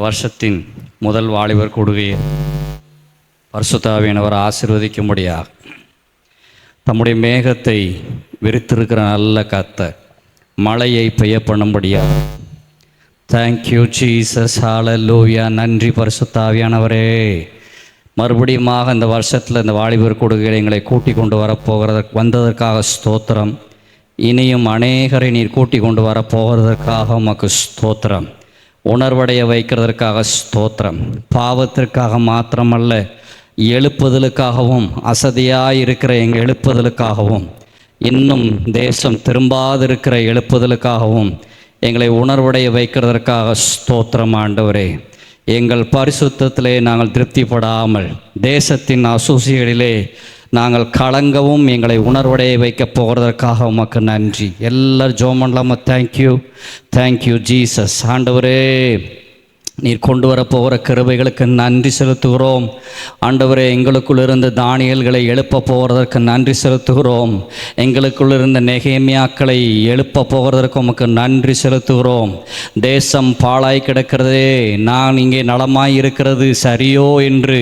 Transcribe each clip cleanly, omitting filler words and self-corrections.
வருஷத்தின் முதல் வாலிபர் கூடுகையை பரிசுத்த ஆவியானவர் ஆசீர்வதிக்கும்படியாக தம்முடைய மேகத்தை விரித்திருக்கிற நல்ல கர்த்தர் மழையை பெய்ய பண்ணும்படியாக தேங்க்யூ ஜீசஸ், ஹல்லேலூயா. நன்றி பரிசுத்த ஆவியானவரே. மறுபடியுமாக இந்த வருஷத்தில் இந்த வாலிபர் கூடுகையை எங்களை கூட்டி கொண்டு வந்ததற்காக ஸ்தோத்திரம். இனியும் அநேகரை நீர் கூட்டி கொண்டு வரப்போகிறதற்காக உமக்கு ஸ்தோத்திரம். உணர்வடைய வைக்கிறதற்காக ஸ்தோத்திரம். பாவத்திற்காக மாத்திரமல்ல, எழுப்புதலுக்காகவும் அசதியாக இருக்கிற எங்கள் எழுப்புதலுக்காகவும் இன்னும் தேசம் திரும்பாதிருக்கிற எழுப்புதலுக்காகவும் எங்களை உணர்வடைய வைக்கிறதற்காக ஸ்தோத்திரம். ஆண்டவரே, எங்கள் பரிசுத்தத்திலே நாங்கள் திருப்திப்படாமல் தேசத்தின் அசூசிகளிலே நாங்கள் கலங்கவும் எங்களை உணர்வடைய வைக்க போகிறதற்காக உமக்கு நன்றி. எல்லாரும் ஜெபம் பண்ணலாமா? Thank you Jesus. ஆண்டவரே, நீர் கொண்டு வரப்போகிற கிருபைகளுக்கு நன்றி செலுத்துகிறோம். ஆண்டவரே, எங்களுக்குள் இருந்த தானியல்களை எழுப்ப போகிறதற்கு நன்றி செலுத்துகிறோம். எங்களுக்குள் இருந்த நெகேமியாக்களை எழுப்ப போகிறதற்கு உமக்கு நன்றி செலுத்துகிறோம். தேசம் பாழாய் கிடக்கிறதே, நான் இங்கே நலமாய் இருக்கிறது சரியோ என்று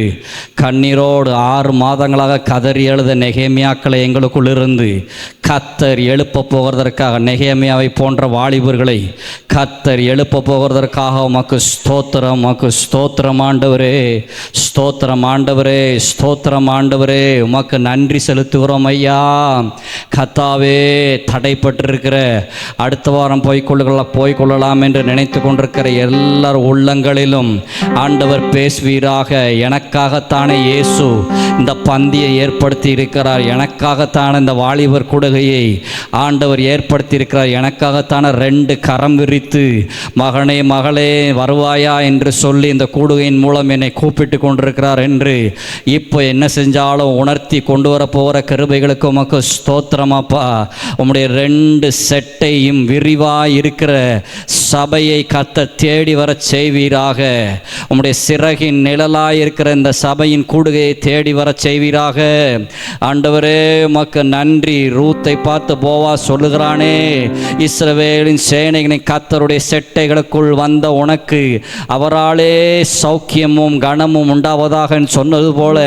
கண்ணீரோடு 6 மாதங்களாக கதறி எழுத நெகேமியாக்களை எங்களுக்குள் இருந்து கர்த்தர் எழுப்ப போகிறதற்காக, நெகேமியாவை போன்ற வாலிபர்களை கர்த்தர் எழுப்ப போகிறதற்காக உமக்கு ஸ்தோத்திரம், உமக்கு ஸ்தோத்திரம் ஆண்டவரே. ஸ்தோத்திரம் ஆண்டவரே, ஸ்தோத்திரம் ஆண்டவரே. உமக்கு நன்றி செலுத்துகிறோம் ஐயா. கர்த்தாவே, தடைப்பட்டிருக்கிற அடுத்த வாரம் போய்கொள்ளலாம் என்று நினைத்து கொண்டிருக்கிற எல்லார் உள்ளங்களிலும் ஆண்டவர் பேசுவீராக. எனக்காகத்தானே இயேசு இந்த பந்தியை ஏற்படுத்தி இருக்கிறார். எனக்காகத்தான இந்த வாலிபர் கூடுகையை ஆண்டவர் ஏற்படுத்தி இருக்கிறார். எனக்காகத்தான 2 கரம் விரித்து மகனே மகளே வருவாயா என்று சொல்லி இந்த கூடுகையின் மூலம் என்னை கூப்பிட்டு கொண்டிருக்கிறார் என்று இப்போ என்ன செஞ்சாலும் உணர்த்தி கொண்டு வர போகிற கிருபைகளுக்கு உமக்கு ஸ்தோத்திரமாப்பா. உம்முடைய 2 செட்டையும் விரிவாய் இருக்கிற சபையை கர்த்தர் தேடி வர செய்வீராக. உம்முடைய சிறகின் நிழலாய் இருக்கிற இந்த சபையின் கூடுகையை தேடி வர செய்வீராக. ஆண்டவரே, உமக்கு நன்றி. ரூத்தை பார்த்து போவா சொல்லுகிறானே, இஸ்ரவேலின் சேனைகளின் கர்த்தருடைய செட்டைகளுக்குள் வந்த உனக்கு அவராலே சௌக்கியமும் கனமும் உண்டாவதாக சொன்னது போல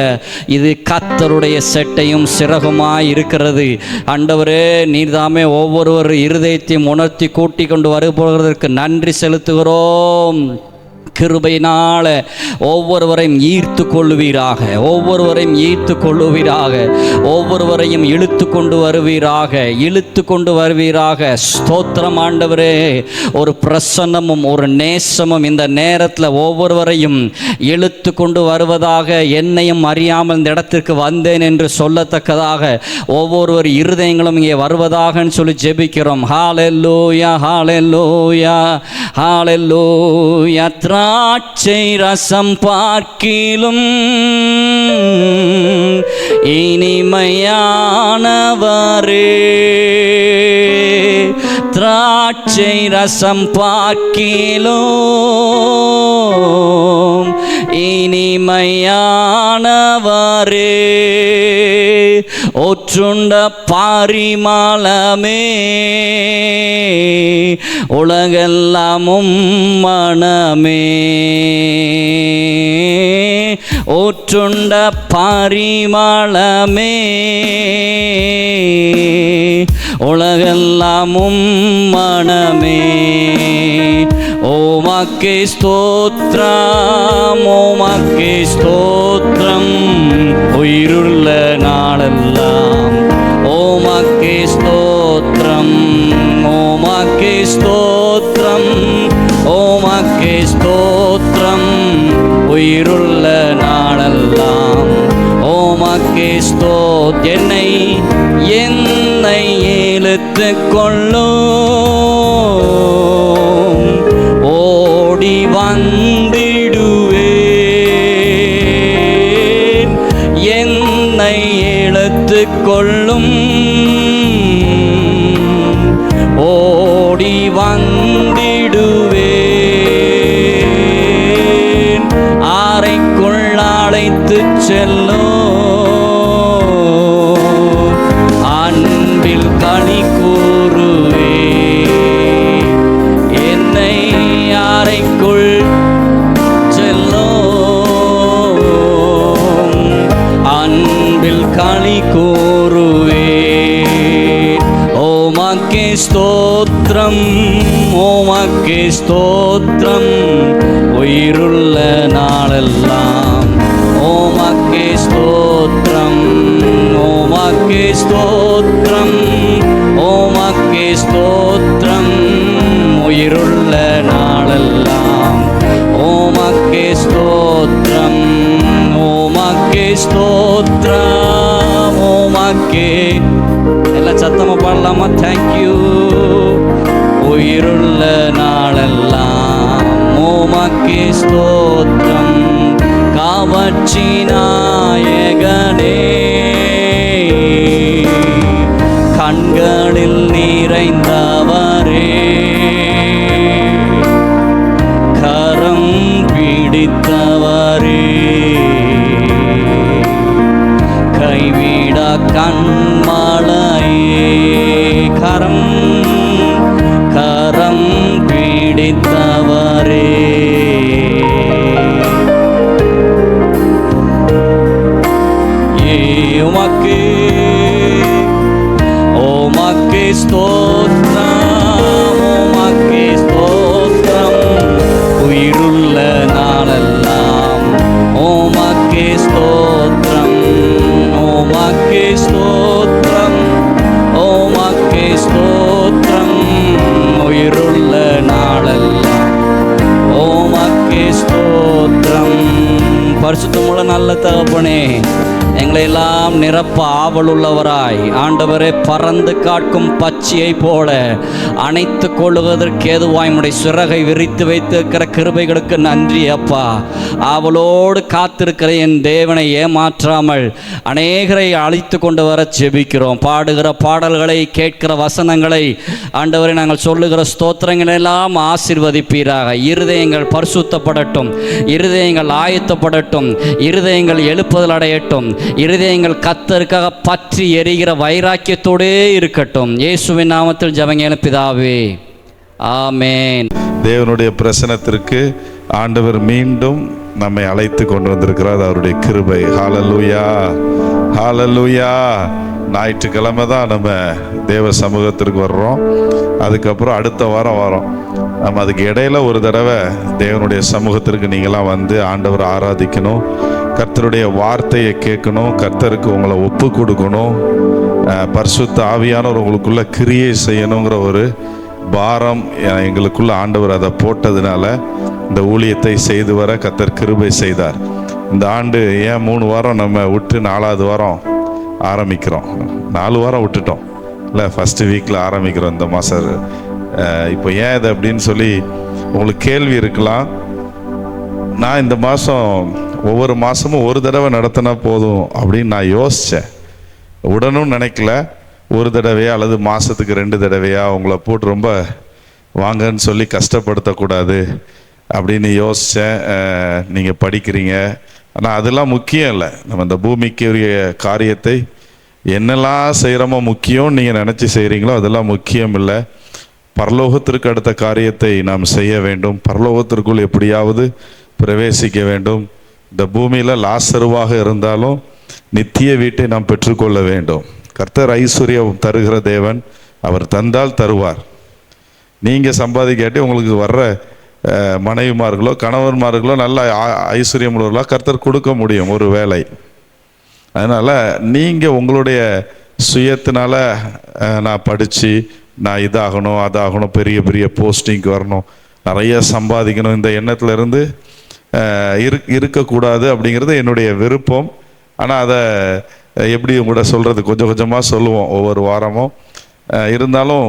இது கர்த்தருடைய செட்டையும் சிறகுமாய் இருக்கிறது. ஆண்டவரே, நீர்தாமே ஒவ்வொருவர் இருதயத்தையும் உணர்த்தி கூட்டி கொண்டு வருவதற்கு நன்றி செலுத்துகிறோம். கிருபையினால ஒவ்வொருவரையும் ஈர்த்து கொள்ளுவீராக, ஒவ்வொருவரையும் ஈர்த்து கொள்ளுவீராக, ஒவ்வொருவரையும் இழுத்து கொண்டு வருவீராக. ஸ்தோத்திரம் ஆண்டவரே. ஒரு பிரசன்னமும் ஒரு நேசமும் இந்த நேரத்தில் ஒவ்வொருவரையும் இழுத்து கொண்டு வருவதாக, என்னையும் அறியாமல் இந்த இடத்திற்கு வந்தேன் என்று சொல்லத்தக்கதாக ஒவ்வொருவர் இருதயங்களும் இங்கே வருவதாக சொல்லி ஜெபிக்கிறோம். ஹல்லேலூயா, ஹல்லேலூயா, ஹல்லேலூயா. திராட்சை ரசம் பார்க்கிலும் இனிமையானவரே, திராட்சை ரசம் பார்க்கிலும் இனிமையானவரே, ஒற்றுண்ட பாரிமளமே, உலகெல்லாமும் மனமே, ஒற்றுண்ட பாரிமளமே, உலகெல்லாமும் மனமே. ஓமக்கே ஸ்தோத்ரம், ஓமக்கே ஸ்தோத்ரம், உயிருள்ள நாளெல்லாம் ஓமக்கே ஸ்தோத்ரம், ஓமக்கே ஸ்தோத்ரம், ஓமக்கே ஸ்தோத்ரம், உயிருள்ள நாளெல்லாம் ஓமக்கே ஸ்தோத். என்னை இழுத்து கொள்ளும், ஓடி வந்திடுவேன். என்னை இழுத்து கொள்ளும், ஓடி வந்திடுவேன். அறைக்குள் அழைத்து செல்லும், அன்பில் கனி கூறுவே. என்னை அறைக்குள் ஸ்தோத்திரம், உமக்கே ஸ்தோத்திரம், உயிருள்ள நாளெல்லாம் உமக்கே ஸ்தோத்திரம், உமக்கே ஸ்தோத்திரம், உமக்கே ஸ்தோத்திரம், உயிருள்ள நாளெல்லாம் உமக்கே ஸ்தோத்திரம், உமக்கே ஸ்தோத்திரம், உமக்கே. எல்லாம் சத்தமா பாடலாமா? தேங்க்யூ. உயிருள்ள நாளெல்லாம் உமக்கே ஸ்தோத்திரம், காவற்றி நாயகனே, கண்களில் நிறைந்தவரே, கரம் பிடித்தவரே, கைவிட கண்மலையே, கரம் கரம் பிடித்தவரே, உமக்கே உமக்கே ஸ்தோத்திரம், உமக்கே ஸ்தோத்திரம், உயிருள்ள நாளெல்லாம் உமக்கே ஸ்தோத்திரம், உமக்கே ஸ்தோத்திரம், உமக்கே ஸ்தோத்திரம், உயிருள்ள நாளெல்லாம் உமக்கே ஸ்தோத்திரம். பரிசுத்தமுள்ள நல்ல தகப்பனே, எங்களை எல்லாம் நிரப்ப ஆவல் உள்ளவராய் ஆண்டவரே, பறந்து காக்கும் பச்சையை போல அணைத்து கொள்ளுவதற்கு ஏதுவாய் உம்முடைய சிறகை விரித்து வைத்திருக்கிற கிருபைகளுக்கு நன்றி அப்பா. ஆவலோடு காத்திருக்கிற என் தேவனை ஏமாற்றாமல் அநேகரை அழைத்து கொண்டு வர ஜெபிக்கிறோம். பாடுகிற பாடல்களை, கேட்கிற வசனங்களை ஆண்டவரை நாங்கள் சொல்லுகிற ஸ்தோத்திரங்கள் எல்லாம் ஆசீர்வதிப்பீராக. இருதயங்கள் பரிசுத்தப்படட்டும், இருதயங்கள் ஆயத்தப்படட்டும், இருதயங்கள் எழுப்புதல் அடையட்டும், இருதயங்கள் கர்த்தருக்காக பற்றி எரிகிற வைராக்கியத்தோடே இருக்கட்டும். இயேசுவின் நாமத்தில் ஜெபங்கள் பிதாவே, ஆமென். தேவனுடைய பிரசன்னத்திற்கு ஆண்டவர் மீண்டும் நம்மை அழைத்து கொண்டு வந்திருக்கிறார். அவருடைய கிருபை. ஹல்லேலூயா, ஹல்லேலூயா. ஞாயிற்றுக்கிழமை தான் நம்ம தேவ சமூகத்திற்கு வர்றோம். அதுக்கப்புறம் அடுத்த வாரம் வரோம். நம்ம அதுக்கு இடையில ஒரு தடவை தேவனுடைய சமூகத்திற்கு நீங்களாம் வந்து ஆண்டவர் ஆராதிக்கணும், கர்த்தருடைய வார்த்தையை கேட்கணும், கர்த்தருக்கு உங்களை ஒப்பு கொடுக்கணும், பரிசுத்த ஆவியானவர் உங்களுக்குள்ள கிரியை செய்யணுங்கிற ஒரு பாரம் எங்களுக்குள்ள ஆண்டவர் அதை போட்டதுனால இந்த ஊழியத்தை செய்து வர கர்த்தர் கிருபை செய்தார். இந்த ஆண்டு ஏன் 3 வாரம் நம்ம விட்டு 4வது வாரம் ஆரம்பிக்கிறோம்? 4 வாரம் விட்டுட்டோம் இல்லை, ஃபஸ்ட்டு வீக்கில் ஆரம்பிக்கிறோம் இந்த மாதம். இப்போ ஏன் இது அப்படின்னு சொல்லி உங்களுக்கு கேள்வி இருக்கலாம். நான் இந்த மாதம் ஒவ்வொரு மாதமும் ஒரு தடவை நடத்தினா போதும் அப்படின்னு நான் யோசித்தேன். உடனும் நினைக்கல, ஒரு தடவையா அல்லது மாதத்துக்கு 2 தடவையா உங்களை போட்டு ரொம்ப வாங்கன்னு சொல்லி கஷ்டப்படுத்தக்கூடாது அப்படின்னு யோசித்தேன். நீங்கள் படிக்கிறீங்க, ஆனால் அதெல்லாம் முக்கியம் இல்லை. நம்ம இந்த பூமிக்குரிய காரியத்தை என்னெல்லாம் செய்கிறோமோ முக்கியம், நீங்கள் நினச்சி செய்கிறீங்களோ அதெல்லாம் முக்கியம் இல்லை. பரலோகத்திற்கு அடுத்த காரியத்தை நாம் செய்ய வேண்டும். பரலோகத்திற்குள் எப்படியாவது பிரவேசிக்க வேண்டும். இந்த பூமியில் லாசருவாக இருந்தாலும் நித்திய வீட்டை நாம் பெற்றுக்கொள்ள வேண்டும். கர்த்தர் ஐஸ்வர்யம் தருகிற தேவன். அவர் தந்தால் தருவார். நீங்கள் சம்பாதிக்காட்டி உங்களுக்கு வர்ற மனைவிமார்களோ கணவன்மார்களோ நல்ல ஐஸ்வர்யம் உள்ளவர்களோ கர்த்தர் கொடுக்க முடியும் ஒரு வேலை. அதனால் நீங்கள் உங்களுடைய சுயத்தினால நான் படித்து நான் இதாகணும் அதாகணும், பெரிய பெரிய போஸ்டிங்க்கு வரணும், நிறைய சம்பாதிக்கணும், இந்த எண்ணத்துலேருந்து இருக்கக்கூடாது அப்படிங்கிறது என்னுடைய விருப்பம். ஆனால் அதை எப்படி உங்கள்கிட்ட சொல்கிறது, கொஞ்சம் கொஞ்சமாக சொல்லுவோம் ஒவ்வொரு வாரமும். இருந்தாலும்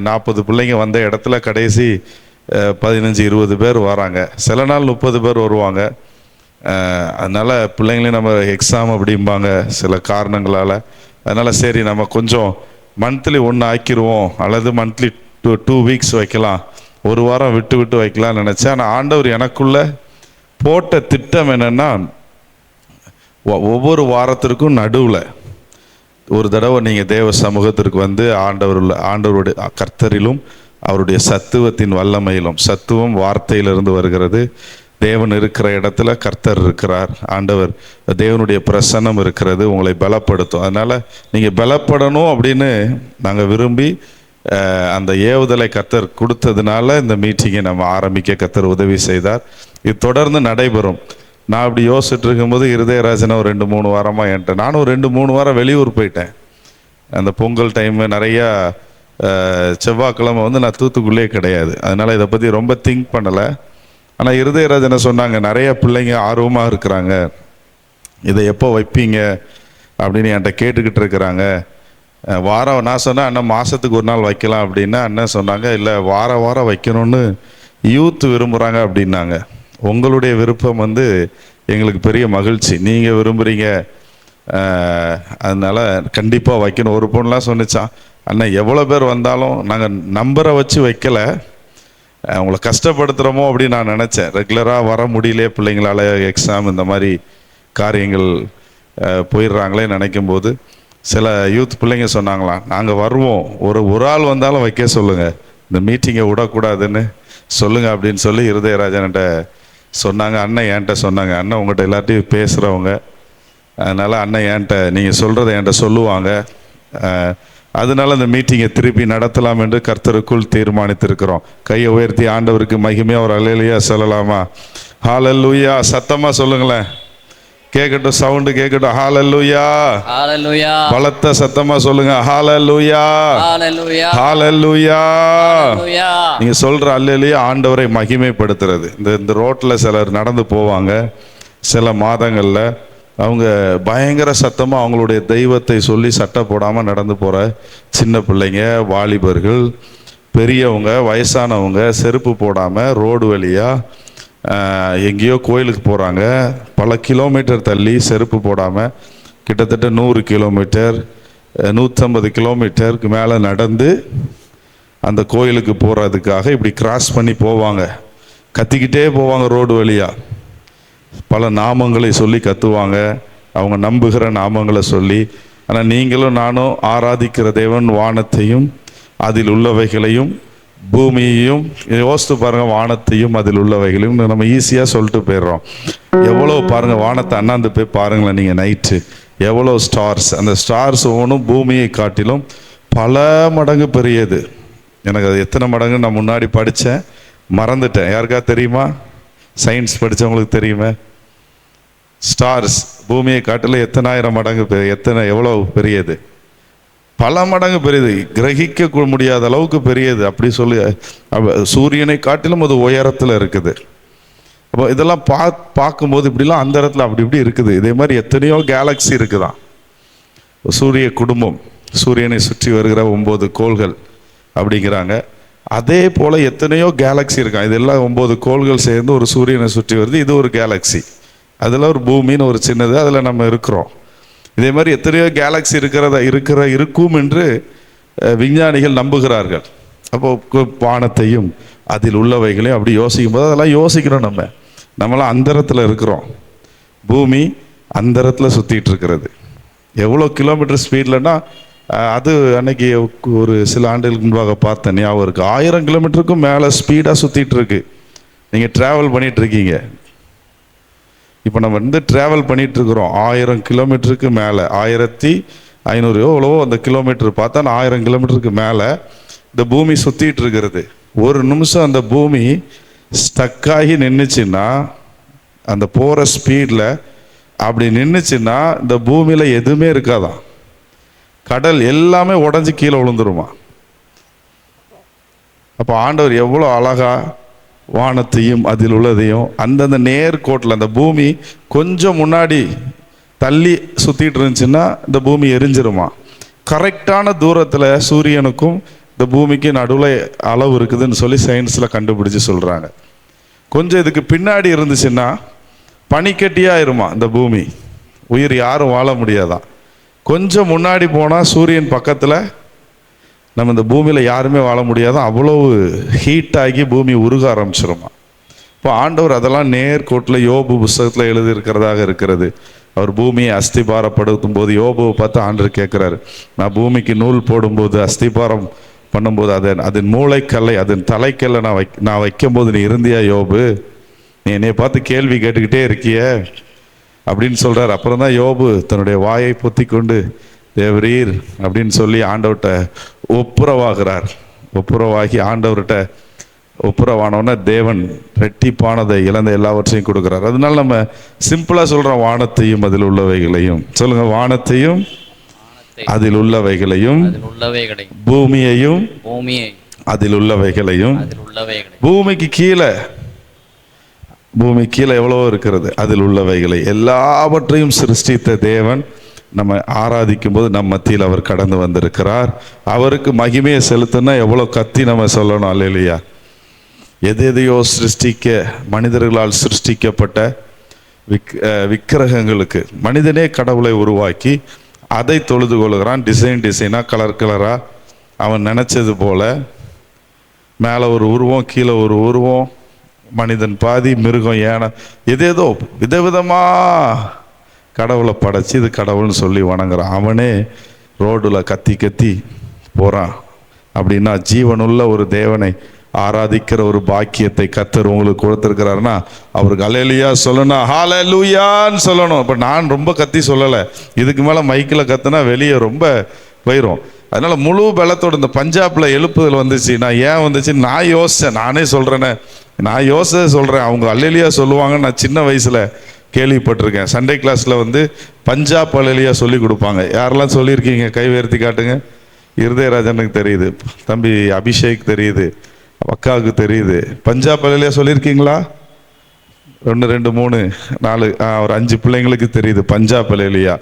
40 பிள்ளைங்க வந்த இடத்துல கடைசி 15-20 பேர் வராங்க. சில நாள் 30 பேர் வருவாங்க. அதனால் பிள்ளைங்களையும் நம்ம எக்ஸாம் அப்படிம்பாங்க சில காரணங்களால். அதனால் சரி நம்ம கொஞ்சம் மந்த்லி 1 ஆக்கிடுவோம், அல்லது மந்த்லி 2 வீக்ஸ் வைக்கலாம், ஒரு வாரம் விட்டு விட்டு வைக்கலாம்னு நினச்சேன். ஆனால் ஆண்டவர் எனக்குள்ள போட்ட திட்டம் என்னென்னா, ஒவ்வொரு வாரத்திற்கும் நடுவில் ஒரு தடவை நீங்கள் தேவ சமூகத்திற்கு வந்து ஆண்டவருடைய கர்த்தரிலும் அவருடைய சத்துவத்தின் வல்லமையிலும், சத்துவம் வார்த்தையிலிருந்து வருகிறது. தேவன் இருக்கிற இடத்துல கர்த்தர் இருக்கிறார், ஆண்டவர் தேவனுடைய பிரசன்னம் இருக்கிறது, உங்களை பலப்படுத்தும். அதனால் நீங்கள் பலப்படணும் அப்படின்னு நாங்கள் விரும்பி அந்த ஏவுதலை கர்த்தர் கொடுத்ததுனால இந்த மீட்டிங்கை நம்ம ஆரம்பிக்க கர்த்தர் உதவி செய்தார். இது தொடர்ந்து நடைபெறும். நான் அப்படி யோசிச்சுட்டு இருக்கும்போது இருதயராஜனை ஒரு 2-3 வாரமாக என்கிட்ட, நானும் 2-3 வாரம் வெளியூர் போயிட்டேன். அந்த பொங்கல் டைமு நிறையா செவ்வாய்க்கிழமை வந்து நான் தூத்துக்குள்ளே கிடையாது, அதனால் இதை பற்றி ரொம்ப திங்க் பண்ணலை. ஆனால் இருதயராஜனை சொன்னாங்க, நிறைய பிள்ளைங்க ஆர்வமாக இருக்கிறாங்க, இதை எப்போ வைப்பீங்க அப்படின்னு என்கிட்ட கேட்டுக்கிட்டு இருக்கிறாங்க. வாரம் நான் சொன்னேன், அண்ணன் மாதத்துக்கு ஒரு நாள் வைக்கலாம் அப்படின்னா, அண்ணன் சொன்னாங்க இல்லை வாரம் வைக்கணும்னு யூத் விரும்புகிறாங்க அப்படின்னாங்க. உங்களுடைய விருப்பம் வந்து எங்களுக்கு பெரிய மகிழ்ச்சி, நீங்கள் விரும்புகிறீங்க, அதனால் கண்டிப்பாக வைக்கணும். ஒரு பொண்ணுலாம் சொன்னிச்சான், அண்ணன் எவ்வளோ பேர் வந்தாலும் நாங்கள் நம்பரை வச்சு வைக்கலை, அவங்கள கஷ்டப்படுத்துகிறோமோ அப்படின்னு நான் நினச்சேன். ரெகுலராக வர முடியலையே பிள்ளைங்களால், எக்ஸாம் இந்த மாதிரி காரியங்கள் போயிடுறாங்களே நினைக்கும் போது சில யூத் பிள்ளைங்க சொன்னாங்களாம், நாங்கள் வருவோம், ஒரு ஆள் வந்தாலும் வைக்க சொல்லுங்கள், இந்த மீட்டிங்கை விடக்கூடாதுன்னு சொல்லுங்கள் அப்படின்னு சொல்லி இருதயராஜன்கிட்ட சொன்னாங்க. அண்ணன் என்கிட்ட சொன்னாங்க, அண்ணன் உங்கள்கிட்ட எல்லாத்தையும் பேசுகிறவங்க, அதனால் அண்ணன் என்கிட்ட நீங்கள் சொல்கிறத என்கிட்ட சொல்லுவாங்க, அதனால இந்த மீட்டிங்கை திருப்பி நடத்தலாம் என்று கர்த்தருக்குள் தீர்மானித்திருக்கிறோம். கையை உயர்த்தி ஆண்டவருக்கு மகிமையாக ஒரு அல்லேலூயா சொல்லலாமா? ஹல்லேலூயா சத்தமாக சொல்லுங்களேன், கேட்கட்டும், சவுண்டு கேட்கட்டும். ஹல்லேலூயா, ஹல்லேலூயா, பலத்த சத்தமா சொல்லுங்க. ஹல்லேலூயா, ஹல்லேலூயா, ஹல்லேலூயா. ஹல்லேலூயா. நீங்க சொல்ற அல்லேலூயா ஆண்டவரை மகிமைப்படுத்துறது. இந்த ரோட்ல சிலர் நடந்து போவாங்க, சில மாதங்கள்ல அவங்க பயங்கர சத்தமா அவங்களுடைய தெய்வத்தை சொல்லி சட்டை போடாம நடந்து போற சின்ன பிள்ளைங்க, வாலிபர்கள், பெரியவங்க, வயசானவங்க செருப்பு போடாம ரோடு வழியா எங்கேயோ கோயிலுக்கு போகிறாங்க, பல கிலோமீட்டர் தள்ளி செருப்பு போடாமல், கிட்டத்தட்ட 100 கிலோமீட்டர் 150 கிலோமீட்டருக்கு மேலே நடந்து அந்த கோயிலுக்கு போகிறதுக்காக இப்படி கிராஸ் பண்ணி போவாங்க. கத்திக்கிட்டே போவாங்க ரோடு வழியாக, பல நாமங்களை சொல்லி கத்துவாங்க, அவங்க நம்புகிற நாமங்களை சொல்லி. ஆனால் நீங்களும் நானும் ஆராதிக்கிற தேவன் வானத்தையும் அதில் உள்ளவைகளையும் பூமியையும், யோசித்து பாருங்கள், வானத்தையும் அதில் உள்ளவைகளையும் நம்ம ஈஸியாக சொல்லிட்டு போயிடுறோம். எவ்வளோ பாருங்கள், வானத்தை அண்ணாந்து போய் பாருங்களேன் நீங்கள் நைட்டு, எவ்வளோ ஸ்டார்ஸ், அந்த ஸ்டார்ஸ் ஒவ்வொன்றும் பூமியை காட்டிலும் பல மடங்கு பெரியது. எனக்கு அது எத்தனை மடங்கு நான் முன்னாடி படித்தேன், மறந்துட்டேன். யாருக்கா தெரியுமா? சயின்ஸ் படித்தவங்களுக்கு தெரியுமா? ஸ்டார்ஸ் பூமியை காட்டிலும் எத்தனாயிரம் மடங்கு எவ்வளோ பெரியது, பல மடங்கு பெரியது, கிரகிக்க முடியாத அளவுக்கு பெரியது. அப்படி சொல்லி சூரியனை காட்டிலும் அது உயரத்தில் இருக்குது. அப்போ இதெல்லாம் பார்க்கும்போது இப்படிலாம் அந்த இடத்துல அப்படி இப்படி இருக்குது. இதே மாதிரி எத்தனையோ கேலக்ஸி இருக்குதான். சூரிய குடும்பம், சூரியனை சுற்றி வருகிற 9 கோள்கள் அப்படிங்கிறாங்க. அதே போல் எத்தனையோ கேலக்ஸி இருக்கான். இதெல்லாம் 9 கோள்கள் சேர்ந்து ஒரு சூரியனை சுற்றி வருது. இது ஒரு கேலக்ஸி, அதில் ஒரு பூமின்னு ஒரு சின்னது, அதில் நம்ம இருக்கிறோம். இதே மாதிரி எத்தனையோ கேலக்ஸி இருக்கும் என்று விஞ்ஞானிகள் நம்புகிறார்கள். அப்போ வானத்தையும் அதில் உள்ளவைகளையும் அப்படி யோசிக்கும் போது அதெல்லாம் யோசிக்கிறோம். நம்மளாம் அந்தரத்தில் இருக்கிறோம், பூமி அந்தரத்தில் சுற்றிட்டு இருக்கிறது. எவ்வளோ கிலோமீட்டர் ஸ்பீட்லன்னா, அது அன்னைக்கு ஒரு சில ஆண்டுகளுக்கு முன்பாக பார்த்தேன், ஞாபகம் இருக்குது. 1000 கிலோமீட்டருக்கும் மேலே ஸ்பீடாக சுற்றிட்டு இருக்கு. நீங்கள் ட்ராவல் பண்ணிட்டு இருக்கீங்க. இப்போ நம்ம ட்ராவல் பண்ணிட்டு இருக்கிறோம் 1000 கிலோமீட்டருக்கு மேலே, 1500 எவ்வளவோ அந்த கிலோமீட்டர் பார்த்தா 1000 கிலோமீட்டருக்கு மேலே இந்த பூமி சுற்றிட்டு இருக்கிறது. ஒரு நிமிஷம் அந்த பூமி ஸ்டக்காகி நின்றுச்சுன்னா, அந்த போகிற ஸ்பீடில் அப்படி நின்றுச்சுன்னா இந்த பூமியில் எதுவுமே இருக்காதான், கடல் எல்லாமே உடஞ்சி கீழே விழுந்துருமா. அப்போ ஆண்டவர் எவ்வளோ அழகா வானத்தையும் அதில் உள்ளதையும் அந்தந்த நேர்கோட்டில், அந்த பூமி கொஞ்சம் முன்னாடி தள்ளி சுற்றிட்டு இருந்துச்சுன்னா இந்த பூமி எரிஞ்சிருமா. கரெக்டான தூரத்தில் சூரியனுக்கும் இந்த பூமிக்கு நடுவில் அளவு இருக்குதுன்னு சொல்லி சயின்ஸில் கண்டுபிடிச்சு சொல்கிறாங்க. கொஞ்சம் இதுக்கு பின்னாடி இருந்துச்சுன்னா பனிக்கட்டியாயிருமா இந்த பூமி, உயிர் யாரும் வாழ முடியாதான். கொஞ்சம் முன்னாடி போனால் சூரியன் பக்கத்தில் நம்ம இந்த பூமியில் யாருமே வாழ முடியாதான், அவ்வளவு ஹீட் ஆகி பூமி உருக ஆரம்பிச்சிருமா. இப்போ ஆண்டவர் அதெல்லாம் நேர்கோட்டில் யோபு புஸ்தகத்தில் எழுதியிருக்கிறதாக இருக்கிறது. அவர் பூமியை அஸ்திபாரப்படுத்தும் போது யோபுவை பார்த்து ஆண்டவர் கேட்குறாரு, நான் பூமிக்கு நூல் போடும்போது அஸ்திபாரம் பண்ணும்போது அதன் மூளைக்கல்லை அதன் தலைக்கல்லை நான் வைக்கும்போது நீ இருந்தியா யோபு, நீ என்னை பார்த்து கேள்வி கேட்டுக்கிட்டே இருக்கிய அப்படின்னு சொல்கிறார். அப்புறம் தான் யோபு தன்னுடைய வாயை பொத்தி கொண்டு தேவரீர் அப்படின்னு சொல்லி ஆண்டவர்கிட்ட ஒப்புரவாகிறார். ஒப்புரவாகி ஆண்டவர்கிட்ட ஒப்புரவானோன்னா தேவன் ரெட்டிப்பானதை இழந்த எல்லாவற்றையும் கொடுக்குறார். அதனால நம்ம சிம்பிளாக சொல்கிறோம், வானத்தையும் அதில் உள்ளவைகளையும். சொல்லுங்க, வானத்தையும் அதில் உள்ளவைகளையும், பூமியையும் அதில் உள்ளவைகளையும். பூமிக்கு கீழே எவ்வளவோ இருக்கிறது, அதில் உள்ளவைகளை எல்லாவற்றையும் சிருஷ்டித்த தேவன் நம்ம ஆராதிக்கும் போது நம்ம மத்தியில் அவர் கடந்து வந்திருக்கிறார். அவருக்கு மகிமையை செலுத்தினா எவ்வளோ கத்தி நம்ம சொல்லணும். அல்லேலூயா. எதையோ சிருஷ்டிக்க, மனிதர்களால் சிருஷ்டிக்கப்பட்ட விக்கிரகங்களுக்கு மனிதனே கடவுளை உருவாக்கி அதை தொழுது கொள்கிறான். டிசைனாக, கலராக அவன் நினச்சது போல. மேலே ஒரு உருவம், கீழே ஒரு உருவம், மனிதன் பாதி, மிருகம், ஏன எதேதோ விதவிதமாக கடவுளை படைச்சி இது கடவுள்னு சொல்லி வணங்குறான். அவனே ரோடில் கத்தி போகிறான். அப்படின்னா ஜீவனுள்ள ஒரு தேவனை ஆராதிக்கிற ஒரு பாக்கியத்தை கர்த்தர் உங்களுக்கு கொடுத்துருக்கிறாருன்னா அவருக்கு அல்லேலூயா சொல்லணும், ஹல்லேலூயான்னு சொல்லணும். இப்போ நான் ரொம்ப கத்தி சொல்லலை, இதுக்கு மேலே மைக்கில் கத்துனா வெளியே ரொம்ப போயிடும். அதனால் முழு பலத்தோடு இந்த பஞ்சாபில் எழுப்புதல் வந்துச்சு. நான் ஏன் வந்துச்சு நான் யோசித்தேன். நானே சொல்கிறேனே, நான் சொல்கிறேன். அவங்க அல்லேலூயா சொல்லுவாங்கன்னு நான் சின்ன வயசில் கேள்விப்பட்டிருக்கேன். சண்டே கிளாஸில் வந்து பஞ்சாப் அல்லேலூயா சொல்லி கொடுப்பாங்க. யாரெல்லாம் சொல்லியிருக்கீங்க கை உயர்த்தி காட்டுங்க. இருதயராஜனுக்கு தெரியுது, தம்பி அபிஷேக் தெரியுது, அக்காவுக்கு தெரியுது. பஞ்சாப் அல்லேலூயா சொல்லியிருக்கீங்களா? 1 2 3 4 ஒரு 5 பிள்ளைங்களுக்கு தெரியுது பஞ்சாப் அல்லேலூயா.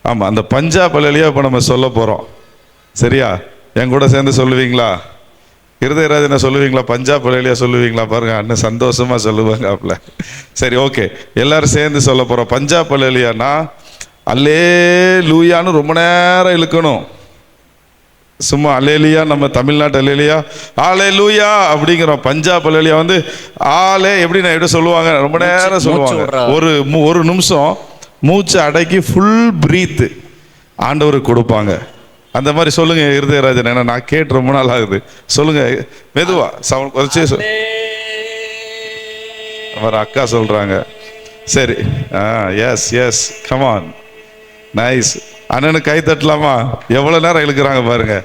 ஆமாம், அந்த பஞ்சாப் அல்லேலூயா இப்போ நம்ம சொல்ல போகிறோம். சரியா? என் கூட சேர்ந்து சொல்லுவீங்களா? இருதயராஜனை சொல்லுவீங்களா? பஞ்சாப் அல்லேலூயா சொல்லுவீங்களா? பாருங்க, அண்ணன் சந்தோஷமா சொல்லுவாங்க அப்பல. சரி, ஓகே, எல்லாரும் சேர்ந்து சொல்ல போகிறோம். பஞ்சாப் அல்லேலூயானா அல்லேலூயான்னு ரொம்ப நேரம் இழுக்கணும். சும்மா அல்லேலூயா, நம்ம தமிழ்நாட்டு அல்லேலூயா அல்லேலூயா அப்படிங்கிறோம். பஞ்சாப் அல்லேலூயா வந்து எப்படி சொல்லுவாங்க, ரொம்ப நேரம் சொல்லுவாங்க. ஒரு நிமிஷம் மூச்சு அடக்கி ஃபுல் பிரீத் ஆண்டவருக்கு கொடுப்பாங்க. அந்த மாதிரி சொல்லுங்க இருதயராஜன். ஏன்னா நான் கேட்டு ரொம்ப நாள் ஆகுது. சொல்லுங்க மெதுவா, சவுண்ட் குறைச்சி. அக்கா சொல்றாங்க. சரி, எஸ் கமான், நைஸ். அண்ணனுக்கு கை தட்டலாமா? எவ்வளவு நேரம் இழுக்கிறாங்க பாருங்க.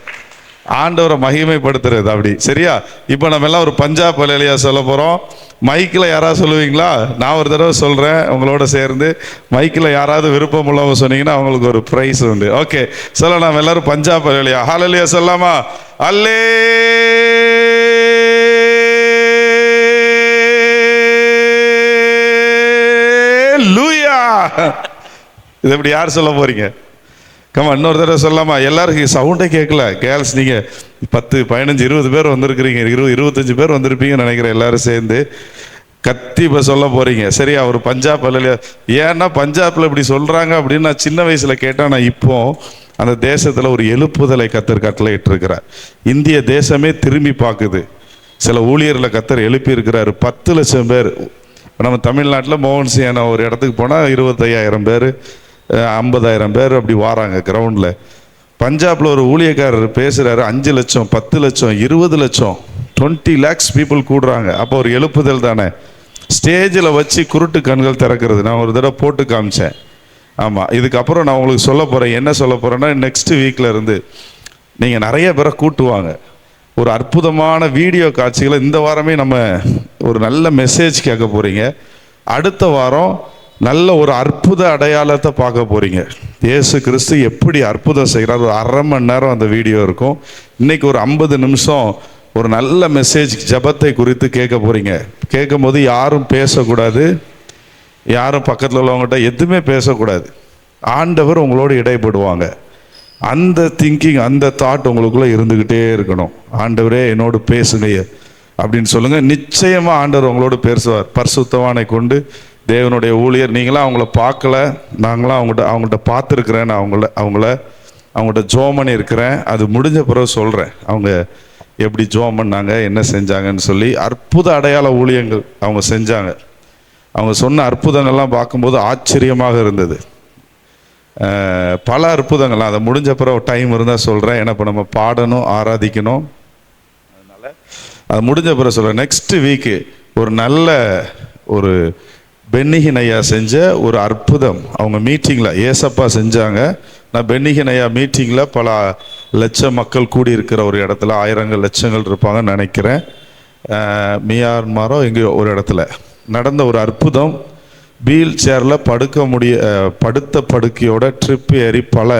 ஆண்டவரை மகிமைப்படுத்துறது அப்படி. சரியா? இப்போ நம்ம எல்லாம் ஒரு பஞ்சாப் அல்லேலூயா சொல்ல போறோம். மைக்கில் யாராவது சொல்லுவீங்களா? நான் ஒரு தடவை சொல்றேன் உங்களோட சேர்ந்து. மைக்கில் யாராவது விருப்பம் உள்ளவங்க சொன்னீங்கன்னா அவங்களுக்கு ஒரு பிரைஸ் உண்டு. ஓகே, சொல்ல நம்ம எல்லாரும் பஞ்சாப் அல்லேலூயா ஹல்லேலூயா சொல்லலாமா? அல்லேலூயா. இது எப்படி யார் சொல்ல போறீங்க? கம்மா, இன்னொரு தடவை சொல்லலாமா? எல்லாருக்கும் சவுண்டே கேட்கல. கேர்ள்ஸ் நீங்கள் 10 15 20 பேர் வந்திருக்கிறீங்க, 25 பேர் வந்திருப்பீங்கன்னு நினைக்கிறேன். எல்லாரும் சேர்ந்து கத்தி இப்போ சொல்ல போறீங்க. சரியா? ஒரு பஞ்சாப் அல்லேலூயா. ஏன்னா பஞ்சாப்ல இப்படி சொல்றாங்க அப்படின்னு நான் சின்ன வயசுல கேட்டேன். நான் இப்போ அந்த தேசத்துல ஒரு எழுப்புதலை கத்தர் கட்டளையிட்டு இருக்கிறார். இந்திய தேசமே திரும்பி பார்க்குது. சில ஊழியர்களை கத்தர் எழுப்பி இருக்கிறாரு. 10 லட்சம் பேர். நம்ம தமிழ்நாட்டில் மோகன் சிங் ஒரு இடத்துக்கு போனால் 25,000 பேர், 50,000 பேர் அப்படி வாராங்க கிரவுண்டில். பஞ்சாபில் ஒரு ஊழியக்காரர் பேசுகிறாரு, 5 லட்சம் 10 லட்சம் 20 லட்சம் 20 lakhs பீப்புள் கூடுறாங்க. அப்போ ஒரு எழுப்புதல் தானே. ஸ்டேஜில் வச்சு குருட்டு கண்கள் திறக்கிறது நான் ஒரு தடவை போட்டு காமிச்சேன். ஆமாம், இதுக்கப்புறம் நான் உங்களுக்கு சொல்ல போகிறேன். என்ன சொல்ல போகிறேன்னா, நெக்ஸ்ட் வீக்கில் இருந்து நீங்கள் நிறைய பேரை கூட்டுவாங்க. ஒரு அற்புதமான வீடியோ காட்சிகளை இந்த வாரமே நம்ம ஒரு நல்ல மெசேஜ் கேட்க போகிறீங்க. அடுத்த வாரம் நல்ல ஒரு அற்புத அடையாளத்தை பார்க்க போறீங்க. இயேசு கிறிஸ்து எப்படி அற்புதம் செய்கிறார். ஒரு 1/2 மணி நேரம் அந்த வீடியோ இருக்கும். இன்னைக்கு ஒரு 50 நிமிஷம் ஒரு நல்ல மெசேஜ் ஜபத்தை குறித்து கேட்க போறீங்க. கேட்கும் போது யாரும் பேசக்கூடாது, யாரும் பக்கத்தில் உள்ளவங்ககிட்ட எதுவுமே பேசக்கூடாது. ஆண்டவர் உங்களோடு இடைப்படுவாங்க. அந்த திங்கிங், அந்த தாட் உங்களுக்குள்ள இருந்துகிட்டே இருக்கணும். ஆண்டவரே என்னோடு பேசுங்க அப்படின்னு சொல்லுங்க. நிச்சயமா ஆண்டவர் உங்களோடு பேசுவார். பரிசுத்தவானை கொண்டு தேவனுடைய ஊழியர். நீங்களாம் அவங்கள பார்க்கல, நாங்களாம் அவங்கள்ட்ட பார்த்துருக்குறேன். நான் அவங்கள்ட்ட ஜோம் பண்ணி இருக்கிறேன். அது முடிஞ்ச பிறகு சொல்கிறேன் அவங்க எப்படி ஜோம் பண்ணாங்க, என்ன செஞ்சாங்கன்னு சொல்லி. அற்புத அடையாள ஊழியங்கள் அவங்க செஞ்சாங்க. அவங்க சொன்ன அற்புதங்கள்லாம் பார்க்கும்போது ஆச்சரியமாக இருந்தது. பல அற்புதங்கள்லாம் அதை முடிஞ்ச பிறகு டைம் இருந்தால் சொல்கிறேன். ஏன்னா இப்போ நம்ம பாடணும், ஆராதிக்கணும். அதனால் அது முடிஞ்ச பிறகு சொல்கிறேன். நெக்ஸ்ட் வீக்கு ஒரு நல்ல ஒரு பென்னிஹின் ஐயா செஞ்ச ஒரு அற்புதம் அவங்க மீட்டிங்கில் ஏசப்பா செஞ்சாங்க. நான் பென்னிகன் ஐயா மீட்டிங்கில் பல லட்சம் மக்கள் கூடியிருக்கிற ஒரு இடத்துல, ஆயிரங்கள் லட்சங்கள் இருப்பாங்கன்னு நினைக்கிறேன், மியான்மாரோ எங்கேயோ ஒரு இடத்துல நடந்த ஒரு அற்புதம். வீல் சேரில் படுத்த படுக்கையோட ட்ரிப் ஏறி பல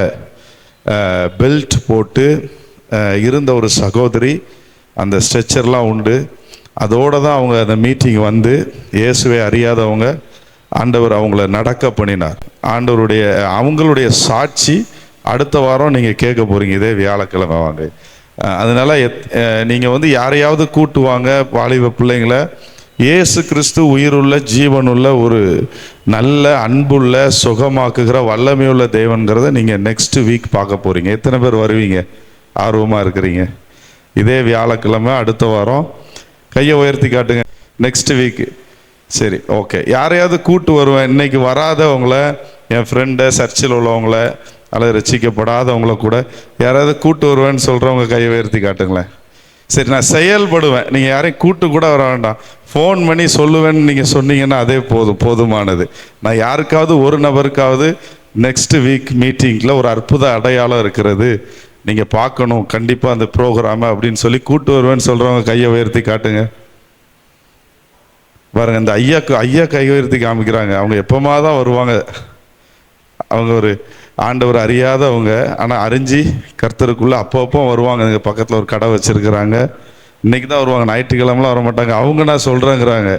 பெல்ட் போட்டு இருந்த ஒரு சகோதரி, அந்த ஸ்ட்ரெச்சர்லாம் உண்டு, அதோடு தான் அவங்க அந்த மீட்டிங் வந்து இயேசுவை அறியாதவங்க ஆண்டவர் அவங்கள நடக்க பண்ணினார். அவங்களுடைய சாட்சி அடுத்த வாரம் நீங்கள் கேட்க போகிறீங்க, இதே வியாழக்கிழமை வாங்க. அதனால் நீங்கள் வந்து யாரையாவது கூட்டுவாங்க, வாலிப பிள்ளைங்களை. இயேசு கிறிஸ்து உயிருள்ள ஜீவனுள்ள ஒரு நல்ல அன்புள்ள சுகமாக்குகிற வல்லமையுள்ள தேவன்கிறத நீங்கள் நெக்ஸ்ட் வீக் பார்க்க போகிறீங்க. எத்தனை பேர் வருவீங்க, ஆர்வமாக இருக்கிறீங்க? இதே வியாழக்கிழமை அடுத்த வாரம் கையை உயர்த்தி காட்டுங்க. நெக்ஸ்ட் வீக்கு சரி, ஓகே. யாரையாவது கூட்டு வருவேன். இன்னைக்கு வராதவங்கள, என் ஃப்ரெண்டை, சர்ச்சில் உள்ளவங்கள அல்லது ரசிக்கப்படாதவங்கள கூட யாராவது கூட்டு வருவேன்னு சொல்கிறவங்க கையை உயர்த்தி காட்டுங்களேன். சரி, நான் செயல்படுவேன். நீங்கள் யாரையும் கூட்டு கூட வர வேண்டாம், ஃபோன் பண்ணி சொல்லுவேன்னு நீங்கள் சொன்னீங்கன்னா அதே போதுமானது. நான் யாருக்காவது ஒரு நபருக்காவது நெக்ஸ்ட் வீக் மீட்டிங்கில் ஒரு அற்புத அடையாளம் இருக்கிறது, நீங்கள் பார்க்கணும் கண்டிப்பாக அந்த ப்ரோக்ராமை அப்படின்னு சொல்லி கூட்டு வருவேன்னு சொல்கிறவங்க கையை உயர்த்தி காட்டுங்க. பாருங்க, இந்த ஐயா கை உயர்த்தி காமிக்கிறாங்க. அவங்க எப்போமா தான் வருவாங்க. அவங்க ஒரு ஆண்டவர் அறியாதவங்க, ஆனால் அறிஞ்சு கர்த்தருக்குள்ளே அப்பப்போ வருவாங்க. எங்கள் பக்கத்தில் ஒரு கடை வச்சுருக்கிறாங்க, இன்றைக்கி தான் வருவாங்க, ஞாயிற்றுக்கிழமெலாம் வர மாட்டாங்க. அவங்க நான் சொல்கிறேங்கிறாங்க.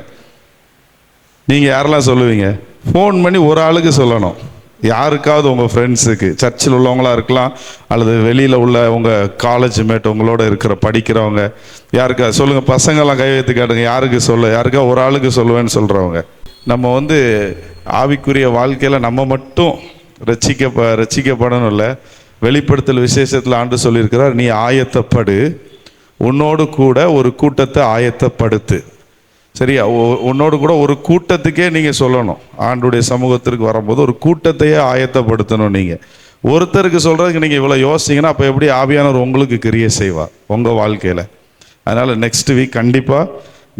நீங்கள் யாரெல்லாம் சொல்லுவீங்க? ஃபோன் பண்ணி ஒரு ஆளுக்கு சொல்லணும், யாருக்காவது உங்கள் ஃப்ரெண்ட்ஸுக்கு, சர்ச்சில் உள்ளவங்களாக இருக்கலாம் அல்லது வெளியில் உள்ள உங்கள் காலேஜ் மேட் உங்களோட இருக்கிற படிக்கிறவங்க யாருக்கா சொல்லுங்கள். பசங்கள்லாம் கை வைத்து காட்டுங்க, யாருக்கு யாருக்கா ஒரு ஆளுக்கு சொல்லுவேன்னு சொல்கிறவங்க. நம்ம வந்து ஆவிக்குரிய வாழ்க்கையில் நம்ம மட்டும் ரட்சிக்கப்படணும் இல்லை. வெளிப்படுத்தல் விசேஷத்தில் ஆண்டு சொல்லியிருக்கிறார், நீ ஆயத்தப்படு, உன்னோடு கூட ஒரு கூட்டத்தை ஆயத்தப்படுத்து. சரியா? உன்னோடு கூட ஒரு கூட்டத்துக்கே நீங்கள் சொல்லணும். ஆண்டுடைய சமூகத்திற்கு வரும்போது ஒரு கூட்டத்தையே ஆயத்தப்படுத்தணும். நீங்கள் ஒருத்தருக்கு சொல்கிறதுக்கு நீங்கள் இவ்வளோ யோசிச்சிங்கன்னா அப்போ எப்படி ஆவியானவர் உங்களுக்கு கிரியை செய்வார் உங்கள் வாழ்க்கையில்? அதனால் நெக்ஸ்ட் வீக் கண்டிப்பாக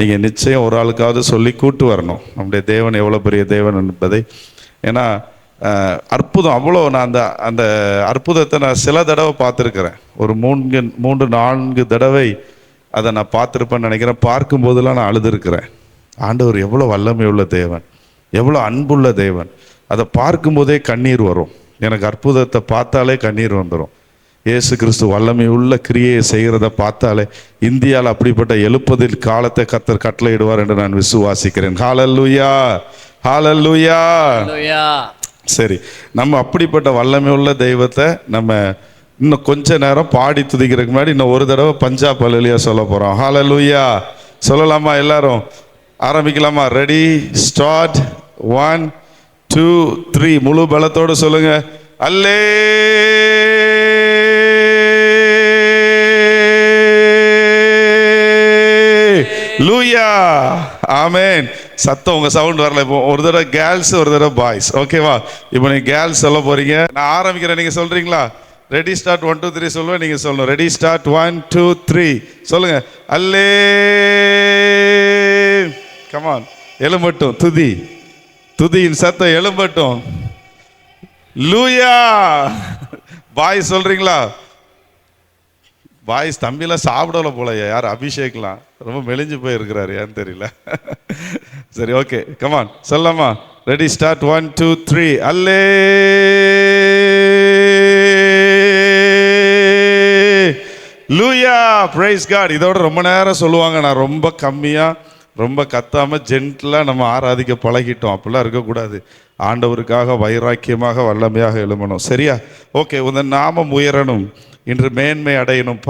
நீங்கள் நிச்சயம் ஒரு ஆளுக்காவது சொல்லி கூட்டு வரணும். நம்முடைய தேவன் எவ்வளோ பெரிய தேவன் என்பதை. ஏன்னா அற்புதம் அவ்வளோ, நான் அந்த அற்புதத்தை நான் சில தடவை பார்த்துருக்கிறேன். ஒரு 3-4 தடவை அதை நான் பார்த்துருப்பேன்னு நினைக்கிறேன். பார்க்கும்போதெல்லாம் நான் அழுதுருக்கிறேன். ஆண்டவர் எவ்வளோ வல்லமை உள்ள தேவன், எவ்வளோ அன்புள்ள தேவன். அதை பார்க்கும்போதே கண்ணீர் வரும். எனக்கு அற்புதத்தை பார்த்தாலே கண்ணீர் வந்துடும். இயேசு கிறிஸ்து வல்லமை உள்ள கிரியையை செய்கிறத பார்த்தாலே இந்தியாவில் அப்படிப்பட்ட எழுப்பதில் காலத்தை கர்த்தர் கட்டளையிடுவார் என்று நான் விசுவாசிக்கிறேன். ஹல்லேலூயா, ஹல்லேலூயா. சரி, நம்ம அப்படிப்பட்ட வல்லமை உள்ள தெய்வத்தை நம்ம இன்னும் கொஞ்ச நேரம் பாடி துதிக்கிறதுக்கு முன்னாடி இன்னும் ஒரு தடவை பஞ்சாப் ஹல்லேலூயா சொல்ல போகிறோம். ஹல்லேலூயா சொல்லலாமா? எல்லாரும் ஆரம்பிக்கலாமா? Ready, start. 1 2 3 முழு பலத்தோடு சொல்லுங்க. அல்லேலூயா, ஆமென். சத்தம் உங்க சவுண்ட் வரல. இப்போ ஒரு தடவை கேர்ள்ஸ், ஒரு தடவை பாய்ஸ். ஓகேவா? இப்போ நீங்க கேர்ள்ஸ் சொல்ல போறீங்க, நான் ஆரம்பிக்கிறேன், நீங்க சொல்றீங்களா? Ready, start. 1 2 3 சொல்லுவேன், நீங்க சொல்லணும். Ready, start. 1 2 3 சொல்லுங்க. அல்லே, கமான், எழும்பட்டும் துதியின் சத்தம் எழும்பட்டும். லூயா. பாய்ஸ் சொல்றீங்களா? பாய்ஸ் தம்பிலாம் சாப்பிடல போலயா, யார் அபிஷேக்லாம் ரொம்ப மெலிஞ்சு போயிருக்கிறாரு, ஏன்னு தெரியல. சரி, ஓகே, கமான் சொல்லலாமா? Ready, start. 1 2 3 அல்லேலூயா, பிரைஸ் காட். இதோட ரொம்ப நேரம் சொல்லுவாங்க, நான் ரொம்ப கம்மியாக, ரொம்ப கத்தாம ஜென்டிலாக நம்ம ஆராதிக்க பழகிட்டோம். அப்படிலாம் இருக்கக்கூடாது. ஆண்டவருக்காக வைராக்கியமாக வல்லமையாக எழுமணும். சரியா? ஓகே. உன் நாமம் உயரணும், இன்று மேன்மை அடையணும்,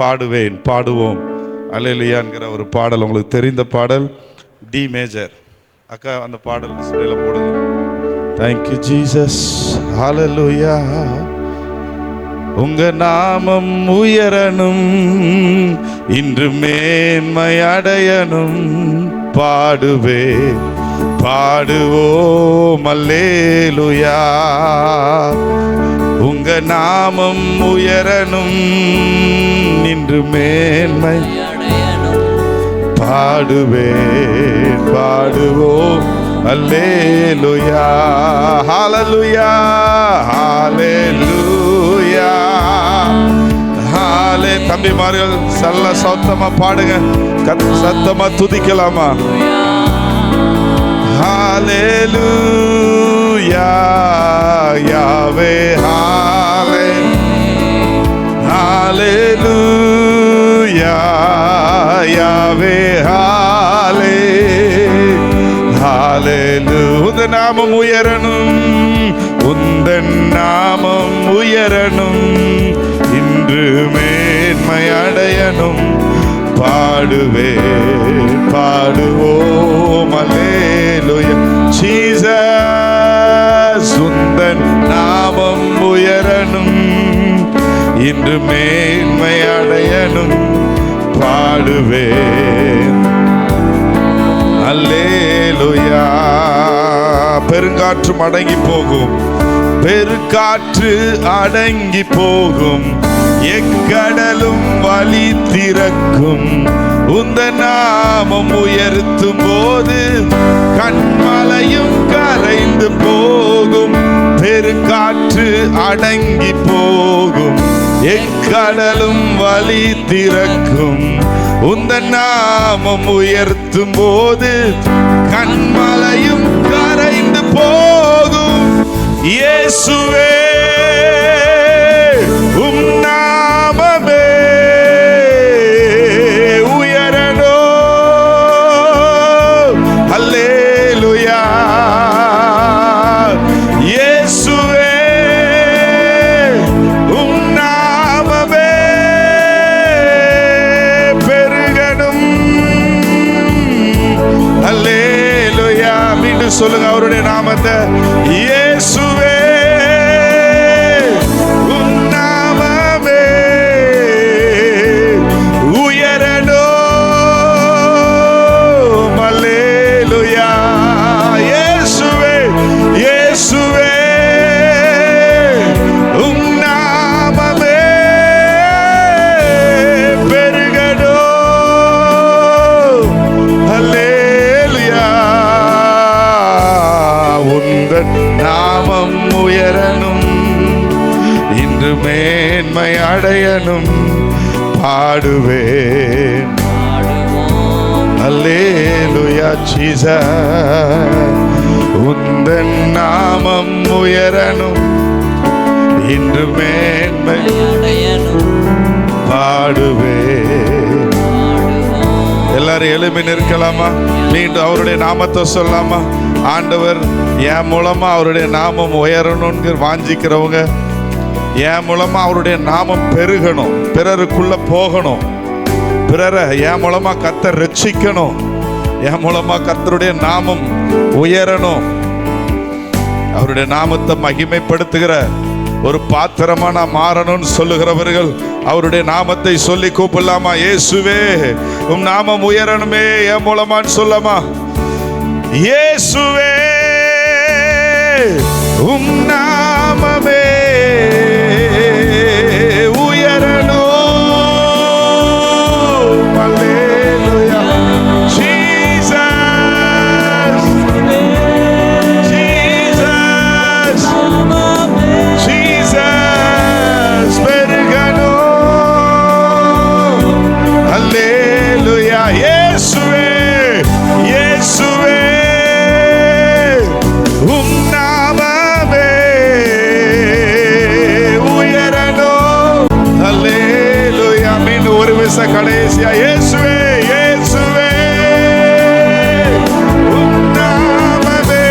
பாடுவோம் அல்லேலூயாங்கிற ஒரு பாடல். உங்களுக்கு தெரிந்த பாடல், டி மேஜர். அக்கா அந்த பாடல் ஸ்டைல போடுங்க. தேங்க்யூ ஜீசஸ், ஹல்லேலூயா. உங்க நாமம் உயரணும், இன்று மேன்மை அடையணும், பாடுவோம் அல்லேலூயா. உங்க நாமம் உயரணும், இன்று மேன்மை பாடுவோம் அல்லேலூயா. ஹல்லேலூயா, ஹல்லேலூயா. தம்பிமார்கள் நல்ல சத்தமா பாடுங்க, சத்தமா துதிக்கலாமா? ஹalleluya யாவே ஹalleluya யாவே ஹalleluya. உந்தன் நாமம் உயரணும், உந்தன் நாமம் உயரணும், இன்று மேன்மை அடையணும். பாடுவோம் அல்லேலூயா. ஜீசஸ் உந்தன் நாமம் உயரணும், இன்று மேன்மை அடையணும். பாடுவேன் அல்லேலூயா. பெருங்காற்று அடங்கி போகும், பெருங்காற்று அடங்கி போகும், எக்கடலும் வழி திறக்கும். உந்த நாமம் உயர்த்தும் போது கண்மலையும் கரைந்து போகும். பெருங்காற்று அடங்கி போகும், எக்கடலும் வழி திறக்கும். உந்த நாமம் உயர்த்தும் போது கண்மலையும் கரைந்து போகும். இயேசுவே உம் நாமமே உயரணும். அல்லேலூயா. இயேசுவே உம் நாமமே பெருகணும். அல்லேலூயா. மீண்டும் சொல்லுங்க அவருடைய நாமத்தை. இயேசுவே நாமம் உயரணும், இன்று மேன்மை அடையணும். பாடுவேன் அல்லேலூயா. ஜீசஸ் உந்தன் நாமம் உயரணும், இன்று மேன்மை அடையணும். பாடுவேன். எல்லாரும் எழுப்பி நிற்கலாமா? மீண்டும் அவருடைய நாமத்தை சொல்லலாமா? ஆண்டவர் என் மூலமா அவருடைய நாமம் உயரணும்னு வாஞ்சிக்கிறவங்க, என் மூலமா அவருடைய நாமம் பெருகணும், பிறருக்குள்ள போகணும், பிறரை என் மூலமா கர்த்தர் ரட்சிக்கணும், என் மூலமா கர்த்தருடைய நாமம் உயரணும், அவருடைய நாமத்தை மகிமைப்படுத்துகிற ஒரு பாத்திரமா நான் மாறணும்னு சொல்லுகிறவர்கள் அவருடைய நாமத்தை சொல்லி கூப்பிடலாமா? இயேசுவே உம் நாமம் உயரணுமே என் மூலமான்னு சொல்லமா? இயேசுவே உம் நாமமே உயரணும். அல்லேலூயா. ஜீசஸ் ஜீசஸ் ஜீசஸ் பெருகணும். அல்லேலூயா. இயேசுவே இயேசுவே உம் நாமமே உயரணும். அல்லேலூயா. மீண்டும் ஒரு விச கடைசியா இயேசுவே இயேசுவே உம் நாமமே.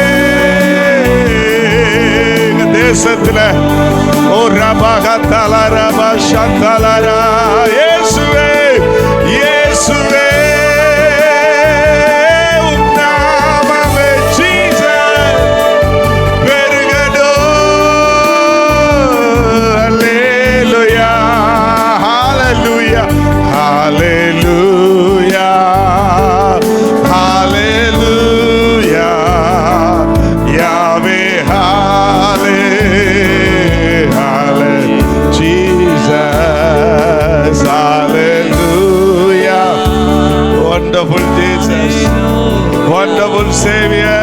எங்க தேசத்துல ஓ ரபகதல ரபஷதலரா இயேசுவே இயேசுவே Hallelujah, hallelujah, Yahweh, hallelujah, Jesus, hallelujah, wonderful Jesus, wonderful Savior,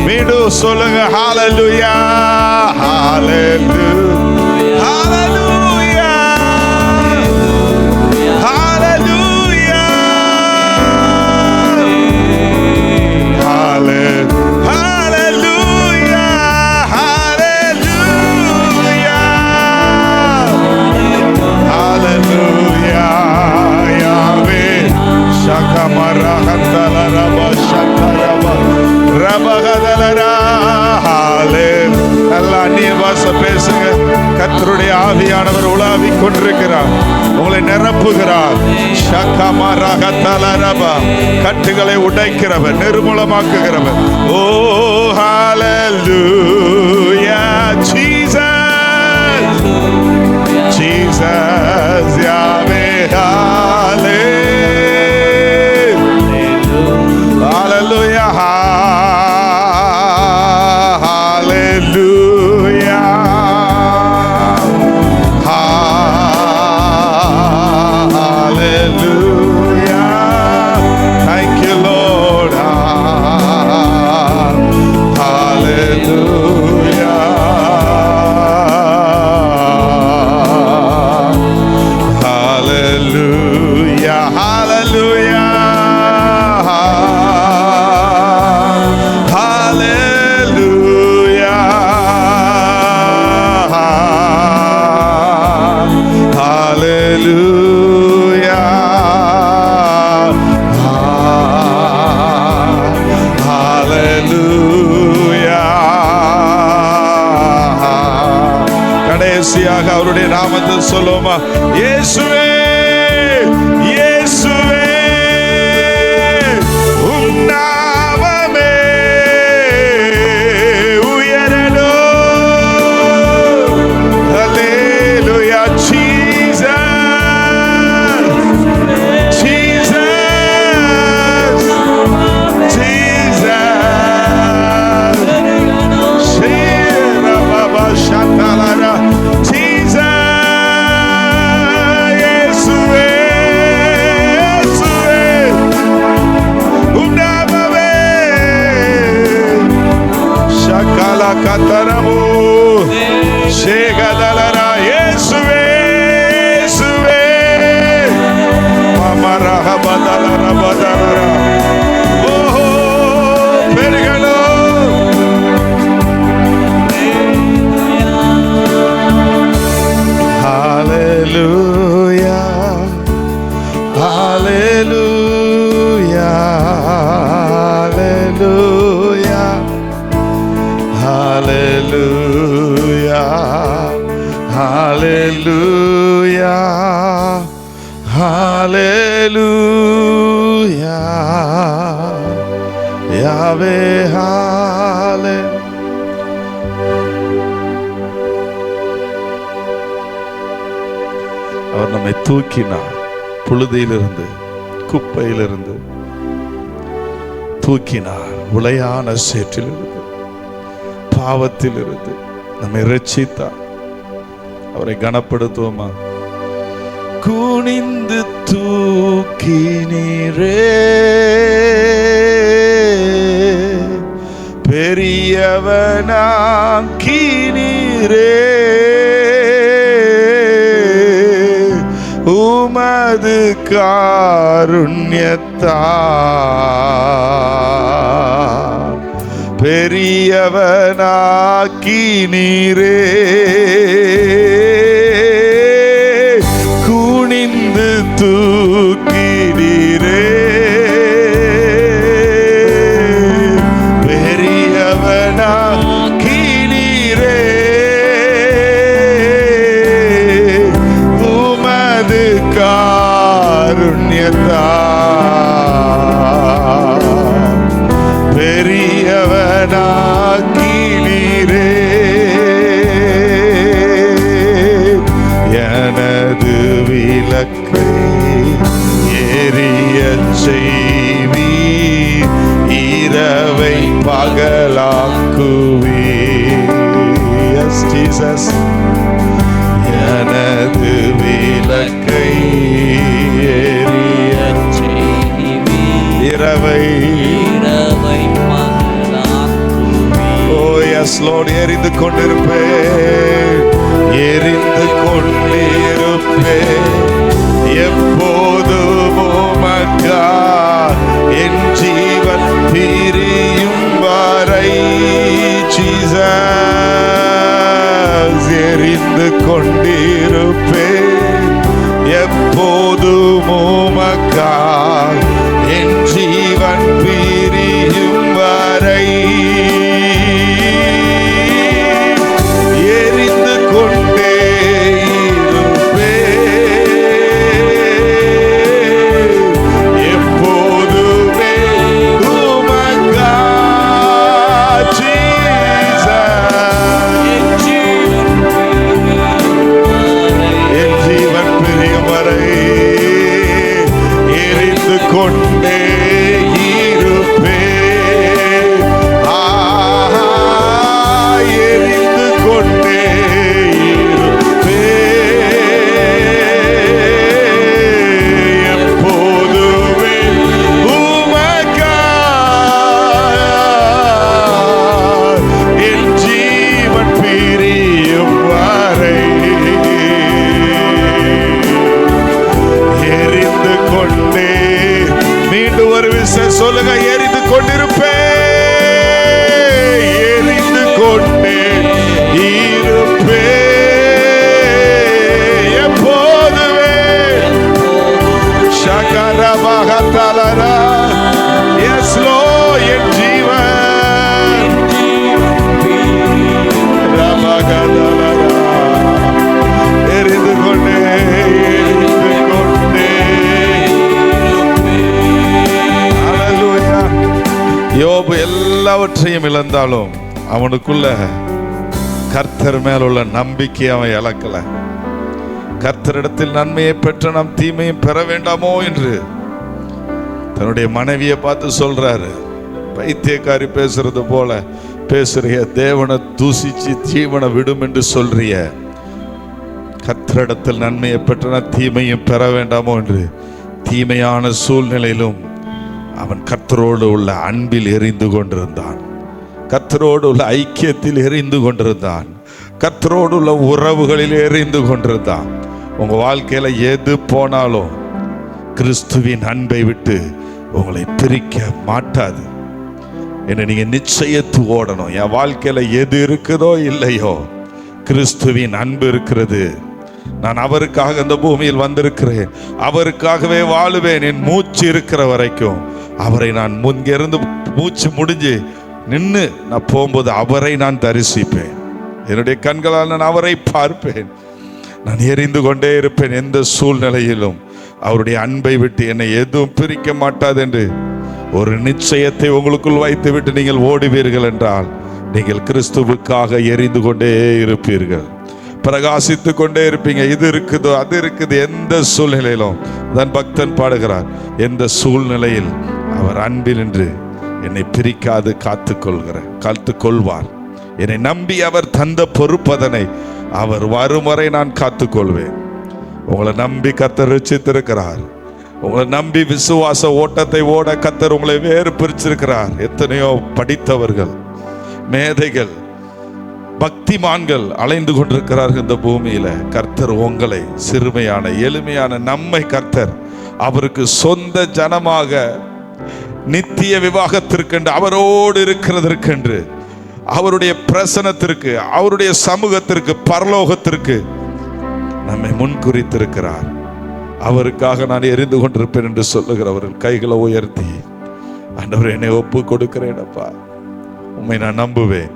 மீண்டும் சொல்லுங்க ஹalleluya ஹalleluya ஹalleluya ஹalleluya ஹalleluya ஹalleluya ஹalleluya யாவே ஷகமரஹந்தலரப ஷதரப ரபகதலரா நல்லா அந்நிய பாஷை பேசுங்க. கர்த்தருடைய ஆவியானவர் உலாவிக் கொண்டிருக்கிறார், உங்களை நிரப்புகிறார். கட்டுகளை உடைக்கிறவர், நிர்மூலமாக்குகிறவர். ஓ ஹalleluya Jesus Jesus Yahweh hallelujah hallelujah hallelujah thank you Lord hallelujah hallelujah hallelujah கடைசியாக அவருடைய நாமத்தில் சொல்லுவோமா? இயேசுவே இயேசுவே உம் நாமமே உயரணும். ஹல்லேலூயா Jesus Jesus Jesus Shira baba shatalara Kataramu Shegadalana Yesuve Yesuve Mamaraha Badalara Badalara Oh Perigano Hallelujah Hallelujah Hallelujah Hallelujah, hallelujah, hallelujah, Yahweh, hallelujah. அவர் நம்மை தூக்கினார், புழுதியிலிருந்து, குப்பையிலிருந்து தூக்கினார், உளையான சேற்றிலிருந்து, பாவத்தில் இருந்து நம்மை இரட்சித்தார். அவரை கனப்படுத்துவோமா? குனிந்து தூக்கினீரே பெரியவனாக்கினீரே உமது காருண்யத்தால் பெரியவனாக்கினீரே குனிந்து தூக்கினீரே பெரியவனாக்கினீரே உமது காருண்யத்தால் பெரியவனாக்கினீரே எனது விளக்கை எரியச் செய்வீர், இரவை பகலாக்குவீர். Yes, Jesus. எனது விளக்கை எரியச் செய்வீர், இரவை Lord, எரிந்து கொண்டிருப்பேன், எரிந்து கொண்டிருப்பேன் எப்போதும் உமக்காய் என் ஜீவன் பிரியும் வரை. ஜீசஸ், எரிந்து கொண்டிருப்பேன் எப்போதும் உமக்காய் என் ஜீவன் பிரியும் வரை. எரிந்து கொண்டே இருப்பேன் எப்போதுமே உமக்காய். என் ஜீவன் பிரியும் வரை எரிந்து கொண்டே இருப்பேன். எரிந்து கொண்டே இருப்பேன் எப்போதுமே உமக்காய் என் ஜீவன் பிரியும் வரை. எரிந்து கொண்டே, மீண்டும் ஒரு விஷயம் சொல்லுங்க, எரிந்து கொண்டிருப்பேன், எரிந்து கொண்டே இருப்பேன் எப்போதுமே. சகரபகதலரா, எஸ் Lord, என் ஜீவன் ரபகதலரா, எரிந்து கொண்டே எரிந்து கொண்டே. ஹல்லேலூயா. யோபு எல்லாவற்றையும் இழந்தாலும் அவனுக்குள்ள கர்த்தர் மேல் உள்ள நம்பிக்கை அவன் இழக்கல. கர்த்தரிடத்தில் நன்மையை பெற்ற நாம் தீமையும் பெற வேண்டாமோ என்று தன்னுடைய மனைவியை பார்த்து சொல்றாரு. பைத்தியக்காரி பேசுறது போல பேசுறிய, தேவனை தூசிச்சு ஜீவனை விடும் என்று சொல்றிய, கர்த்தரிடத்தில் நன்மையை பெற்ற நாம் தீமையும் பெற வேண்டாமோ என்று தீமையான சூழ்நிலையிலும் அவன் கர்த்தரோடு உள்ள அன்பில் எரிந்து கொண்டிருந்தான், கர்த்தரோடு உள்ள ஐக்கியத்தில் எரிந்து கொண்டிருந்தான், கர்த்தரோடு உள்ள உறவுகளில் எரிந்து கொண்டிருந்தான். உங்க வாழ்க்கையில எது போனாலும் கிறிஸ்துவின் அன்பை விட்டு உங்களை பிரிக்க மாட்டாது. என்ன நீங்க நிச்சயத்து ஓடணும். என் வாழ்க்கையில எது இருக்குதோ இல்லையோ, கிறிஸ்துவின் அன்பு இருக்கிறது. நான் அவருக்காக இந்த பூமியில் வந்திருக்கிறேன், அவருக்காகவே வாழுவேன். என் மூச்சு இருக்கிற வரைக்கும் அவரை நான் முன்கிருந்து மூச்சு முடிஞ்சு நின்று நான் போகும்போது அவரை நான் தரிசிப்பேன். என்னுடைய கண்களால் நான் அவரை பார்ப்பேன். நான் எரிந்து கொண்டே இருப்பேன். எந்த சூழ்நிலையிலும் அவருடைய அன்பை விட்டு என்னை எதுவும் பிரிக்க மாட்டாது என்று ஒரு நிச்சயத்தை உங்களுக்குள் வைத்து விட்டு நீங்கள் ஓடுவீர்கள் என்றால் நீங்கள் கிறிஸ்துவுக்காக எரிந்து கொண்டே இருப்பீர்கள், பிரகாசித்து கொண்டே இருப்பீங்க. இது இருக்குதோ அது இருக்குது, எந்த சூழ்நிலையிலும். தன் பக்தன் பாடுகிறார், எந்த சூழ்நிலையில் அவர் அன்பில் நின்று என்னை பிரிக்காது காத்துக்கொள்வார். என்னை நம்பி அவர் தந்த பொறுப்பதனை அவர் வரும் வரை நான் காத்துக்கொள்வேன். உங்களை நம்பி கர்த்தர் ரட்சித்திருக்கிறார். உங்களை நம்பி விசுவாச ஓட்டத்தை ஓட கர்த்தர் உங்களை வேறு பிரிச்சிருக்கிறார். எத்தனையோ படித்தவர்கள், மேதைகள், பக்திமான்கள் அலைந்து கொண்டிருக்கிறார்கள் இந்த பூமியில. கர்த்தர் உங்களை சிறுமையான எளிமையான நம்மை கர்த்தர் அவருக்கு சொந்த ஜனமாக நித்திய விவாகத்திற்கென்று அவரோடு இருக்கிறதற்கென்று அவருடைய பிரசனத்திற்கு அவருடைய சமூகத்திற்கு பரலோகத்திற்கு நம்மை முன்குறித்திருக்கிறார். அவருக்காக நான் எரிந்து கொண்டிருப்பேன் என்று சொல்லுகிறவர்கள் கைகளை உயர்த்தி, ஆண்டவர் என்னை ஒப்பு கொடுக்கிறேனப்பா, உம்மை நான் நம்புவேன்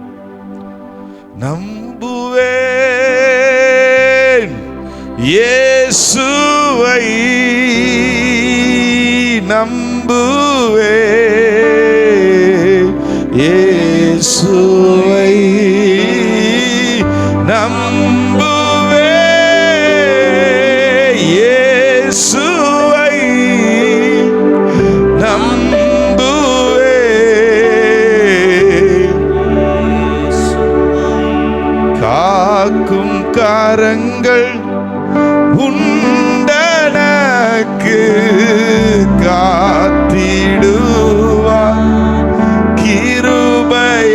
இயேசுவை நம்புவேன், இயேசுவை நம்புவேன், இயேசுவை நம்புவேன். காக்கும் கரங்கள் உண்டனக்கு காத்திடுவார் கிருபையாலே.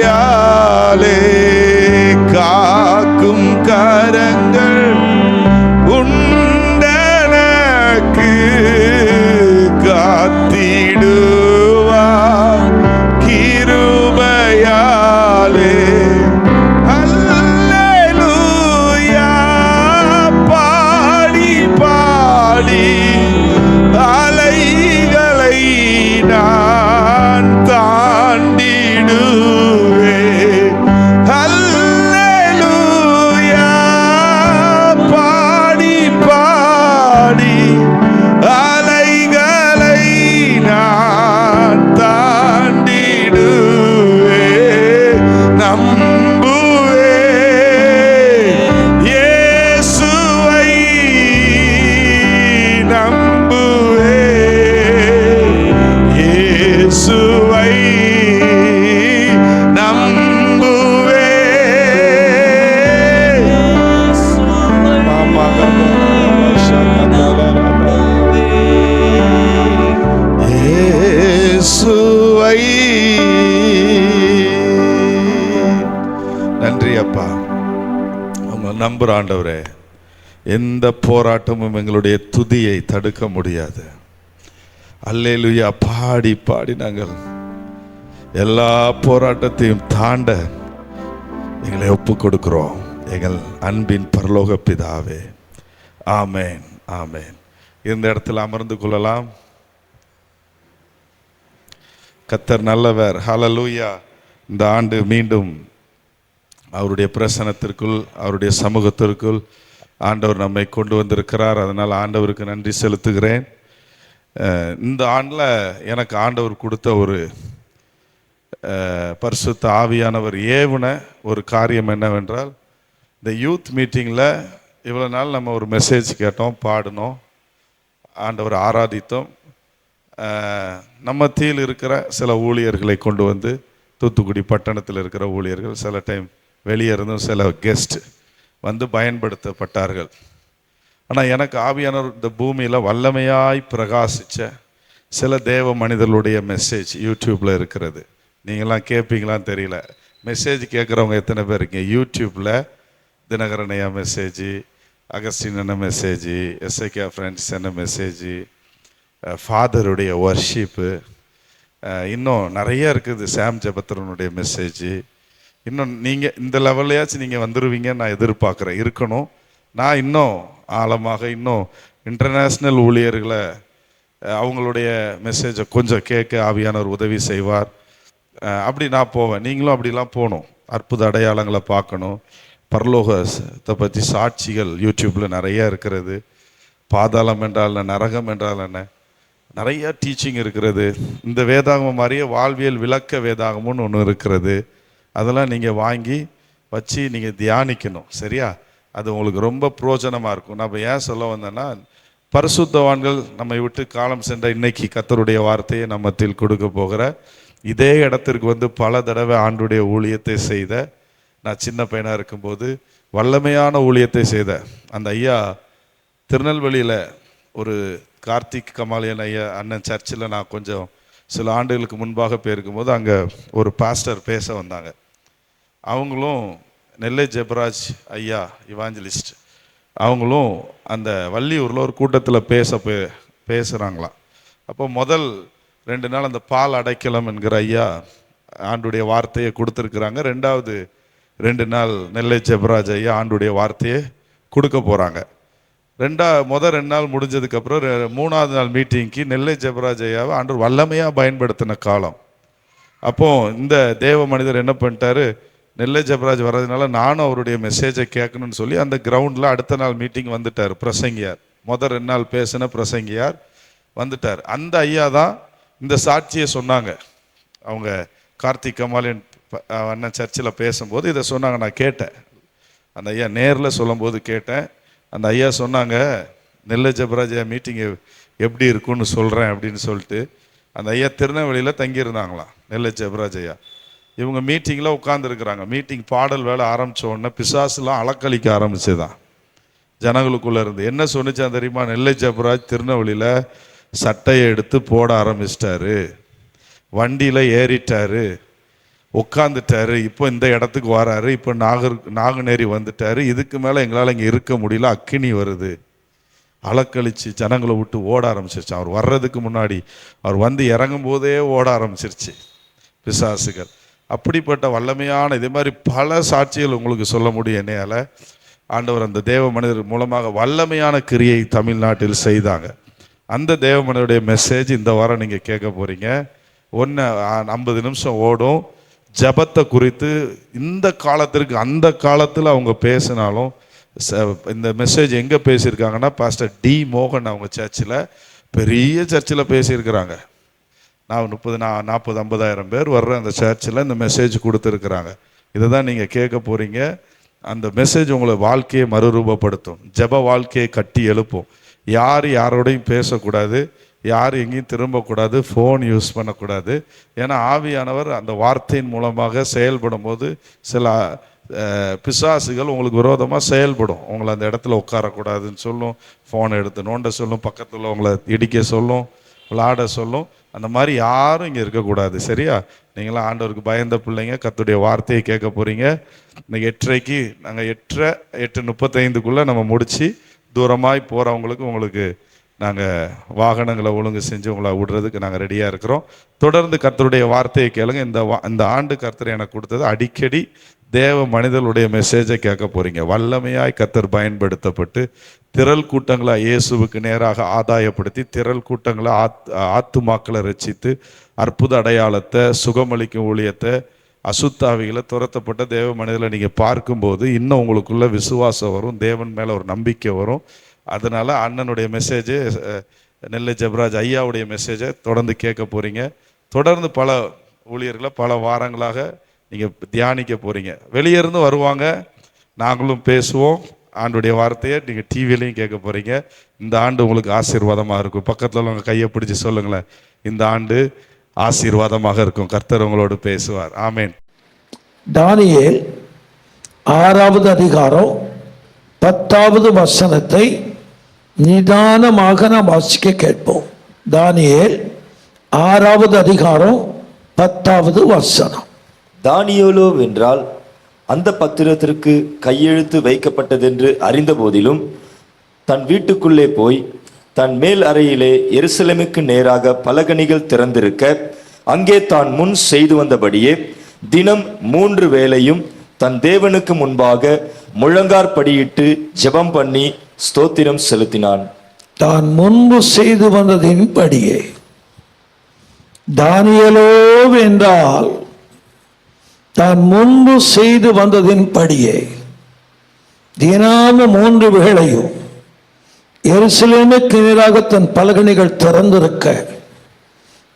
இயேசுவை. நன்றி அப்பா, உங்களை நம்புற ஆண்டவரே. எந்த போராட்டமும் எங்களுடைய துதியை தடுக்க முடியாது. அல்லேலூயா பாடி பாடி நாங்கள் எல்லா போராட்டத்தையும் தாண்ட எங்களை ஒப்பு கொடுக்கிறோம். எங்கள் அன்பின் பரலோக பிதாவே, ஆமேன் ஆமேன். இந்த இடத்துல அமர்ந்து கொள்ளலாம். கர்த்தர் நல்லவர். ஹல்லேலூயா. இந்த ஆண்டு மீண்டும் அவருடைய பிரசன்னத்திற்குள், அவருடைய சமூகத்திற்குள் ஆண்டவர் நம்மை கொண்டு வந்திருக்கிறார். அதனால் ஆண்டவருக்கு நன்றி செலுத்துகிறேன். இந்த ஆண்டில் எனக்கு ஆண்டவர் கொடுத்த ஒரு பரிசுத்த ஆவியானவர் ஏவுன ஒரு காரியம் என்னவென்றால், இந்த யூத் மீட்டிங்கில் இவ்வளோ நாள் நம்ம ஒரு மெசேஜ் கேட்டோம், பாடினோம், ஆண்டவர் ஆராதித்தோம். நம்ம மத்தியில் இருக்கிற சில ஊழியர்களை கொண்டு வந்து, தூத்துக்குடி பட்டணத்தில் இருக்கிற ஊழியர்கள், சில டைம் வெளியே இருந்தும் சில கெஸ்ட் வந்து பயன்படுத்தப்பட்டார்கள். ஆனால் எனக்கு ஆவியானவர் இந்த பூமியில் வல்லமையாய் பிரகாசித்த சில தேவ மனிதர்களுடைய மெசேஜ் யூடியூப்பில் இருக்கிறது. நீங்களாம் கேட்பீங்களான்னு தெரியல. மெசேஜ் கேட்குறவங்க எத்தனை பேர் இருக்கீங்க? யூடியூப்பில் தினகரனையா மெசேஜ், அகஸ்டின் என்ன மெசேஜ், எஸ்ஐகே ஃப்ரெண்ட்ஸ் என்ன மெசேஜ், ஃபாதருடைய வர்ஷிப்பு, இன்னும் நிறைய இருக்குது, சாம் ஜெபத்ரனுடைய மெசேஜ். இன்னும் நீங்கள் இந்த லெவல்லையாச்சும் நீங்கள் வந்துடுவீங்கன்னு நான் எதிர்பார்க்குறேன். இருக்கணும். நான் இன்னும் ஆழமாக இன்னும் இன்டர்நேஷ்னல் ஊழியர்களை அவங்களுடைய மெசேஜை கொஞ்சம் கேட்க ஆவியானவர் உதவி செய்வார். அப்படி நான் போவேன். நீங்களும் அப்படிலாம் போகணும். அற்புத அடையாளங்களை பார்க்கணும். பரலோகத்தை பற்றி சாட்சிகள் யூடியூப்பில் நிறையா இருக்கிறது. பாதாளம் என்றால் என்ன, நரகம் என்றால் என்ன, நிறையா டீச்சிங் இருக்கிறது. இந்த வேதாகமம் மாதிரியே வாழ்வியல் விளக்க வேதாகமும்னு ஒன்று இருக்கிறது. அதெல்லாம் நீங்கள் வாங்கி வச்சு நீங்கள் தியானிக்கணும். சரியா? அது உங்களுக்கு ரொம்ப பிரயோஜனமாக இருக்கும். நான் இப்போ ஏன் சொல்ல வந்தேன்னா, பரிசுத்தவான்கள் நம்மை விட்டு காலம் சென்ற இன்னைக்கு கர்த்தருடைய வார்த்தையை நம்ம மத்தியில் கொடுக்க போகிற இதே இடத்திற்கு வந்து பல தடவை ஆண்டுடைய ஊழியத்தை செய்த, நான் சின்ன பையனாக இருக்கும்போது வல்லமையான ஊழியத்தை செய்த அந்த ஐயா திருநெல்வேலியில் ஒரு கார்த்திக் கமாலியன் ஐயா அண்ணன் சர்ச்சில் நான் கொஞ்சம் சில ஆண்டுகளுக்கு முன்பாக போயிருக்கும்போது அங்கே ஒரு பாஸ்டர் பேச வந்தாங்க. அவங்களும் நெல்லை ஜெபராஜ் ஐயா இவாஞ்சலிஸ்ட், அவங்களும் அந்த வள்ளியூரில் ஒரு கூட்டத்தில் பேசுகிறாங்களாம். அப்போ முதல் 2 நாள் அந்த பால் அடைக்கலம் என்கிற ஐயா ஆண்டுடைய வார்த்தையை கொடுத்துருக்குறாங்க. 2வது 2 நாள் நெல்லை ஜெபராஜ் ஐயா ஆண்டுடைய வார்த்தையை கொடுக்க போகிறாங்க. முதல் 2 நாள் முடிஞ்சதுக்கப்புறம் 3வது நாள் மீட்டிங்க்கு நெல்லை ஜெபராஜ் ஐயாவை ஆண்டவர் வல்லமையாக பயன்படுத்தின காலம். அப்போது இந்த தேவ மனிதர் என்ன பண்ணிட்டாரு, நெல்லை ஜெபராஜ் வர்றதுனால நானும் அவருடைய மெசேஜை கேட்கணும்னு சொல்லி அந்த கிரவுண்டில் அடுத்த நாள் மீட்டிங் வந்துட்டார். பிரசங்கியார், முதல் 2 நாள் பேசின பிரசங்கியார் வந்துட்டார். அந்த ஐயா தான் இந்த சாட்சியை சொன்னாங்க. அவங்க கார்த்திக் கமாலியன் அண்ணன் சர்ச்சில் பேசும்போது இதை சொன்னாங்க. நான் கேட்டேன், அந்த ஐயா நேரில் சொல்லும்போது கேட்டேன். அந்த ஐயா சொன்னாங்க, நெல்லை ஜெபராஜ் ஐயா மீட்டிங்கு எப்படி இருக்குன்னு சொல்கிறேன் அப்படின்னு சொல்லிட்டு. அந்த ஐயா திருநெல்வேலியில் தங்கியிருந்தாங்களாம், நெல்லை ஜெபராஜ் ஐயா. இவங்க மீட்டிங்கில் உட்காந்துருக்குறாங்க. மீட்டிங் பாடல் வேலை ஆரம்பித்த உடனே பிசாசுலாம் அலக்களிக்க ஆரம்பிச்சுதான் ஜனங்களுக்குள்ளே இருந்து. என்ன சொன்னிச்சான் தெரியுமா? நெல்லை ஜெபராஜ் திருநெல்வேலியில் சட்டையை எடுத்து போட ஆரம்பிச்சிட்டாரு, வண்டியில் ஏறிட்டாரு, உட்காந்துட்டாரு, இப்போ இந்த இடத்துக்கு வராரு, இப்போ நாகுநேரி வந்துட்டாரு, இதுக்கு மேலே எங்களால் இங்கே இருக்க முடியல, அக்கினி வருது. அலக்கழிச்சு ஜனங்களை விட்டு ஓட ஆரம்பிச்சிருச்சு. அவர் வர்றதுக்கு முன்னாடி, அவர் வந்து இறங்கும் போதே ஓட ஆரம்பிச்சிருச்சு பிசாசுகள். அப்படிப்பட்ட வல்லமையான இதே மாதிரி பல சாட்சிகள் உங்களுக்கு சொல்ல முடியும். என்னையால் ஆண்டவர் அந்த தேவ மனிதர் மூலமாக வல்லமையான கிரியை தமிழ்நாட்டில் செய்தாங்க. அந்த தேவ மனிதருடைய மெசேஜ் இந்த வாரம் நீங்கள் கேட்க போகிறீங்க. 50 நிமிஷம் ஓடும். ஜபத்தை குறித்து இந்த காலத்திற்கு அந்த காலத்தில் அவங்க பேசினாலும், இந்த மெசேஜ் எங்கே பேசியிருக்காங்கன்னா, பாஸ்டர் டி மோகன் அவங்க சர்ச்சில், பெரிய சர்ச்சில் பேசியிருக்கிறாங்க. நான் 40-50 பேர் வர்ற அந்த சர்ச்சில் இந்த மெசேஜ் கொடுத்துருக்குறாங்க. இதை தான் நீங்கள் கேட்க போகிறீங்க. அந்த மெசேஜ் உங்களை வாழ்க்கையை மறுரூபப்படுத்தும், ஜப வாழ்க்கையை கட்டி எழுப்பும். யார் யாரோடையும் பேசக்கூடாது, யார் எங்கேயும் திரும்பக்கூடாது, ஃபோன் யூஸ் பண்ணக்கூடாது. ஏன்னா ஆவியானவர் அந்த வார்த்தையின் மூலமாக செயல்படும் போது சில பிசாசுகள் உங்களுக்கு விரோதமாக செயல்படும். உங்களை அந்த இடத்துல உட்காரக்கூடாதுன்னு சொல்லும், ஃபோனை எடுத்து நோண்ட சொல்லும், பக்கத்தில் உங்களை இடிக்க சொல்லும், விளாட சொல்லும். அந்த மாதிரி யாரும் இங்கே இருக்கக்கூடாது. சரியா? நீங்களாம் ஆண்டவருக்கு பயந்த பிள்ளைங்க, கர்த்தருடைய வார்த்தையை கேட்க போகிறீங்க. இன்னைக்கு 8:30க்கு நாங்கள் 8:35 நம்ம முடித்து தூரமாய் போகிறவங்களுக்கு உங்களுக்கு நாங்கள் வாகனங்களை ஒழுங்கு செஞ்சு உங்களை விடுறதுக்கு நாங்கள் ரெடியாக இருக்கிறோம். தொடர்ந்து கர்த்தருடைய வார்த்தையை கேளுங்க. இந்த ஆண்டு கர்த்தர் எனக்கு கொடுத்தது அடிக்கடி தேவ மனிதர்களுடைய மெசேஜை கேட்க போகிறீங்க. வல்லமையாய் கர்த்தர் பயன்படுத்தப்பட்டு திரள் கூட்டங்களை இயேசுவுக்கு நேராக ஆதாயப்படுத்தி திரள் கூட்டங்களை ஆத்துமாக்களை ரட்சித்து அற்புத அடையாளத்தை, சுகமளிக்கும் ஊழியத்தை, அசுத்தாவிகளை, துரத்தப்பட்ட தேவ மனிதர்களை நீங்கள் பார்க்கும்போது இன்னும் உங்களுக்குள்ள விசுவாசம் வரும், தேவன் மேலே ஒரு நம்பிக்கை வரும். அதனால் அண்ணனுடைய மெசேஜு, நெல்லை ஜெபராஜ் ஐயாவுடைய மெசேஜை தொடர்ந்து கேட்க போகிறீங்க. தொடர்ந்து பல ஊழியர்களை பல வாரங்களாக நீங்கள் தியானிக்க போகிறீங்க. வெளியே இருந்து வருவாங்க, நாங்களும் பேசுவோம். ஆண்டுடைய வார்த்தையை நீங்கள் டிவிலையும் கேட்க போகிறீங்க. இந்த ஆண்டு உங்களுக்கு ஆசீர்வாதமாக இருக்கும். பக்கத்தில் உங்கள் கையை பிடிச்சி சொல்லுங்களேன், இந்த ஆண்டு ஆசீர்வாதமாக இருக்கும். கர்த்தர் உங்களோடு பேசுவார். ஆமேன். தானியேல் 6வது அதிகாரம் 10வது வசனத்தை நிதானமாக நாம் வாசிக்க கேட்போம். தானியேல் 6வது அதிகாரம் 10வது வசனம். தானியேலோ வென்றால் அந்த பத்திரத்திற்கு கையெழுத்து வைக்கப்பட்டதென்று அறிந்த போதிலும் தன் வீட்டுக்குள்ளே போய் தன் மேல் அறையிலே எருசலேமுக்கு நேராக பலகணிகள் திறந்திருக்க அங்கே தான் முன் செய்து வந்தபடியே தினம் 3 வேளையும் தன் தேவனுக்கு முன்பாக முழங்காற்படியிட்டு ஜெபம் பண்ணி ஸ்தோத்திரம் செலுத்தினான். தான் முன்பு செய்து வந்ததின்படியே. தானியேலோ என்றால் தான் முன்பு செய்து வந்ததின்படியே தினமும் 3 வேளையும் எருசலேமுக்கு நேராக தன் பலகணிகள் திறந்திருக்க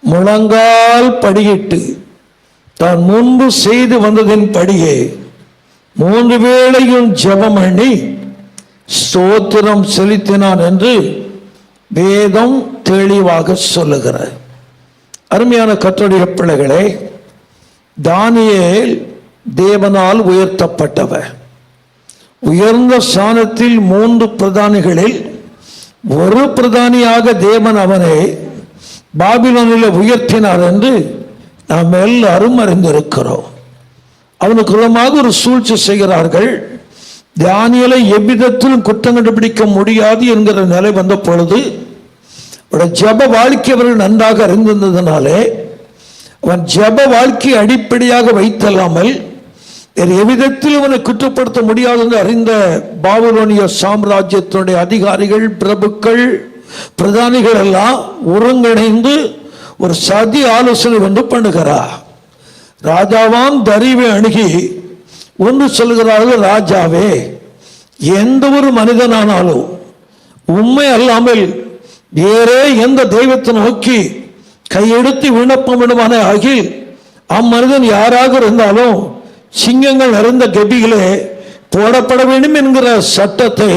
முழங்கால் படியிட்டு தான் முன்பு செய்து வந்ததின்படியே 3 வேளையும் ஜெபம் பண்ணி ஸ்தோத்திரம் செலுத்தினான் என்று வேதம் தெளிவாக சொல்லுகிறார். அருமையான கர்த்தருடைய பிள்ளைகளே, தானியேல் தேவனால் உயர்த்தப்பட்டவர். உயர்ந்த ஸ்தானத்தில் 3 பிரதானிகளில் ஒரு பிரதானியாக தேவன் அவனை பாபிலோனில் உயர்த்தினார் என்று நாம் எல்லாரும் அறிந்திருக்கிறோம். அவனுக்கு மூலமாக ஒரு சூழ்ச்சி செய்கிறார்கள். தானியேலை எவ்விதத்திலும் குற்றம் கண்டுபிடிக்க முடியாது என்கிற நிலை வந்த பொழுது ஜெப வாழ்க்கை அவர்கள் நன்றாக அறிந்திருந்ததினாலே அவன் ஜெப வாழ்க்கையை அடிப்படையாக வைத்தல்லாமல் வேறு எவ்விதத்தில் அவனை குற்றப்படுத்த முடியாது என்று அறிந்த பாபிலோனிய சாம்ராஜ்யத்தினுடைய அதிகாரிகள், பிரபுக்கள், பிரதானிகள் எல்லாம் ஒருங்கிணைந்து ஒரு சதி ஆலோசனை ஒன்று பண்ணுகிறார். ராஜாவான் தரிவை அணுகி ஒன்று சொல்கிறார்கள், ராஜாவே, எந்த ஒரு மனிதனானாலும் உண்மை அல்லாமல் வேறே எந்த தெய்வத்தை நோக்கி கையெடுத்து விண்ணப்பம் விடுமான ஆகி அம்மனிதன் யாராக இருந்தாலும் சிங்கங்கள் நிறைந்த கெபிகளே போடப்பட வேண்டும் என்கிற சட்டத்தை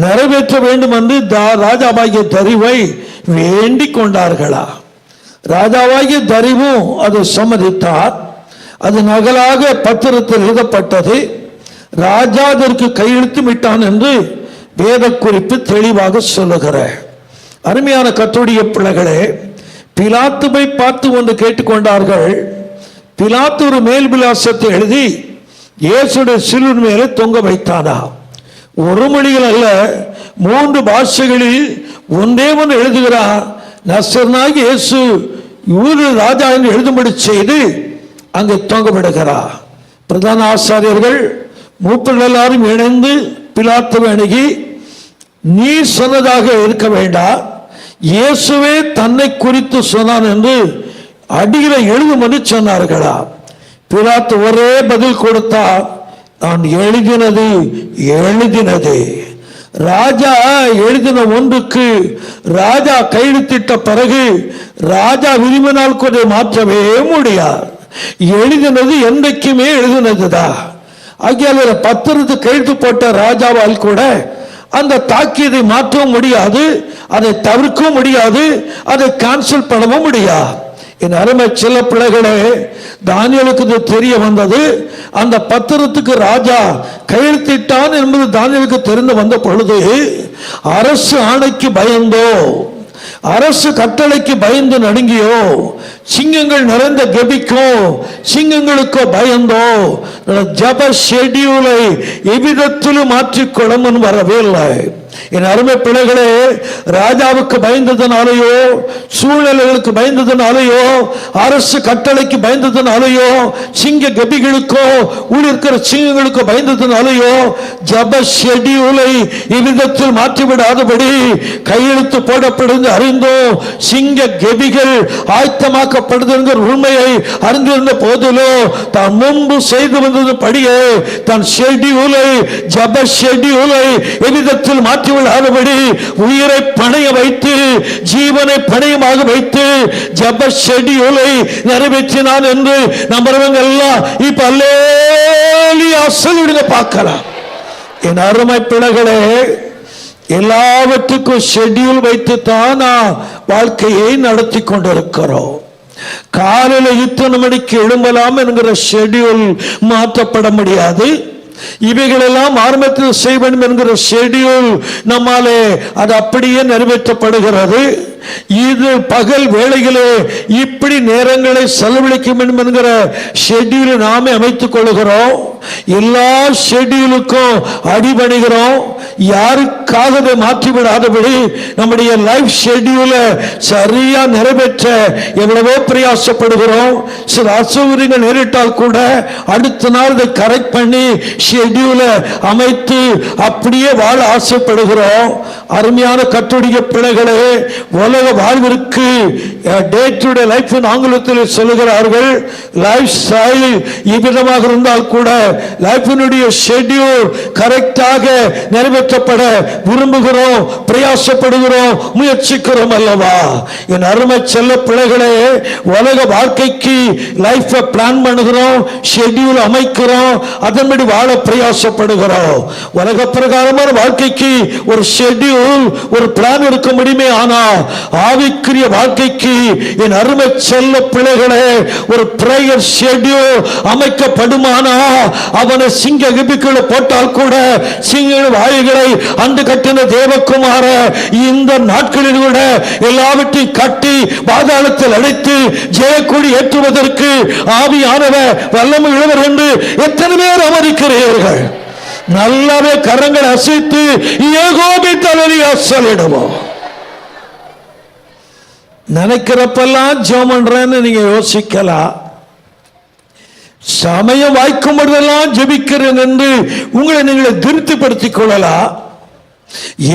நிறைவேற்ற வேண்டும் என்று ராஜாவாகிய தரிவை வேண்டிக் கொண்டார்களா. ராஜாவாகிய தரிவும் அதை சம்மதித்தார். அது நகலாக பத்திரத்தில் எழுதப்பட்டது. ராஜா அதற்கு கையெழுத்து விட்டான் என்று வேத குறிப்பு தெளிவாக சொல்லுகிற அருமையான கர்த்தருடைய பிள்ளைகளே, பிலாத்துவை பார்த்து ஒன்று கேட்டுக்கொண்டார்கள். பிலாத்து ஒரு மேல் விலாசத்தை எழுதி இயேசுடைய சிலுவின் மேலே தொங்க வைத்தானா. ஒரு மொழிகள் அல்ல, 3 பாஷைகளில் ஒன்றே ஒன்று எழுதுகிறார். நசரேயனாகிய இயேசு யூத ராஜா என்று எழுதும்படி செய்து அங்கே தொங்க விடுகிறார். பிரதான ஆசாரியர்கள் மூப்பர்கள் எல்லாரும் இணைந்து பிலாத்துவை அணுகி, நீ சொன்னதாக இருக்க வேண்டாம், இயேசுவே தன்னை குறித்து சொன்னான் என்று அடியில எழுதும்படி சொன்னார்களா. பிலாத்து ஒரே பதில் கொடுத்தார், நான் எழுதினது எழுதினது. ராஜா எழுதின ஒன்றுக்கு ராஜா கையெழுத்திட்ட பிறகு ராஜா விரும்பினால் கூட மாற்றவே முடியாது. எழுதினது என்றைக்குமே எழுதினதுதான். ஆகிய பத்திரத்து கையெழுத்து போட்ட ராஜாவால் கூட அந்த தாக்கியதை மாற்றவும் முடியாது, அதை தவிர்க்கவும் முடியாது, அதை கேன்சல் பண்ணவும் முடியாது. என் அருமை சில பிள்ளைகளே, தானியேலுக்கு இது தெரிய வந்தது. அந்த பத்திரத்துக்கு ராஜா கையெழுத்திட்டான் என்பது தானியேலுக்கு தெரிந்து வந்த பொழுது அரசு ஆணைக்கு பயந்தோ அரசு கட்டளைக்கு பயந்து நடுங்கியோ, சிங்கங்கள் நிறைந்த கெபிக்கோ, சிங்கங்களுக்கோ பயந்தோ ஜப ஷெட்யூலை எவ்விதத்திலும் மாற்றிக்கொள்ள முன் வரவே இல்லை. என் அருமை பிள்ளைகளே, ராஜாவுக்கு பயந்ததுனாலேயோ, சூழ்நிலைகளுக்கு பயந்ததுனாலேயோ, அரசு கட்டளைக்கு பயந்ததுனாலேயோ, சிங்க கபிகளுக்கோ ஊழிருக்கிற சிங்கங்களுக்கோ பயந்ததுனாலேயோ ஜப ஷெட்யூலை இவ்விதத்தில் மாற்றிவிடாதபடி கையெழுத்து போடப்படுது அறிந்தோ சிங்க கபிகள் ஆயத்தமாக்கப்படுதுங்கிற உண்மையை அறிந்திருந்த போதிலோ தான் முன்பு செய்து வந்தது படியே தன் ஷெட்யூலை ஜப ஷெட்யூலை எவ்விதத்தில் மாற்றிவிடாதபடி உயிரை பணைய வைத்து ஜீவனை பணையமாக வைத்து ஜப ஷெட்யூலை நிறைவேற்றினான் என்று நம்புறவங்க எல்லாம் இப்ப அல்லேலூயா சொல்லிடுங்க பார்க்கலாம். என் அருமை பிள்ளைகளே, எல்லாவற்றுக்கும் ஷெட்யூல் வைத்து தான் வாழ்க்கையை நடத்தி கொண்டிருக்கிறோம். காலையில் இத்தனை மணிக்கு எழும்பலாம் என்கிற ஷெட்யூல் மாற்றப்பட முடியாது. இவைகளெல்லாம் ஆரம்பத்தில் செய்ய வேண்டும் என்கிற ஷெட்யூல் நம்மாலே அது அப்படியே நிறைவேற்றப்படுகிறது. இது பகல் வேளைகளே இப்படி நேரங்களை செலவழிக்க வேண்டும் என்கிற ஷெட்யூலை நாமே அமைத்துக் கொள்கிறோம். எல்லா ஷெட்யூலுக்கும் அடிபணிகிறோம். யாருக்காக அதை மாற்றிவிடாதபடி நம்முடைய லைஃப் ஷெட்யூலை சரியா நிறைவேற்ற எவ்வளவோ பிரயாசப்படுகிறோம். சில அசௌகரியங்கள் நேரிட்டால் கூட அடுத்த நாள் இதை கரெக்ட் பண்ணி ஷெட்யூலை அமைத்து அப்படியே வாழ ஆசைப்படுகிறோம். அருமையான கத்தோலிக்க பிள்ளைகளே, உலக வாழ்விற்கு டே டு டே லைஃப் ஆங்கிலத்தில் சொல்லுகிறார்கள் லைஃப் ஸ்டைல் இவ்விதமாக இருந்தால் கூட லைஃபினுடைய ஷெட்யூல் கரெக்டாக நிறைவேற்றப்பட விரும்புகிறோம், பிரயாசப்படுகிறோம், முயற்சிக்கிறோம் அல்லவா? என் அருமை செல்ல பிள்ளைகளே, உலக வாழ்க்கைக்கு லைஃப் பிளான் பண்ணுகிறோம், ஷெட்யூல் அமைக்கிறோம், அதன்படி வாழ பிரயாசப்படுகிறோம். உலக பிரகாரமான வாழ்க்கைக்கு ஒரு ஷெட்யூல் ஒரு பிளான் இருக்க முடியுமே, ஆனா ஆவிக்குரிய வாழ்க்கைக்கு என் அருமை செல்ல பிள்ளைகளே ஒரு பிரேயர் ஷெட்யூல் அமைக்கப்படுமானா அவனை சிங்க கிபிக்குள்ள போட்டால் கூட சிங்க வாய்களை அன்று கட்டின தேவகுமார இந்த நாட்களில் கூட எல்லாவற்றையும் கட்டி பாதாளத்தில் அடைத்து ஜெயக்கொடி ஏற்றுவதற்கு ஆவியானவர் வல்லமை உள்ளவர் என்று எத்தனை பேர் அமரிக்கிறீர்கள்? நல்லாவே கரங்களை அசைத்து ஏகோபி தலையா சொல்லிடுவோம். நினைக்கிறப்பெல்லாம் ஜெபம் பண்றேன்னு நீங்க யோசிக்கலாம். சமயம் வாய்க்கும் பொழுதெல்லாம் ஜெபிக்கிறேன் என்று உங்களை நீங்களை திருப்திப்படுத்திக் கொள்ளலாம்.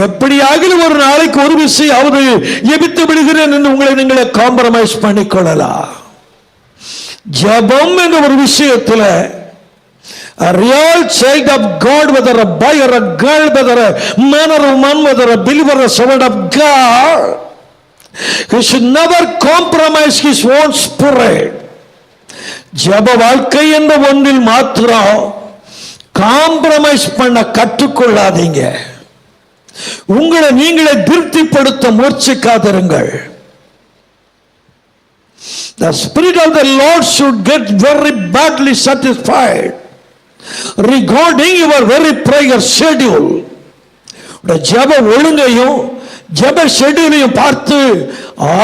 எப்படியாக ஒரு நாளைக்கு ஒரு விஷயம் ஜெபித்து விடுகிறேன் என்று உங்களை நீங்களை காம்ப்ரமைஸ் பண்ணிக்கொள்ளலாம். ஜெபம் என்ற ஒரு விஷயத்தில் a real child of God, whether a boy or a girl, whether a man or a woman, whether a believer or a servant of God, he should never compromise his own spirit. ஜப வாழ்க்கை என்ற ஒன்றில் மாத்திரம் compromise பண்ண கற்றுக்கொள்ளாதீங்க. உங்களை நீங்களே திருப்திப்படுத்த முயற்சிக்காதிருங்கள். The spirit of the Lord should get very badly satisfied regarding your very prayer schedule. ஜப ஒழுங்கையும் ஜப ஷெட்யூலையும் பார்த்து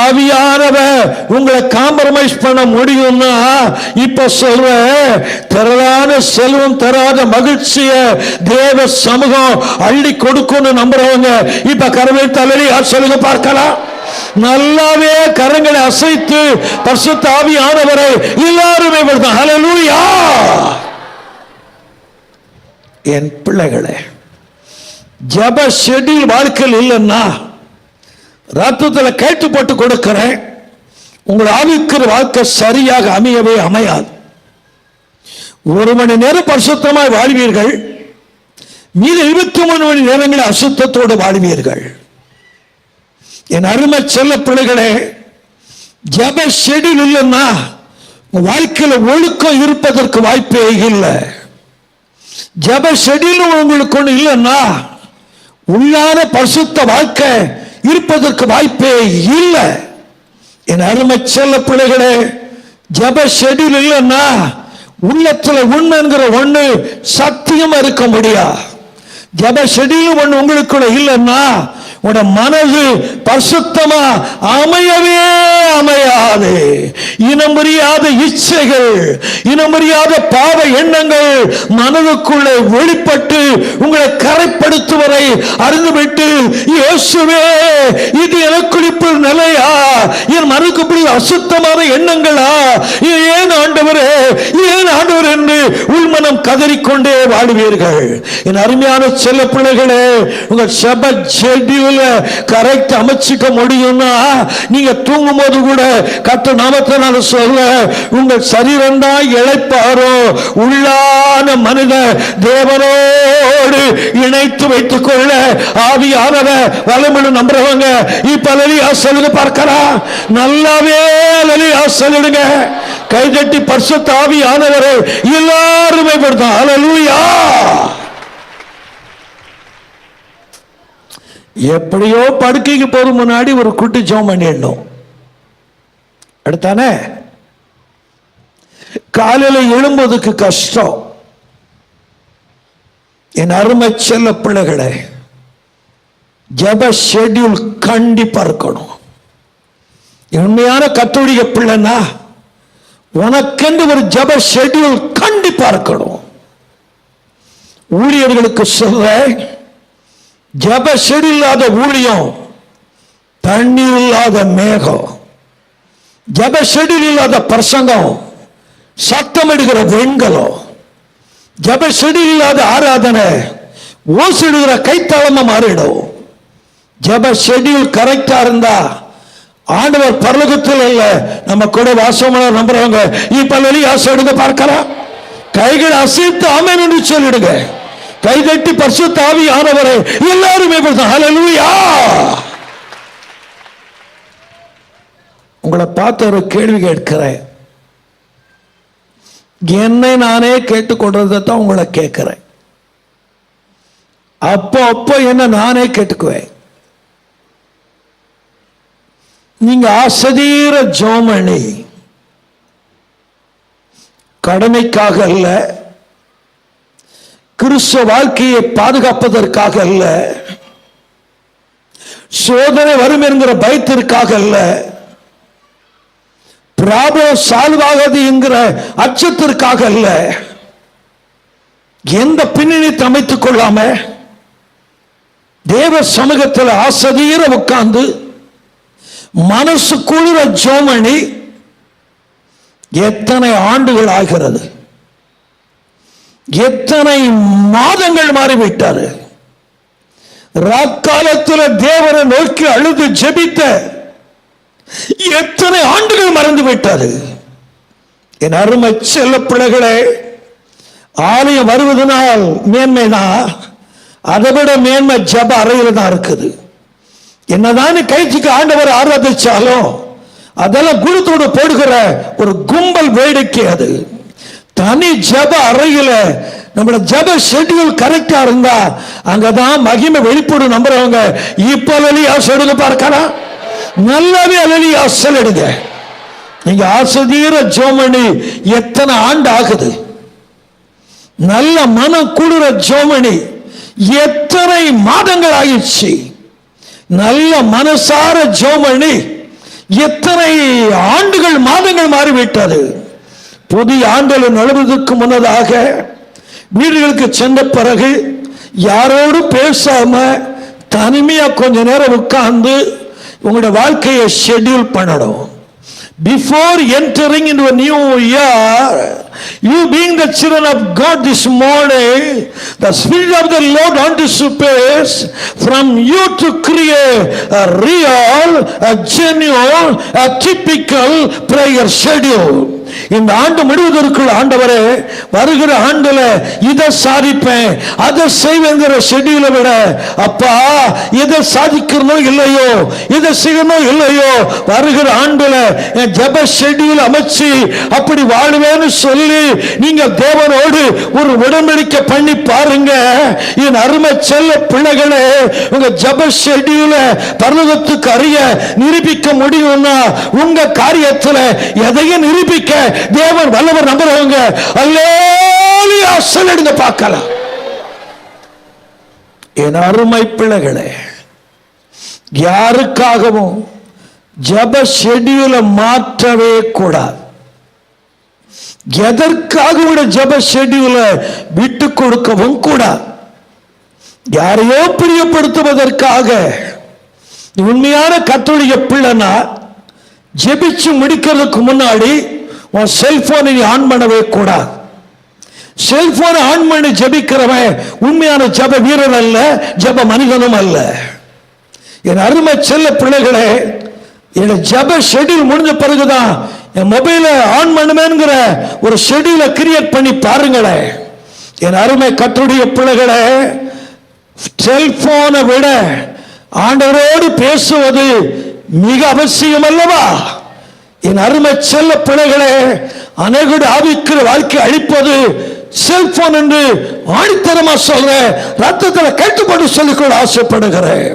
ஆவியானவர் உங்களை காம்ப்ரமைஸ் பண்ண முடியும்னா இப்ப சொல்ற திரளான செல்வம் தராத மகிழ்ச்சிய தேவ சமூகம் அள்ளி கொடுக்கும்னு நம்புறவங்க இப்ப கரவை தலைவி சொல்லுங்க பார்க்கலாம். நல்லாவே கரங்களை அசைத்து பரிசுத்த ஆவியானவரை எல்லாருமே ஹல்லேலூயா. என் பிள்ளைகளே, ஜப ஷெட்யூல் வாழ்க்கையில் இல்லைன்னா ரத்தத்தில் கேட்டு போட்டு கொடுக்கிறேன், உங்கள் ஆவிக்கிற வாழ்க்கை சரியாக அமையவே அமையாது. 1 மணி நேரம் பரிசுத்தமாய் வாழ்வீர்கள், மீது 23 மணி நேரங்களில் அசுத்தத்தோடு வாழ்வீர்கள். என் அருமை செல்ல பிள்ளைகளே, ஜப ஷெட்யூல் இல்லைன்னா வாழ்க்கையில் ஒழுக்கம் இருப்பதற்கு வாய்ப்பே இல்லை. ஜப ஷெட்யூல் உங்களுக்கு ஒன்று இல்லைன்னா உள்ளான பரிசுத்த வாழ்க்கை இருப்பதற்கு வாய்ப்பே இல்லை. என் அருமை செல்ல பிள்ளைகளே, ஜப ஷெட்யூல் இல்லைன்னா உள்ளத்துல உண்மைங்கிற ஒண்ணு சத்தியமா இருக்க முடியாது. ஜப ஷெட்யூல் ஒண்ணு உங்களுக்குள்ள இல்லைன்னா உட மனது பரிசுத்தமா அமையவே அமையாது. இனமறியாத இச்சைகள், இனமறியாத பாவ எண்ணங்கள் மனதுக்குள்ளே வெளிப்பட்டு உங்களை கரைப்படுத்துவதை அறிந்துவிட்டு, இயேசுவே இது எனக்குளிப்பு நிலையா, என் மனதுக்கு அசுத்தமான எண்ணங்களா, ஏன் ஆண்டவரே, ஏன் ஆண்டவர் என்று உள்மனம் கதறிக்கொண்டே வாழுவீர்கள். என் அருமையான செல்ல பிள்ளைகளே, உங்கள் செப ஷெட்யூல கரெக்ட் அமைச்சுக்க முடியும்னா, நீங்க தூங்கும் போது கூட கர்த்தர் நாமத்தை நான் சொல்ல, உங்கள் சரீரம் தான் இளைப்பாரோ, உள்ளான மனித தேவனோடு இணைத்து வைத்துக் கொள்ள ஆவியானவர் வல்லமையுள்ள நம்புறவங்க இப்ப லலியா சொல்லுங்க பார்க்கலாம். நல்லாவே லலியா சொல்லுங்க. கைதட்டி பரிசுத்த ஆவியானவரை எல்லாருமே படுத்தோம். ஹல்லேலூயா. எப்படியோ படுக்கைக்கு போறது முன்னாடி ஒரு குட்டி ஜெபம் பண்ணிடணும். அடுத்தானே காலையில எழும்போதுக்கு கஷ்டம். என் அருமை செல்ல பிள்ளைகளே, ஜெப ஷெட்யூல் கண்டிப்பா இருக்கணும். உண்மையான கத்தோலிக்க பிள்ளைன்னா உனக்கென்று ஒரு ஜெப ஷெட்யூல் கண்டிப்பா இருக்கணும். ஊழியர்களுக்கு சொல்ற, ஜெப ஷெட்யூல் இல்லாத ஊழியம் தண்ணீர் இல்லாத மேகம், ஜெப ஷெட்யூல் இல்லாத பிரசங்கம் சத்தம் எடுக்கிற வெண்கலம், ஜெப ஷெட்யூல் இல்லாத ஆராதனை ஓசிடுகிற கைத்தாளமா மாறிடும். ஜெப ஷெட்யூல் கரெக்டா இருந்தா ஆண்டவர் பரலோகத்தில் இல்ல, நம்ம கூட வாசமான நம்புறவங்க இப்ப லலியா சொல்லுங்க பார்க்கலாம். கைகள் அசைத்து ஆமென் என்று சொல்லிடுங்க. கைதட்டி பரிசுத்த ஆவியானவரை எல்லாருமே ஹல்லேலூயா. உங்களை பார்த்து ஒரு கேள்வி கேட்கிறேன். என்னை நானே கேட்டுக்கொண்டதான் உங்களை கேட்கிறேன். அப்போ என்ன நானே கேட்டுக்குவேன். நீங்க ஆசதீர ஜோமணி கடமைக்காக அல்ல, கிறிஸ்துவ வாழ்க்கையை பாதுகாப்பதற்காக அல்ல, சோதனை வரும் என்கிற பயத்திற்காக அல்ல, பிராபலம் சால்வாகது என்கிற அச்சத்திற்காக அல்ல, எந்த பின்னணி அமைத்துக் கொள்ளாம தேவ சமூகத்தில் ஆசதீர உட்கார்ந்து மனசு குளிர ஜோமணி எத்தனை ஆண்டுகள் ஆகிறது, எத்தனை மாதங்கள் மாறிவிட்டாரு. ராக்காலத்தில் தேவனை நோக்கி அழுது ஜெபித்த எத்தனை ஆண்டுகள் மறந்து விட்டாரு. என் அருமை செல்ல பிள்ளைகளே, ஆலயம் வருவதனால் மேன்மைதான், அதை விட மேன்மை ஜெப அறையில் தான் இருக்குது. என்னதான் கைச்சிக்கு ஆண்டவர் ஆராதிச்சாலும் அதெல்லாம் குழுத்தோடு போடுகிற ஒரு கும்பல் வேடிக்கை. அது தனி ஜெப அறையில நம்மளோட ஜெப ஷெட்யூல் கரெக்டா இருந்தா அங்கதான் மகிமை வெளிப்படும் நம்புறவங்க இப்ப லலியா சொல்லுங்க பார்க்கலாம். நல்லாவே லலியா சொல்லிடுங்க. நீங்க ஆசதீர ஜோமணி எத்தனை ஆண்டு ஆகுது, நல்ல மனம் குளிர ஜோமணி எத்தனை மாதங்கள் ஆயிடுச்சு, நல்ல மனசார ஜோமணி எத்தனை ஆண்டுகள் மாதங்கள் மாறிவிட்டது. புதிய ஆண்டுகள் நுழைவதற்கு முன்னதாக வீடுகளுக்கு சென்ற பிறகு யாரோடும் பேசாம தனிமையா கொஞ்ச நேரம் உட்கார்ந்து உங்களுடைய வாழ்க்கையை ஷெட்யூல் பண்ணணும். Before entering into a new year, you being the children of God this morning, the Spirit of the Lord anticipates from you to create a real, a genuine, a typical prayer schedule. இந்த ஆண்டு முடிவதற்குள் ஆண்டவரே வருகிற ஆண்டுல இதை சாதிப்பேன் அதை செய்வேங்கிற ஷெட்யூலை விட, அப்பா இதை சாதிக்கணும் இல்லையோ, இதை செய்யணும் இல்லையோ, வருகிற ஆண்டுல என் ஜெப ஷெட்யூல் அமைச்சு அப்படி வாழ்வேன்னு சொல்லி நீங்க தேவனோடு ஒரு உடன்படிக்கை பண்ணி பாருங்க. என் அருமை செல்ல பிள்ளைகளே, உங்க ஜெப ஷெட்யூல பரலோகத்துக்கு அறிய நிரூபிக்க முடியும்னா உங்க காரியத்துல எதையும் நிரூபிக்க தேவன் வல்லவர் நம்புறவங்க அல்லேலூயா சொல்லிடுங்க பார்க்கலாம். என் அருமை பிள்ளைகளே, யாருக்காகவும் ஜெப ஷெட்யூல மாற்றவே கூடாது. எதற்காக ஜெப ஷெட்யூல விட்டு கொடுக்கவும் கூடாது. யாரையோ பிரியப்படுத்துவதற்காக உண்மையான கர்த்தருடைய பிள்ளைனா ஜெபிச்சு முடிக்கிறதுக்கு முன்னாடி உன் செல்போனை ஆன் பண்ணவே கூடாது. செல்போனை ஆன் பண்ணி ஜெபிக்கிறவன் உண்மையான ஜெப வீரன் அல்ல, ஜெப மனிதனும் அல்ல. என் அருமை செல்ல பிள்ளைகளே, என் ஜெப ஷெட்யூல் முடிஞ்ச பிறகுதான் என் மொபைல ஆன் பண்ணுமேங்கிற ஒரு ஷெட்யூலை கிரியேட் பண்ணி பாருங்களேன். என் அருமை கர்த்தருடைய பிள்ளைகளே, செல்போனை விட ஆண்டவரோடு பேசுவது மிக அவசியம் அல்லவா? என் அருமை செல்ல பிள்ளைகளே, அநேகருடைய ஆவிக்குற வாழ்க்கை அழிப்பது செல்போன் என்று ஆணித்தரமா சொல்றேன். ரத்தத்தில் கட்டுப்பாடு சொல்லிக்கொள்ள ஆசைப்படுகிறேன்.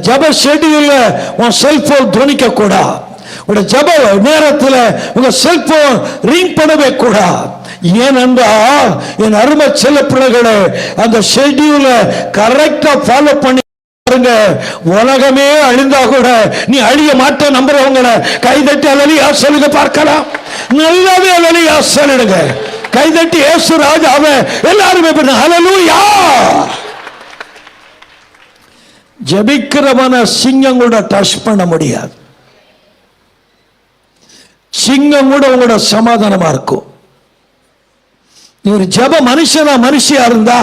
ஜப ஷெட்யூல்ல உன் செல்போன் துணிக்க கூடாது. உடைய ஜப நேரத்தில் உங்க செல்போன் ரிங் பண்ணவே கூடாது. ஏனென்றால் என் அருமை செல்ல பிள்ளைகளே, அந்த ஷெட்யூல கரெக்டா ஃபாலோ பண்ணி உலகமே அழிந்தா கூட நீ அழிய மாட்ட நம்புறவங்களை கைதட்டி அலலியா சொல்லுங்க பார்க்கலாம். நல்லாவே அலலியா சொல்லிடுங்க. கைதட்டி இயேசு ராஜாவே எல்லாருமே ஹல்லேலூயா. ஜெபிக்கிறவன சிங்கம் கூட டச் பண்ண முடியாது. சிங்கம் கூட உங்களோட சமாதானமா இருக்கும். நீ ஒரு ஜெப மனுஷியா இருந்தா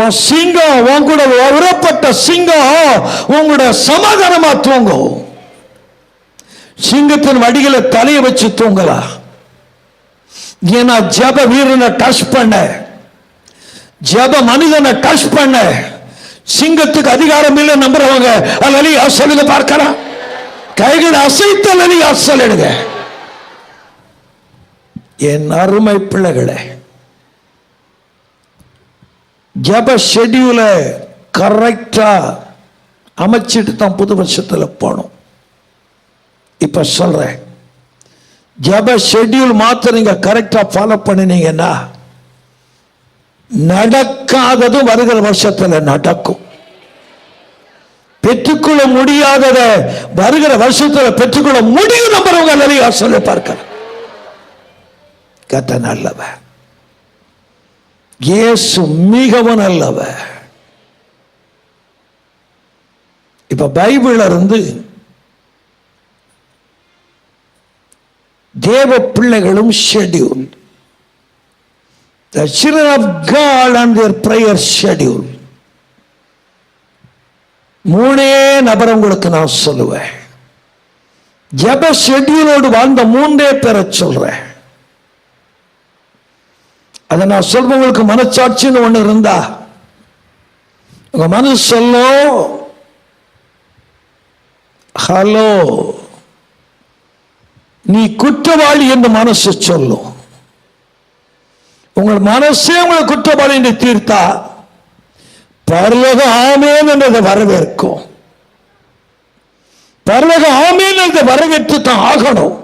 உன் சிங்கம் உங்களோட உரப்பட்ட சிங்கம் உங்களோட சமாதானமா தூங்கும். சிங்கத்தின் வடிகளை தலையை வச்சு தூங்கலாம். ஏன்னா ஜெப வீரனை டச் பண்ண, ஜெப மனிதனை டச் பண்ண சிங்கத்துக்கு அதிகாரம் இல்லை நம்புறவங்க அல்லலியா சொல்லுங்க பார்க்கலாம். கைகளை அசைத்து அல்லலியா சொல்லிடுங்க. என் அருமை பிள்ளைகளே, ஜப ஷெட்யூல கரெக்டா அமைச்சிட்டு தான் புது வருஷத்துல போனோம். இப்ப சொல்றேன், ஜப ஷெட்யூல் மாத்திரம் நீங்க கரெக்டா ஃபாலோ பண்ணினீங்கன்னா நடக்காததும் வருகிற வருஷத்துல நடக்கும். பெற்றுக்கொள்ள முடியாதத வருகிற வருஷத்துல பெற்றுக்கொள்ள முடியும் நம்புறவங்க நிறைய சொல்லி பார்க்கலாம். கர்த்தர் நல்லவர், இயேசு மிகவும் நல்லவர். இப்ப பைபிள்ல இருந்து தேவ பிள்ளைகளும் schedule, the children of God and their prayer schedule, மூணே நபர் உங்களுக்கு நான் சொல்லுவேன். ஜெப ஷெட்யூலோடு வாழ்ந்த மூன்றே பேரை சொல்றேன். அதை நான் சொல்றவங்களுக்கு மனச்சாட்சின்னு ஒண்ணு இருந்தா உங்க மனசு சொல்லும், ஹலோ நீ குற்றவாளி என்று மனசு சொல்லும். உங்கள் மனசே உங்களை குற்றவாளி என்று தீர்த்தா பரலோகம் ஆமென் என்றதை வரவேற்கும். பரலோகம் ஆமென் என்றதை வரவேற்று தான் ஆகணும்.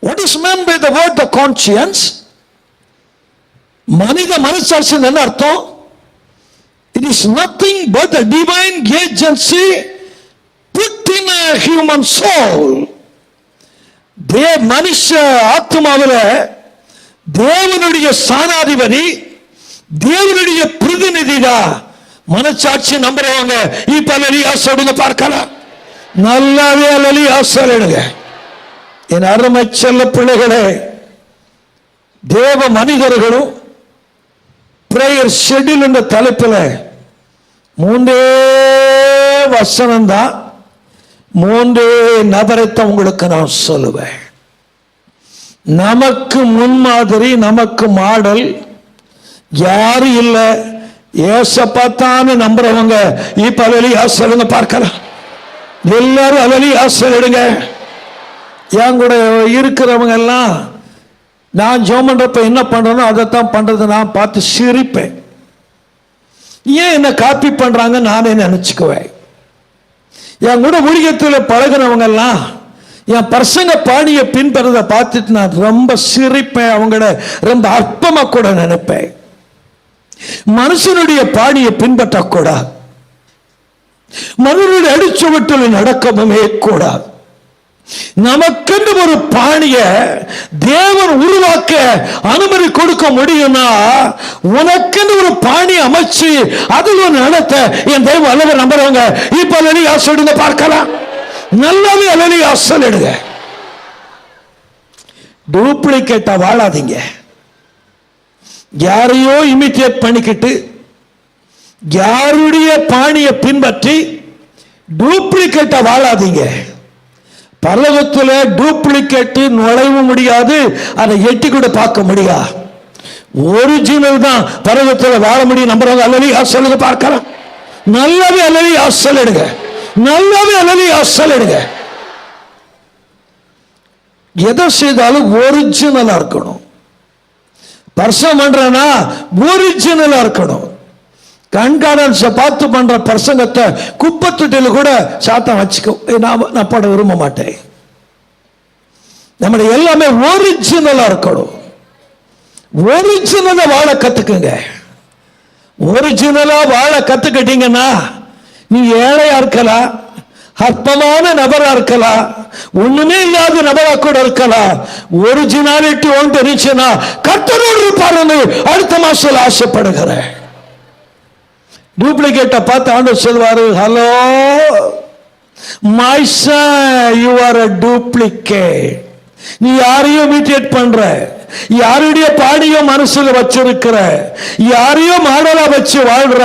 What is meant by the word the conscience? மனித மனசாட்சி என்ன அர்த்தம்? It is nothing but a divine agency put in a human soul. மனுஷ ஆத்மாவில் தேவனுடைய சானாதிபதி, தேவனுடைய பிரதிநிதிதா மனசாட்சி நம்புறவங்க இப்ப அலலியா சொல்லுங்க பார்க்கலாம். நல்லாவே அலலியா சொல்லிடுங்க. என் அருமை செல்ல பிள்ளைகளே, தேவ மனிதர்களும் பிரேயர் ஷெட்யூல் என்ற தலைப்பில் மூன்றே வசனம் தான், மூன்றே நபரைத்தான் உங்களுக்கு நான் சொல்லுவேன். நமக்கு முன்மாதிரி, நமக்கு மாடல் யாரும் இல்லை. ஏசப்பாத்தான்னு நம்புறவங்க இப்ப அலலியா சொல்லுங்க பார்க்கலாம். எல்லாரும் அலலியா சொல்லிடுங்க. என் கூட இருக்கிறவங்க எல்லாம் நான் ஜெபம் பண்றப்ப என்ன பண்றேனோ அதைத்தான் பண்றது நான் பார்த்து சிரிப்பேன். ஏன் என்ன காப்பி பண்றாங்க நானே நினைச்சுக்குவேன். என் கூட ஊழியத்தில் பழகினவங்க எல்லாம் என் பர்சங்க பாணியை பின்பறதை பார்த்துட்டு நான் ரொம்ப சிரிப்பேன். அவங்கள ரொம்ப அற்பமா கூட நினைப்பேன். மனுஷனுடைய பாணியை பின்பற்றக்கூடாது. மனிதனுடைய அடிச்சுவட்டில் நடக்கவே கூடாது. நமக்கென்று ஒரு பாணிய தேவன் உருவாக்க அனுமதி கொடுக்க முடியும்னா, உனக்கென்று ஒரு பாணி அமைச்சு அதில் ஒரு நடத்த என் தெய்வம் அல்லவர் நம்புறவங்க இப்ப அல்லேலூயா சொல்லுங்க பார்க்கலாம். நல்லாவே அல்லேலூயா சொல்லுங்க. டூப்ளிகேட்டா வாழாதீங்க. யாரையோ இமிட்டேட் பண்ணிக்கிட்டு யாருடைய பாணியை பின்பற்றி டூப்ளிகேட்டா வாழாதீங்க. பரலோகத்தில் டூப்ளிகேட் நுழைய முடியாது, அதை எட்டி கூட பார்க்க முடியாது. ஒரிஜினல் தான் பரலோகத்தில் வாழ முடியும். நம்புறவங்க அல்லேலூயா சொல்லுங்க பார்க்கலாம். நல்லாவே அல்லேலூயா சொல்லுங்க. நல்லாவே அல்லேலூயா சொல்லுங்க. எதை செய்தாலும் ஒரிஜினலா இருக்கணும். பர்சம் பண்றனா ஒரிஜினலா இருக்கணும். கண்காணன்ஸ பார்த்து பண்ற பிரசங்கத்தை குப்பத்தொட்டில கூட சாத்தான் வச்சுக்கோ, நான் பாட விரும்ப மாட்டேன். நம்முடைய எல்லாமே ஒரிஜினலா இருக்கணும். ஒரிஜினலா வாழ கத்துக்குங்க. ஒரிஜினலா வாழ கத்துக்கிட்டீங்கன்னா நீ ஏழையா இருக்கலாம், அற்பமான நபரா இருக்கலாம், ஒண்ணுமே இல்லாத நபரா கூட இருக்கலாம். ஒரிஜினாலிட்டி ஒன்று இருந்துச்சுன்னா கர்த்தரோடு இருப்பாருன்னு அடுத்த மாசம் ஆசைப்படுகிறேன். டூப்ளிகேட்டை பார்த்து ஆண்டவர் சொல்வாரு, hello my son, you are a duplicate. நீ யாரையும் இமிட்டேட் பண்ற, யாருடைய பாடிய மனசுல வச்சிருக்கிற, யாரையோ மாடலா வச்சு வாழ்ற,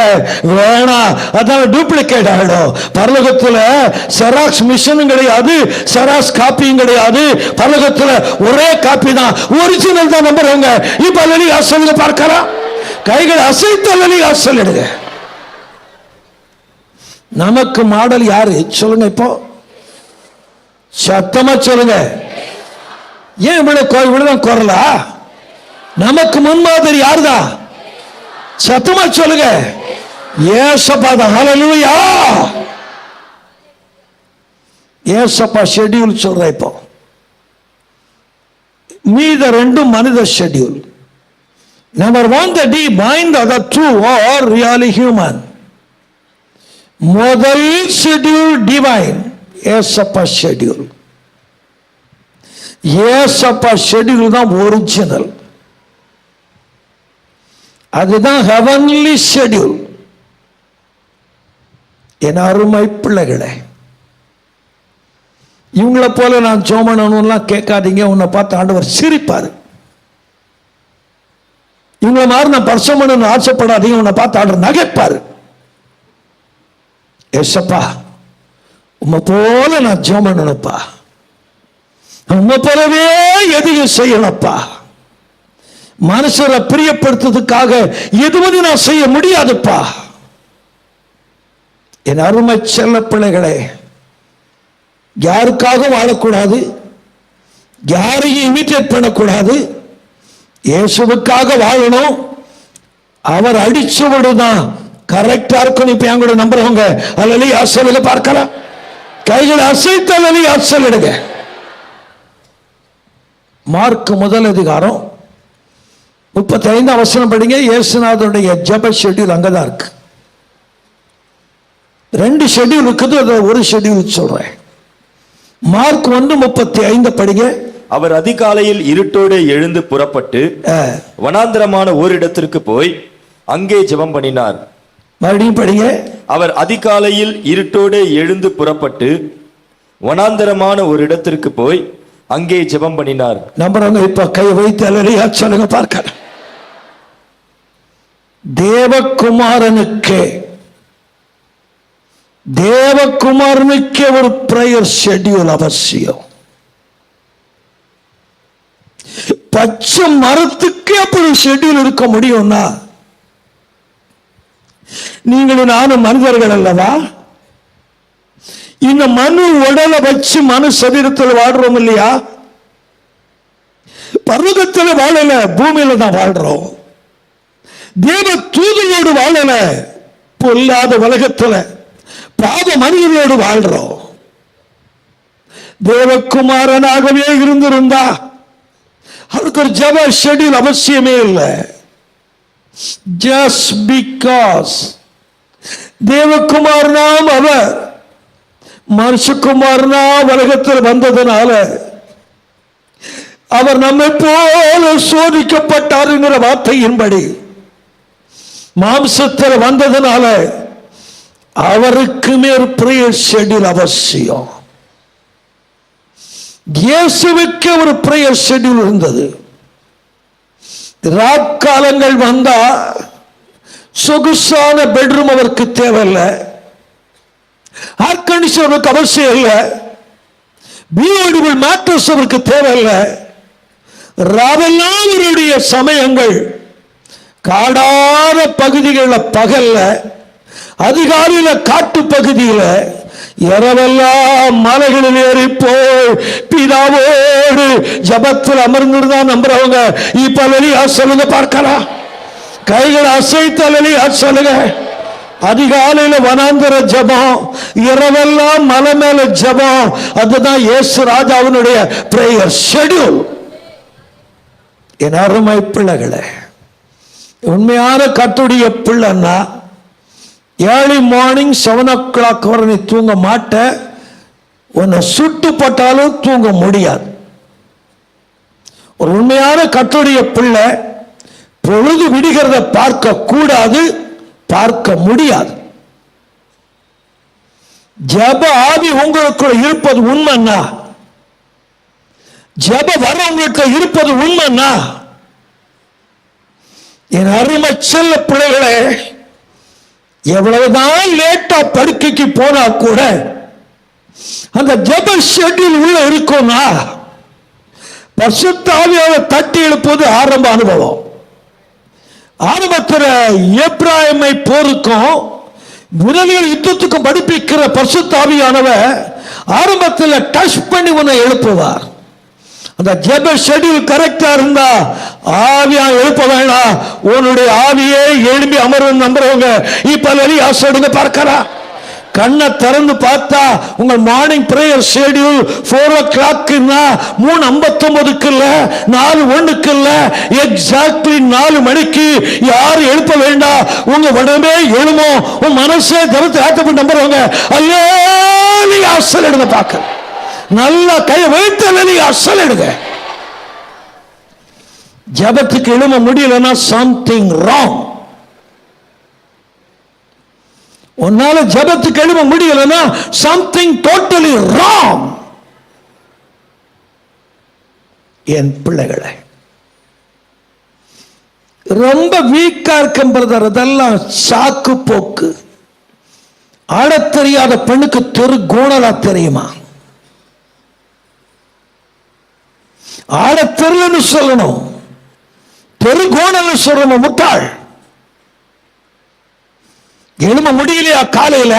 வேணாம். அதான் டூப்ளிகேட் ஆயிடும். பரலோகத்துல செராக்ஸ் மிஷனும் கிடையாது, செராக்ஸ் காப்பியும் கிடையாது. பரலோகத்துல ஒரே காப்பி தான், ஒரிஜினல் தான் நம்புறவங்க இப்ப அல்லேலூயா சொல்லுங்க பார்க்கலாம். கைகளை அசைத்து அல்லேலூயா சொல்லிடுங்க. நமக்கு மாடல் யாரு சொல்லுங்க, இப்போ சத்தமா சொல்லுங்க. ஏன் இவ்வளவுதான் குரலா? நமக்கு முன்மாதிரி யாருதான்? சத்தமா சொல்லுங்க. ஏசப்பா தான். ஹல்லேலூயா. ஏசப்பா ஷெட்யூல் சொல்ற. இப்போ மீத ரெண்டும் மனித schedule. Number 1 the divine, the other 2 are really human. முதல் ஷெட்யூல் டிவைன், ஏசப்பா ஷெட்யூல். ஏசப்பா ஷெட்யூல் தான் ஒரிஜினல். அதுதான் ஹெவன்லி ஷெட்யூல். என் அருமை பிள்ளைகளே, இவங்களை போல நான் சோமனலாம் கேட்காதீங்க. உன்னை பார்த்து ஆண்டவர் சிரிப்பாரு. இவங்களை மாதிரி நான் பரிசமனு ஆசைப்படாதீங்க. உன்னை பார்த்து ஆண்டவர் நகைப்பாரு. ஏசப்பா, உம்மை போல நான் ஜெபம் பண்ணணும்ப்பா, உம்மை போலவே எதையும் செய்யணும்ப்பா. மனுஷரை பிரியப்படுத்துறதுக்காக எதுவும் நான் செய்ய முடியாதுப்பா. என் அருமை செல்ல பிள்ளைகளே, யாருக்காக வாழக்கூடாது, யாரையும் இமிட்டேட் பண்ணக்கூடாது. இயேசுவுக்காக வாழணும். அவர் அடிச்சுவடுதான் கரெக்டா இருக்கணும். இப்ப என் கூட நம்புறவங்க அல்லேலூயா சொல்லுங்க பார்க்கலாம். கைகளை அசைத்து அல்லேலூயா சொல்லுங்க. மார்க் முதல் அதிகாரம் 35 வசனம் படிங்க. இயேசுநாதருடைய ஜெப ஷெட்யூல் அங்கதான் இருக்கு. 2 ஷெட்யூல் இருக்குது, அது ஒரு ஷெட்யூல் சொல்றேன். மார்க் 1:35 படிங்க. அவர் அதிகாலையில் இருட்டோடு எழுந்து புறப்பட்டு வனாந்தரமான ஓரிடத்திற்கு போய் அங்கே ஜெபம் பண்ணினார். மறுபடியும் படிங்க. அவர் அதிகாலையில் இருட்டோடு எழுந்து புறப்பட்டு வனாந்தரமான ஒரு இடத்திற்கு போய் அங்கே ஜெபம் பண்ணினார். நம்புறவங்க இப்ப கை வைத்து அல்லேலூயா சொல்லுங்க பார்க்கலாம். தேவகுமாரனுக்கே ஒரு பிரேயர் ஷெட்யூல் அவசியம். பச்சை மரத்துக்கே அப்படி ஷெட்யூல் இருக்க முடியும்னா, நீங்களும் நானும் மனிதர்கள் அல்லவா? இந்த மனு உடலை வச்சு மனு சரீரத்தில் வாழ்றோம் இல்லையா? பர்வதத்தில் வாழல, பூமியில தான் வாழ்றோம். தேவ தூதரோடு வாழல, பொல்லாத உலகத்துல பாவ மனிதரோடு வாழ்றோம். தேவகுமாரனாகவே இருந்திருந்தா அவருக்கு ஒரு ஜெப ஷெட்யூல் அவசியமே இல்லை. Just because தேவகுமாரனாம் அவர் மனுஷகுமாரனா உலகத்தில் வந்ததனால அவர் நம்மை போல சோதிக்கப்பட்டார் என்கிற வார்த்தையின்படி மாம்சத்தில் வந்ததனால அவருக்கு மேல் பிரேயர் ஷெட்யூல் அவசியம். இயேசுவுக்கு ஒரு பிரேயர் ஷெட்யூல் இருந்தது. ராக்காலங்கள் வந்தா சொகுசான பெட்ரூம் அவருக்கு தேவையில்லை, ஏர் கண்டிஷன் அவருக்கு அவசியம் இல்லை, பியூட்டிஃபுல் மேட்ரஸ் அவருக்கு தேவையில்லை. ராவெல்லாம் அவருடைய சமயங்கள் காடான பகுதிகளில் பகல்ல, அதிகாலையில காட்டு பகுதியில், இரவெல்லாம் மலைகளில் ஏறி போய் பிதாவோடு ஜபத்தில் அமர்ந்திருந்தா நம்புறவங்க இப்ப வெளியா சொல்லுங்க பார்க்கலாம். கைகள் அசைத்தல் வெளியா சொல்லுங்க. அதிகாலையில வனாந்தர ஜபம், இரவெல்லாம் மலை மேல ஜபம். அதுதான் இயேசு ராஜாவினுடைய பிரேயர் ஷெட்யூல். என் அருமை பிள்ளைகளே, உண்மையான கர்த்தருடைய பிள்ளைன்னா ஏர்லி மார்னிங் 7 o'clock வரை நீ தூங்க மாட்ட. உன்னை சுட்டு போட்டாலும் தூங்க முடியாது. ஒரு உண்மையான கர்த்தருடைய பிள்ளை பொழுது விடுகிறத பார்க்க கூடாது, பார்க்க முடியாது. ஜப ஆவி உங்களுக்குள்ள இருப்பது உண்மைன்னா, ஜப வர உங்களுக்கு இருப்பது உண்மைன்னா, என் அருமை செல்ல பிள்ளைகளே, எவ்வளவுதான் லேட்டா படுக்கைக்கு போனா கூட அந்த ஜப ஷெட்யூல் உள்ள இருக்கும்னா பரிசுத்த ஆவியானவரை தட்டி எழுப்புவது ஆரம்ப அனுபவம். ஆரம்பத்தில் எப்ராயிமை போருக்கும் முதலில் யுத்தத்துக்கும் படிப்பிக்கிற பரிசுத்த ஆவியானவர் ஆரம்பத்தில் டச் பண்ணி உன்னை எழுப்புவார். அந்த ஜெப ஷெட்யூல் கரெக்டா இருந்தா ஆவியா எழுப்ப வேணாம், உன்னுடைய ஆவியே எழும்பி அமர்வு நம்புறவங்க இப்ப வெளியே சொல்லுங்க பார்க்கலாம். கண்ணை திறந்து பார்த்தா உங்கள் மார்னிங் பிரேயர் ஷெட்யூல் 4 o'clock 3:59 இல்ல, 4:01 இல்ல, எக்ஸாக்ட்லி 4 மணிக்கு யாரும் எழுப்ப வேண்டாம். உங்க உடம்பே எழுமோ, உன் மனசே ஜபத்தை ஆத்தப்பட்டு நம்புறவங்க அல்லேலூயா சொல்லிடுங்க. பார்க்க நல்லா கையை வைத்து அல்லேலூயா சொல்லிடுங்க. ஜபத்துக்கு எழும முடியலன்னா சம்திங் ராங். உன்னால ஜபத்துக்கு எழும முடியலன்னா சம்திங் டோட்டலி ராங். என் பிள்ளைகளை ரொம்ப வீக்கா இருக்கும் பிரதர், அதெல்லாம் சாக்கு போக்கு. ஆடத் தெரியாத பெண்ணுக்கு தெரு கோணலா தெரியுமா? ஆட தெருன்னு சொல்லணும், தெரு கோணல் சொல்லணும். முட்டாள். எழும முடியலையா? காலையில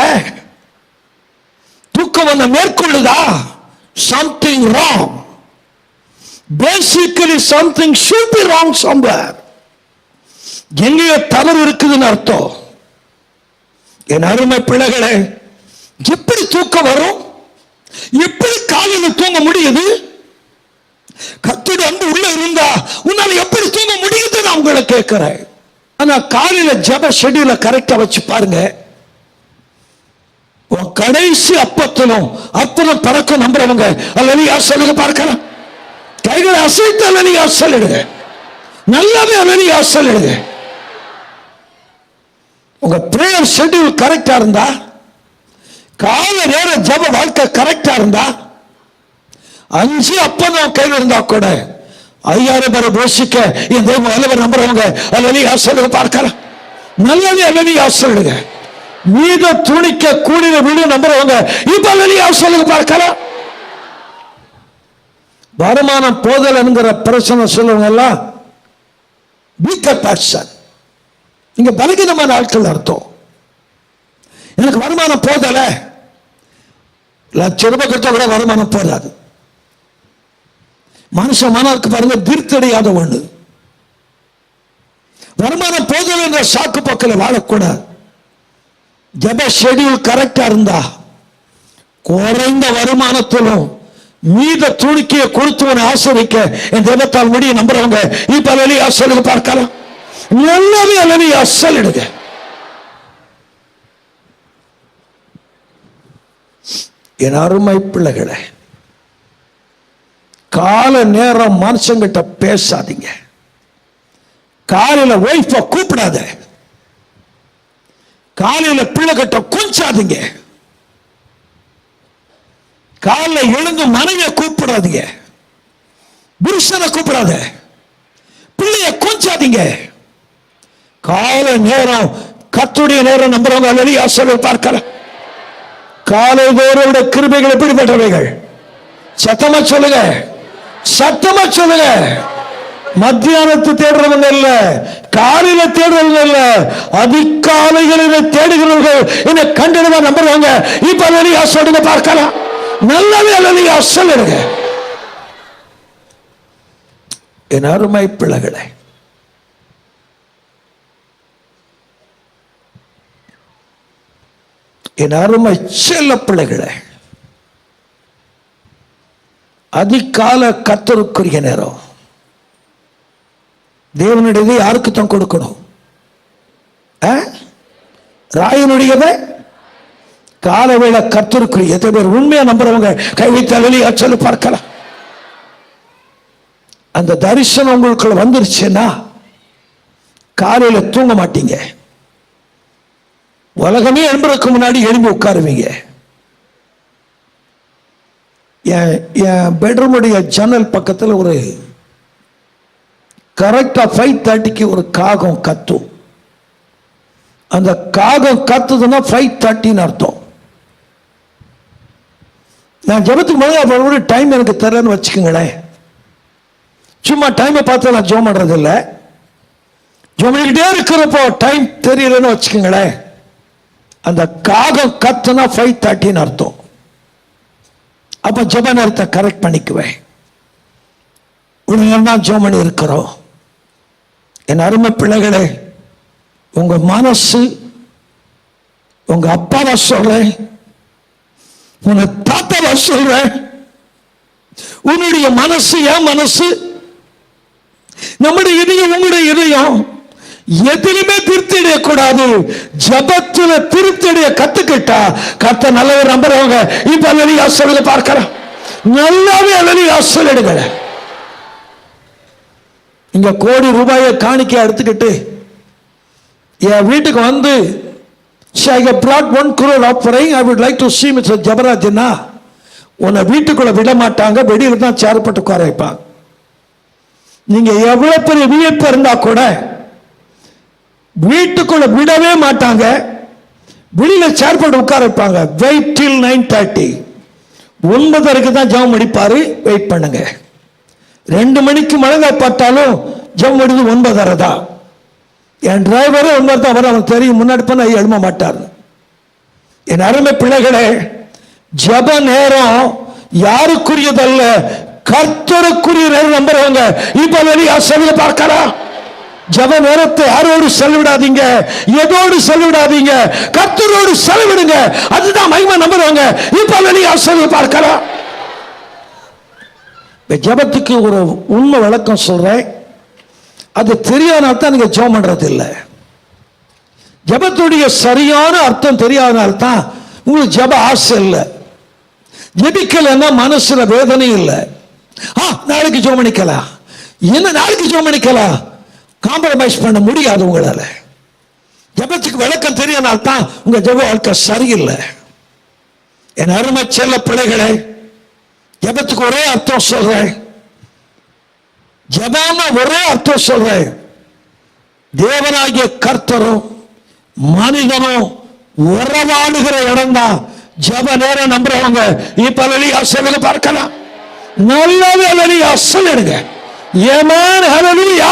தூக்கம் வந்த மேற்கொள்ளுதா? Something wrong. Basically something should be wrong somewhere. எங்கேயோ தவறு இருக்குதுன்னு அர்த்தம். என் அருமை பிள்ளைகளே, எப்படி தூக்கம் வரும்? எப்படி காலையில் தூங்க முடியுது? கர்த்தருடைய அன்பு உள்ள இருந்தா உன்னால எப்படி தூங்க முடியுது? நான் உங்களை கேட்கிறேன். ஆனா காலையில ஜப ஷெட்யூல கரெக்டா வச்சு பாருங்க. கடைசி அப்பத்திலும் அற்புதம் பறக்க நம்புறவங்க அல்லேலூயா சொல்லுங்க பார்க்கலாம். கைகளை அசைத்து அல்லேலூயா சொல்லிடுங்க. நல்லாவே அல்லேலூயா சொல்லிடுங்க. உங்க பிரேயர் ஷெட்யூல் கரெக்டா இருந்தா, கால நேர ஜப வாழ்க்கை கரெக்டா இருந்தா, 5 அப்பதான் கையில் இருந்தா கூட 5000 பேரை போஷிக்க என் தெய்வம் வல்லவர் நம்புறவங்க அல்லேலூயா சொல்லுங்க பார்க்கலாம். நல்லவே அல்லேலூயா சொல்லுங்க. மீத துணிக்க கூடின வீடு நம்புறவங்க இப்ப அல்லேலூயா சொல்லுங்க பார்க்கலாம். வருமானம் போதல் என்கிற பிரச்சனை சொல்லுவங்க எல்லாம் வீக்கர் பர்சன். இங்க பலகீனமான ஆட்கள் அர்த்தம். எனக்கு வருமானம் போதல, லட்ச ரூபாய் கொடுத்தா கூட வருமானம் போதாது. மனுஷன் மனதுக்கு பாருங்க தீர்த்தடையாத ஒண்ணு. வருமானம் போதல் என்ற சாக்கு பக்கத்தில் வாழக்கூடாது. ஜப ஷெட்யூல் கரெக்டா இருந்தா குறைந்த வருமானத்திலும் மீத துணிக்கையை கொடுத்தவனை ஆசிரிக்க என் தெய்வத்தால் முடிய நம்புறவங்க இப்ப அல்லேலூயா சொல்லுங்க பார்க்கலாம். நல்லாவே அல்லேலூயா சொல்லிடுங்க. என் அருமை பிள்ளைகளே, கால நேரம் மனுஷங்கிட்ட பேசாதீங்க. காலையில ஒய்ஃப கூப்பிடாத, காலையில பிள்ளைகிட்ட கொஞ்சாதீங்க, காலைல எழுந்து மனைவிய கூப்பிடாதீங்க, புருஷனை கூப்பிடாத, பிள்ளைய கொஞ்சாதீங்க. கால நேரம் கர்த்தருடைய நேரம் நம்புறவங்க அல்லேலூயா சொல்ல பார்க்கலாம். காலை தோறும் கிருபைகள் எப்படிப்பட்டவைகள்? சத்தமா சொல்லுங்க, சத்தமா சொல்லுங்க. மத்தியானத்து தேடுறவங்க இல்ல, காலையில தேடுறவங்க இல்ல, அதிகாலைகளில் தேடுகிறவர்கள் என்னை கண்டிருவா நம்புறவங்க. இப்ப அல்லேலூயா சொல்லுங்க பார்க்கலாம். நல்லாவே அல்லேலூயா சொல்லுங்க. என் அருமை பிள்ளைகளே, என் அருமை செல்ல பிள்ளைகளே, அதிகால கர்த்தருக்குரிய நேரம். தேவனுடையதை யாருக்கு தான் கொடுக்கணும்? ராயனுடையதை காலவேளை கர்த்தருக்குரிய. எத்தனை பேர் உண்மையா நம்புறவங்க கை வைத்து அல்லேலூயா சொல்லி பார்க்கலாம். அந்த தரிசனம் உங்களுக்குள்ள வந்துருச்சுன்னா காலையில தூங்க மாட்டீங்க. உலகமே எழும்புறதுக்கு முன்னாடி எழும்பி உட்காருவீங்க. என் பெட்ரூமுடைய ஜன்னல் பக்கத்தில் ஒரு கரெக்டா 5:30க்கு ஒரு காகம் கத்தும். அந்த காகம் கத்துதுன்னா 5:30 அர்த்தம். நான் ஜெபத்துக்கு முதல்ல டைம் எனக்கு தெரியலன்னு வச்சுக்கோங்களேன். சும்மா டைமை பார்த்து நான் ஜோம் பண்றது இல்லை. ஜோம் பண்ணிக்கிட்டே இருக்கிறப்போ டைம் தெரியலன்னு வச்சுக்கோங்களேன். அந்த காகம் கத்துனா 5:30 அர்த்தம். அப்ப ஜெப நேரத்தை கரெக்ட் பண்ணிக்குவேன். உடனே ஜெபம் பண்ணி இருக்கிறோம். என் அருமை பிள்ளைகளே, உங்க மனசு உங்க அப்பாவை சொல்றேன், உங்க தாத்தாவை சொல்றேன், உன்னுடைய மனசு என் மனசு, நம்முடைய இதயம் உங்களுடைய இதயம் எதிலுமே திருப்தி அடையக்கூடாது. ஜபத்துல திருப்தி அடைய கத்துக்கிட்டா கர்த்தர் நல்லவர் நம்புறவங்க இப்ப அல்லேலூயா சொல்லுங்க பார்க்கலாம். நல்லாவே அல்லேலூயா சொல்லிடுங்க. இங்க கோடி ரூபாயை காணிக்கை எடுத்துக்கிட்டு என் வீட்டுக்கு வந்து I have brought 1 crore offering, I would like to see Mr. ஜபராஜ்னா உன்னை வீட்டுக்குள்ள விட மாட்டாங்க. வெளியில தான் சேர் போட்டு உட்கார வைப்பாங்க. நீங்க எவ்வளவு பெரிய வியப்பு இருந்தா கூட வீட்டுக்குள்ள விடவே மாட்டாங்க. வெளியில சேர் போட்டு உட்கார வைப்பாங்க. வெயிட் டில் 9:30. 9:30க்கு தான் ஜெபம் முடிப்பாரு. வெயிட் பண்ணுங்க. 2 மணிக்கு மழை பார்த்தாலும் ஜெபம் முடிது 9:30 தான். என் டிரைவரே 9:30 தான் வர, அவனுக்கு தெரியும் முன்னாடி பண்ண எழும்ப மாட்டார். என் அருமை பிள்ளைகளே, ஜெப நேரம் யாருக்குரியதல்ல, கர்த்தருக்குரிய நேரம் நம்புறவங்க இப்ப வெளியே சொல்ல பார்க்கலாம். ஜெப நேரத்தை யாரோடு செலவிடாதீங்க, எதோடு செலவிடாதீங்க, கர்த்தரோடு செலவிடுங்க. அதுதான் மகிமை நம்புறவங்க இப்ப வெளியே சொல்ல பார்க்கலாம். ஜெபத்துக்கு ஒரு உண்மை விளக்கம் சொல்றேன். அது தெரியாதனால தான் நீங்க ஜெபம் பண்றது இல்லை. ஜெபத்துடைய சரியான அர்த்தம் தெரியாதனால்தான் உங்களுக்கு ஜெப ஆசை இல்லை. ஜெபிக்கலன்னா மனசுல வேதனை இல்லை. நாளைக்கு ஜெபம் பண்ணிக்கலாம், என்ன நாளைக்கு ஜெபம் பண்ணிக்கலாம், காம்ப்ரமைஸ் பண்ண முடியாது உங்களால. ஜெபத்துக்கு விளக்கம் தெரியாதனால்தான் உங்க ஜெப வாழ்க்கை சரியில்லை. என் அருமை செல்ல பிள்ளைகளே, ஜெபத்துக்கு ஒரே அர்த்தம் சொல்றேன். ஜெபம் ஒரே அர்த்தம் சொல்றேன். தேவனாகிய கர்த்தரும் மனிதனும் உறவாடுகிற இடம் தான் ஜெப நேரம் நம்புறவங்க இப்ப அல்லேலூயா சொல்லுங்க பார்க்கலாம். நல்லாவே அல்லேலூயா சொல்லிடுங்க. ஆமென், ஹல்லேலூயா.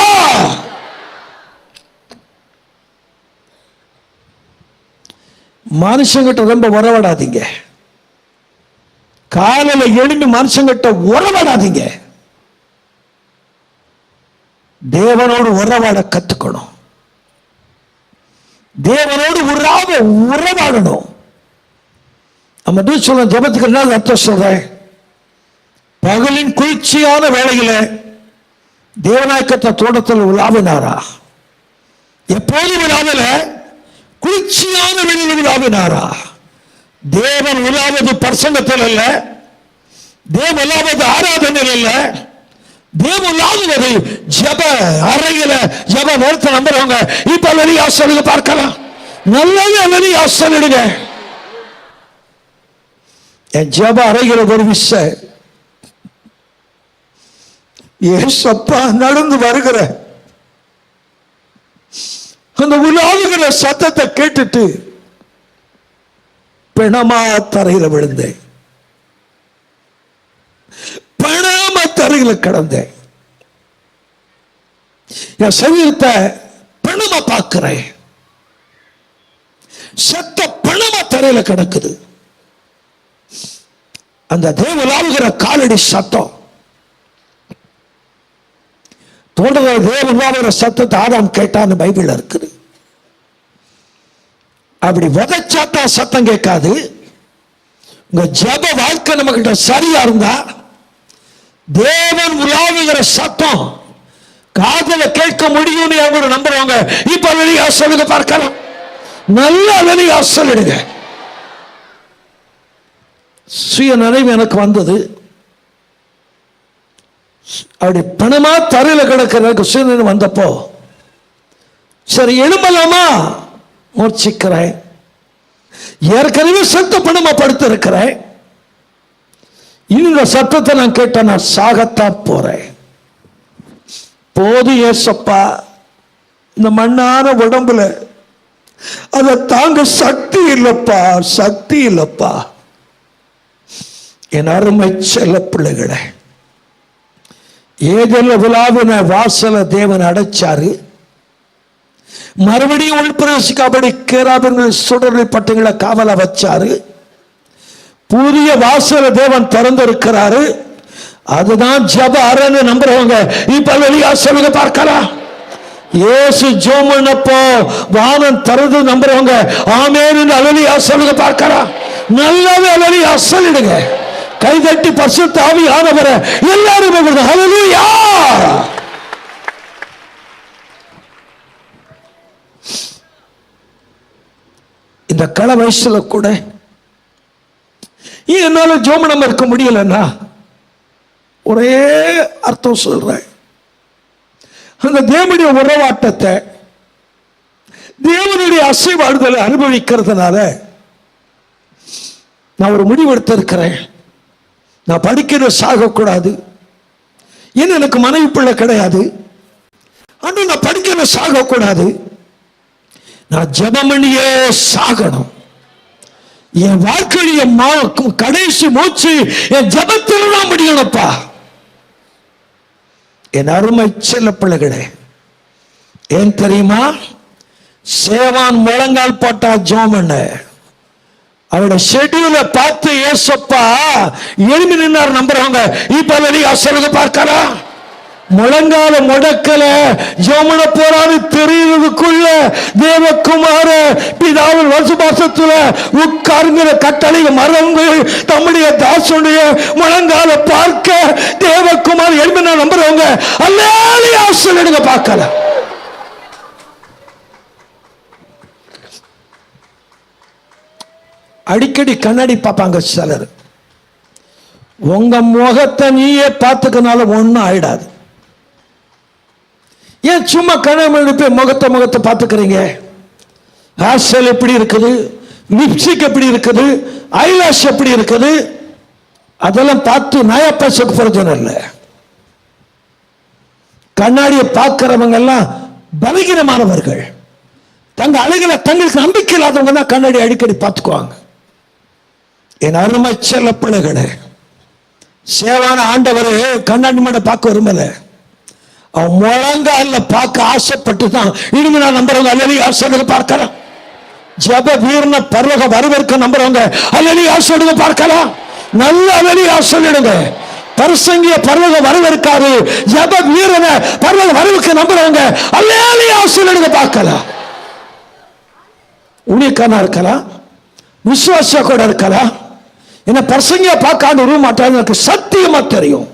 மனுஷங்கிட்ட ரொம்ப உறவாடாதீங்க. காலையில எழுந்து மனுஷங்கிட்ட உறவாடாதீங்க. தேவனோடு உறவாட கத்துக்கணும். தேவனோடு உறவாடணும். நம்ம சொல்ல ஜெபத்துக்கு என்ன அர்த்தம் சொல்றேன்? பகலின் குளிர்ச்சியான வேளையில தேவநாயக்கத்தை தோட்டத்தில் உலாவினாரா? எப்போது விழாவில குளிர்ச்சியான வேளையில் உலாவினாரா? தேவன் இல்லாவது பிரசங்கத்தில் அல்ல, தேவன் இல்லாவது ஆராதனையில் அல்ல, தேவன் இல்லாதது ஜப அறையில ஜப நேரத்தை நம்புறவங்க இப்ப வெளியே சொல்லுங்க பார்க்கலாம். நல்லது வெளியே சொல்லிடுங்க. என் ஜப அறைகிற ஒரு விஷயம், ஏசப்பா நடந்து வருகிற அந்த உலாவுகிற சத்தத்தை கேட்டுட்டு பிணமா தரையில விழுந்தேன், பிணமா தரையில கிடந்தேன். என் சரீரத்தை பிணமா பார்க்கிறேன், சத்த பிணமா தரையில கிடக்குது. அந்த தேவலாவுகிற காலடி சத்தம் தோன்றுகிற தேவலாவுகிற சத்தத்தை ஆதாம் கேட்டான்னு பைபிள் இருக்குது. அப்படி உதைச்சாத்தா சத்தம் கேட்காது. உங்க ஜப வாழ்க்கை நம்ம கிட்ட சரியா இருந்தா தேவன் உலாவுகிற சத்தம் காதுல கேட்க முடியும்னு அவங்க நம்புறவங்க இப்ப வெளியே சொல்லுங்க பார்க்கலாம். நல்லா வெளியே சொல்லிடுங்க. சுய நினைவு எனக்கு வந்தது. அப்படி பணமா தரையில கிடக்கிறதுக்கு சுய வந்தப்போ சரி எழும்பலாமா முயற்சிக்கிறேன். ஏற்கனவே சத்த பணமா படுத்து இருக்கிறேன். இந்த சத்தத்தை நான் கேட்ட நான் சாகத்தான் போறேன். போது ஏசப்பா, இந்த மண்ணான உடம்புல அதை தாங்க சக்தி இல்லப்பா, சக்தி இல்லப்பா. என் அருமை செல்ல பிள்ளைகளை, ஏதெல்ல விழாவின வாசல தேவன் அடைச்சாரு. மறுபடியும் உள்பிரவேசிக்காபடி கேராபின்கள் சுடர்வை பட்டங்களை காவல வச்சாரு. புதிய வாசல தேவன் திறந்திருக்கிறாரு. அதுதான் ஜப அரண் நம்புறவங்க இப்ப வெளியா சொல்லுங்க பார்க்கலாம். இயேசு ஜெபம் பண்ணப்போ வானம் திறந்து நம்புறவங்க ஆமென் அலலியா சொல்லுங்க பார்க்கலாம். நல்லவே அலலியா சொல்லிடுங்க. கைதட்டி பரிசுத்த ஆவியானவரே எல்லாரும் ஹல்லேலூயா. இந்த கள வயசுல கூட என்னால ஜோமனம் இருக்க முடியலன்னா ஒரே அர்த்தம் சொல்றேன். அந்த தேவனுடைய உறவாட்டத்தை, தேவனுடைய அசைவாடுதலை அனுபவிக்கிறதுனால நான் ஒரு முடிவு எடுத்திருக்கிறேன். நான் படிக்கிற சாகக்கூடாது. ஏன்னா எனக்கு மனைவி பிள்ளை கிடையாது. ஆனால் நான் படிக்கிற சாகக்கூடாது. நான் ஜெபம் பண்ணியே சாகணும். என் வாழ்க்கைய கடைசி மூச்சு என் ஜெபத்தில் தான் முடியணும்ப்பா. என் அருமை செல்ல பிள்ளைகளே, ஏன் தெரியுமா? சேவான் முழங்கால் போட்டா ஜெபம் பண்ண அவரோட ஷெட்யூல பார்த்து ஏசப்பா எழுப்பி நின்னார் நம்புறவங்க இப்ப வெளியே சொல்லுங்க பார்க்கலாம். முழங்கால முடக்கல ஜோமன போறாரு தெரியுறதுக்குள்ள தேவகுமார பிதாவின் வசுபாசத்துல உட்கார்கிற கட்டளை மறந்து தம்முடைய தாசனுடைய முழங்கால பார்க்க தேவகுமார் எழுப்பின நம்புறவங்க அல்லேலூயா சொல்லிடுங்க பார்க்கலாம். அடிக்கடி கண்ணாடி பார்ப்பாங்க சிலர். உங்க முகத்தை நீயே பார்த்துக்கனால ஒன்றும் ஆயிடாது. ஏன் சும்மா கண்ணாடி போய் முகத்தை பார்த்துக்கிறீங்க? ஹேர்ஸ்டைல் எப்படி இருக்குது, லிப்ஸ்டிக் எப்படி இருக்குது, ஐலாஷ் எப்படி இருக்குது, அதெல்லாம் பார்த்து நயா பேசக்கு பிரயோஜனம் இல்லை. கண்ணாடியை பார்க்கிறவங்க எல்லாம் பலகீனமானவர்கள். தங்க அழகுல தங்களுக்கு நம்பிக்கை இல்லாதவங்க தான் கண்ணாடி அடிக்கடி பார்த்துக்குவாங்க. என் அருமை செல்ல பிள்ளைகளே, சேவான ஆண்டவர் கண்ணாடி மேட பார்க்க விரும்பல. அவன் முழங்கால பார்க்க ஆசைப்பட்டு தான் இனிமே நான் நம்புறவங்க அல்லேலூயா சொல்லுங்க பார்க்கலாம். ஜப வீரன பரலோக வரவேற்க நம்புறவங்க அல்லேலூயா சொல்லுங்க பார்க்கலாம். நல்ல அல்லேலூயா சொல்லிடுங்க. பரிசங்கிய பரலோக வரவேற்காது, ஜப வீரன பரலோக வரவேற்க நம்புறவங்க அல்லேலூயா சொல்லிடுங்க பார்க்கலாம். ஊழியக்காரனா இருக்கலாம், விசுவாசியா கூட இருக்கலாம். என்ன பரிசங்கிய பார்க்காண்டு உருவ மாட்டாங்க எனக்கு சத்தியமா தெரியும்.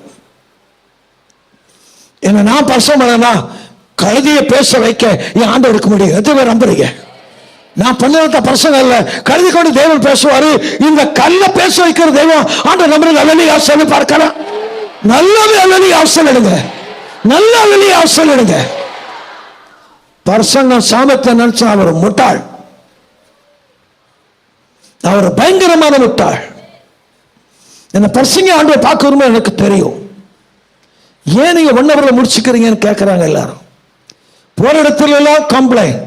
என்ன நான் பரிசம் பண்ணா கழுதியை பேச வைக்க என் ஆண்டவருக்கு முடியும். எதுவே நம்புறீங்க? நான் பண்ணிருந்த பிரசங்கம் இல்ல, கருதி கொண்டு தேவன் பேசுவாரு. இந்த கல்ல பேச வைக்கிற தெய்வம் ஆண்டு நம்மளுக்கு அல்லலியா சொல்லி பார்க்கலாம். நல்லவே அல்லலியா சொல்லிடுங்க, நல்ல அல்லலியா சொல்லிடுங்க. பிரசங்கம் சாமத்தை நினைச்சா அவர் முட்டாள், அவர் பயங்கரமான முட்டாள். என்ன பிரசங்க ஆண்டு பார்க்கணுமே எனக்கு தெரியும். ஏன் நீங்க 1 hour முடிச்சுக்கிறீங்கன்னு கேட்கறாங்க எல்லாரும். போற இடத்துல எல்லாம் கம்ப்ளைண்ட்,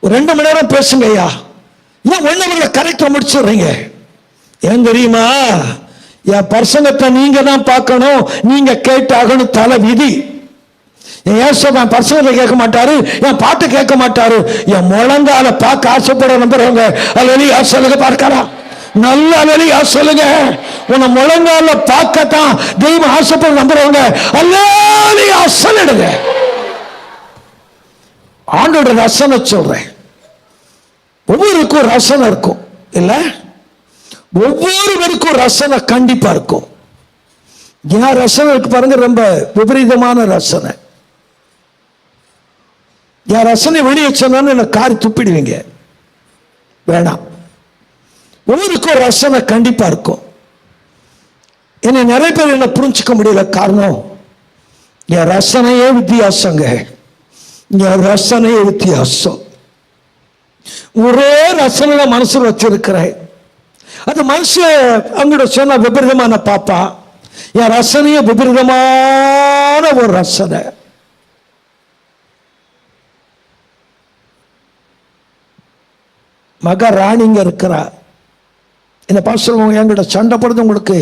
ஒரு 2 மணி நேரம் பேசுங்க ஐயா, ஏன் 1 hour கரெக்டா முடிச்சிடுறீங்க? ஏன் தெரியுமா? என் பிரசங்கத்தை நீங்க தான் பார்க்கணும், நீங்க கேட்டாகணும், தலை விதி. என் பிரசங்கத்தை கேட்க மாட்டாரு, என் பாட்டு கேட்க மாட்டாரு, என் முழங்கால பார்க்க ஆசைப்பட நம்புறவங்க அல்லேலூயா சொல்லுங்க பார்க்கலாம். நல்ல அல்லேலூயா சொல்லுங்க. உன்னை முழங்கால பார்க்கத்தான் தெய்வம் ஆசைப்பட நம்புறவங்க அல்லேலூயா சொல்லிடுங்க. ஆண்டோட ரசனை சொல்றேன். ஒவ்வொருக்கும் ரசனை இருக்கும் இல்ல, ஒவ்வொருவருக்கும் ரசனை கண்டிப்பா இருக்கும். என் ரசனை இருக்கு பாருங்க, ரொம்ப விபரீதமான ரசனை. என் ரசனை வெளியே சொன்னான்னு என்ன காரி துப்பிடுவீங்க, வேணாம். ஒவ்வொருக்கும் ரசனை கண்டிப்பா இருக்கும். என்ன நிறைய பேர் என்ன புரிஞ்சுக்க முடியல, காரணம் என் ரசனையே வித்தியாசங்க, என் ரசனையே வித்தியாசம். ஒரே ரசனை மனசுல வச்சிருக்கிறேன், அது மனசு அங்கிட்ட சொன்ன விபரீதமான பாப்பா. என் ரசனையே விபரீதமான ஒரு ரசனை. மகாராணிங்க இருக்கிறா, என்ன பாஸ்டர் என்கிட்ட சண்டை போடுது, உங்களுக்கு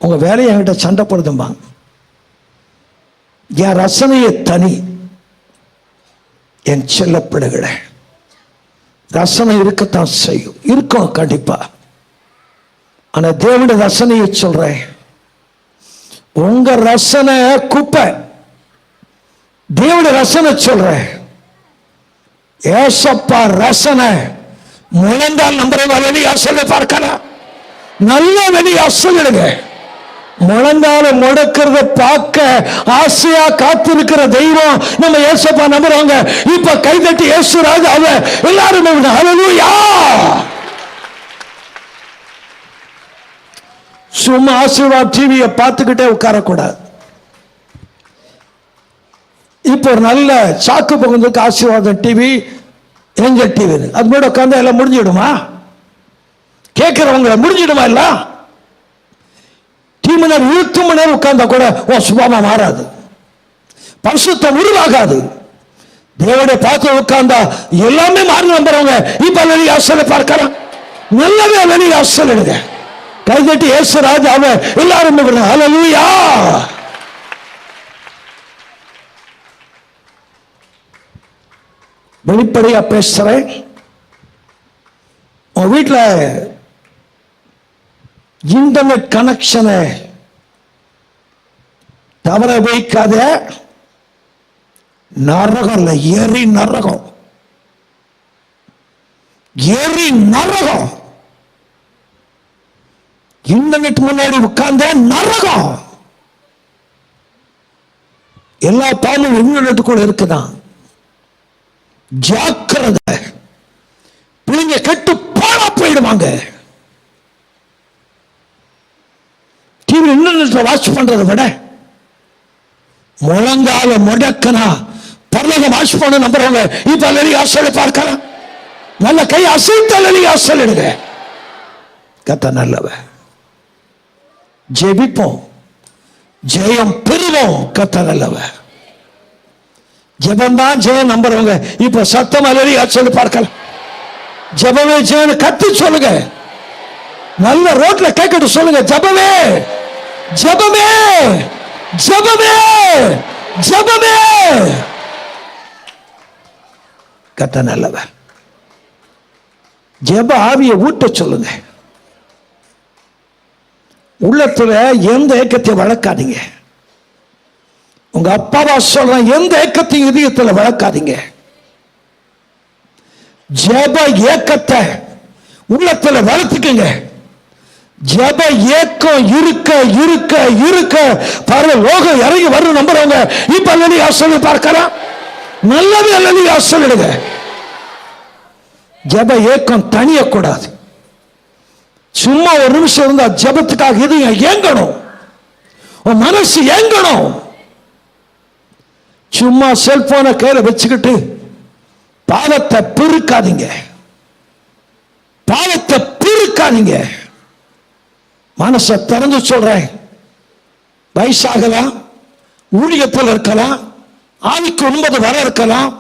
உங்க வேலையை என்கிட்ட சண்டை போடுதுமா. என் ரசனையை தனி. என் செல்ல பிள்ளைகளை ரசனை இருக்கத்தான் செய்யும், இருக்கும் கண்டிப்பா. ஆனா தேவனுடைய ரசனையை சொல்றேன், உங்க ரசனை குப்பை, தேவனுடைய ரசனை சொல்றேன். ஏசப்பா ரசனை முழந்தால் நம்புறவங்க வெளியா சொல்லி பார்க்கலாம், நல்ல வெளியா சொல்லிடுங்க. முழங்கால முடக்கிறத பார்க்க ஆசையா காத்திருக்கிற தெய்வம் நம்ம ஏசப்பா நம்புறவங்க. இப்ப கைதட்டி இயேசு ராஜாவை எல்லாரும் ஹல்லேலூயா. சும்மா ஆசீர்வாத் டிவியை பார்த்துக்கிட்டே உட்காரக்கூடாது. இப்போ ஒரு நல்ல சாக்கு பகுந்துக்கு ஆசீர்வாதம் டிவி, ஏஞ்சல் டிவி, அது கூட உட்காந்து எல்லாம் முடிஞ்சிடுமா? கேட்கிறவங்க முடிஞ்சிடுமா? எல்லாம் மணி நேரம் 20 மணி நேரம் உட்கார்ந்தா கூட சுபாவமா மாறாது, பரிசுத்தம் உருவாகாது. தேவனை பார்த்து உட்கார்ந்தா எல்லாமே மாறி நம்புறவங்க இப்ப அல்லேலூயா சொல்லி பார்க்கலாம். நல்லவே அல்லேலூயா சொல்லுங்க. கைதட்டி இயேசு ராஜாவை எல்லாரும் அல்லேலூயா. வெளிப்படையா பேசுறேன். உங்க வீட்டில் இன்டர்நெட் கனெக்ஷனை தவற வைக்காத. நரகம் இல்ல, எரி நரகம், எரி நரகம். இன்டர்நெட் முன்னாடி உட்கார்ந்த நரகம். எல்லா பாலும் இன்டர்நெட்டுக்குள்ள இருக்குதான். ஜாக்கிரதை, பிள்ளைங்க கெட்டு பாழா போயிடுவாங்க. டிவி இன்டர்நெட்ல வாட்ச் பண்றதை விட முழங்கால முடக்கனா பரலோக வாட்ச் பண்ண நம்புறவங்க இப்ப அல்லேலூயா சொல்லி பார்க்கலாம். நல்ல கை அசைத்து அல்லேலூயா சொல்லிடுங்க. கர்த்தர் நல்லவர். ஜெபிப்போம், ஜெயம் பெறுவோம். கர்த்தர் நல்லவர். ஜெபம் தான் ஜெயம் நம்புறவங்க இப்ப சத்தம் அல்லேலூயா சொல்லி பார்க்கலாம். ஜெபமே ஜெயம் கத்தி சொல்லுங்க. நல்ல ரோட்ல கேட்கட்டு சொல்லுங்க. ஜெபமே ஜெபமே ஜெபமே ஜெபமே. கர்த்தர் நல்லவர். ஜெப ஆவியை ஊட்ட சொல்லுங்க. உள்ளத்துல எந்த ஏக்கத்தை வளர்க்காதீங்க. உங்க அப்பாவா சொல்றேன், எந்த ஏக்கத்தையும் இதயத்தில் வளர்க்காதீங்க. ஜெப ஏக்கத்தை உள்ளத்துல வளர்த்துக்குங்க. ஜெப ஏக்கம் இருக்க இருக்க இருக்க பாருங்க, லோகம் இறங்கி வரும் நம்புறவங்க இப்ப அல்லேலூயா சொல்லி பார்க்கலாம். நல்லவே அல்லேலூயா சொல்லிடுங்க. ஜெப ஏக்கம் தனியக்கூடாது. சும்மா ஒரு நிமிஷம் இருந்தா ஜெபத்துக்காக இது ஏங்கணும், உன் மனசு ஏங்கணும். சும்மா செல்போனை கையில வச்சுக்கிட்டு பாவத்தை பெருக்காதீங்க, பாவத்தை பெருக்காதீங்க. மனசை திறந்து சொல்றேன், வயசாகலாம், ஊழியத்தில் இருக்கலாம், ஆவிக்கு 9 வர இருக்கலாம்.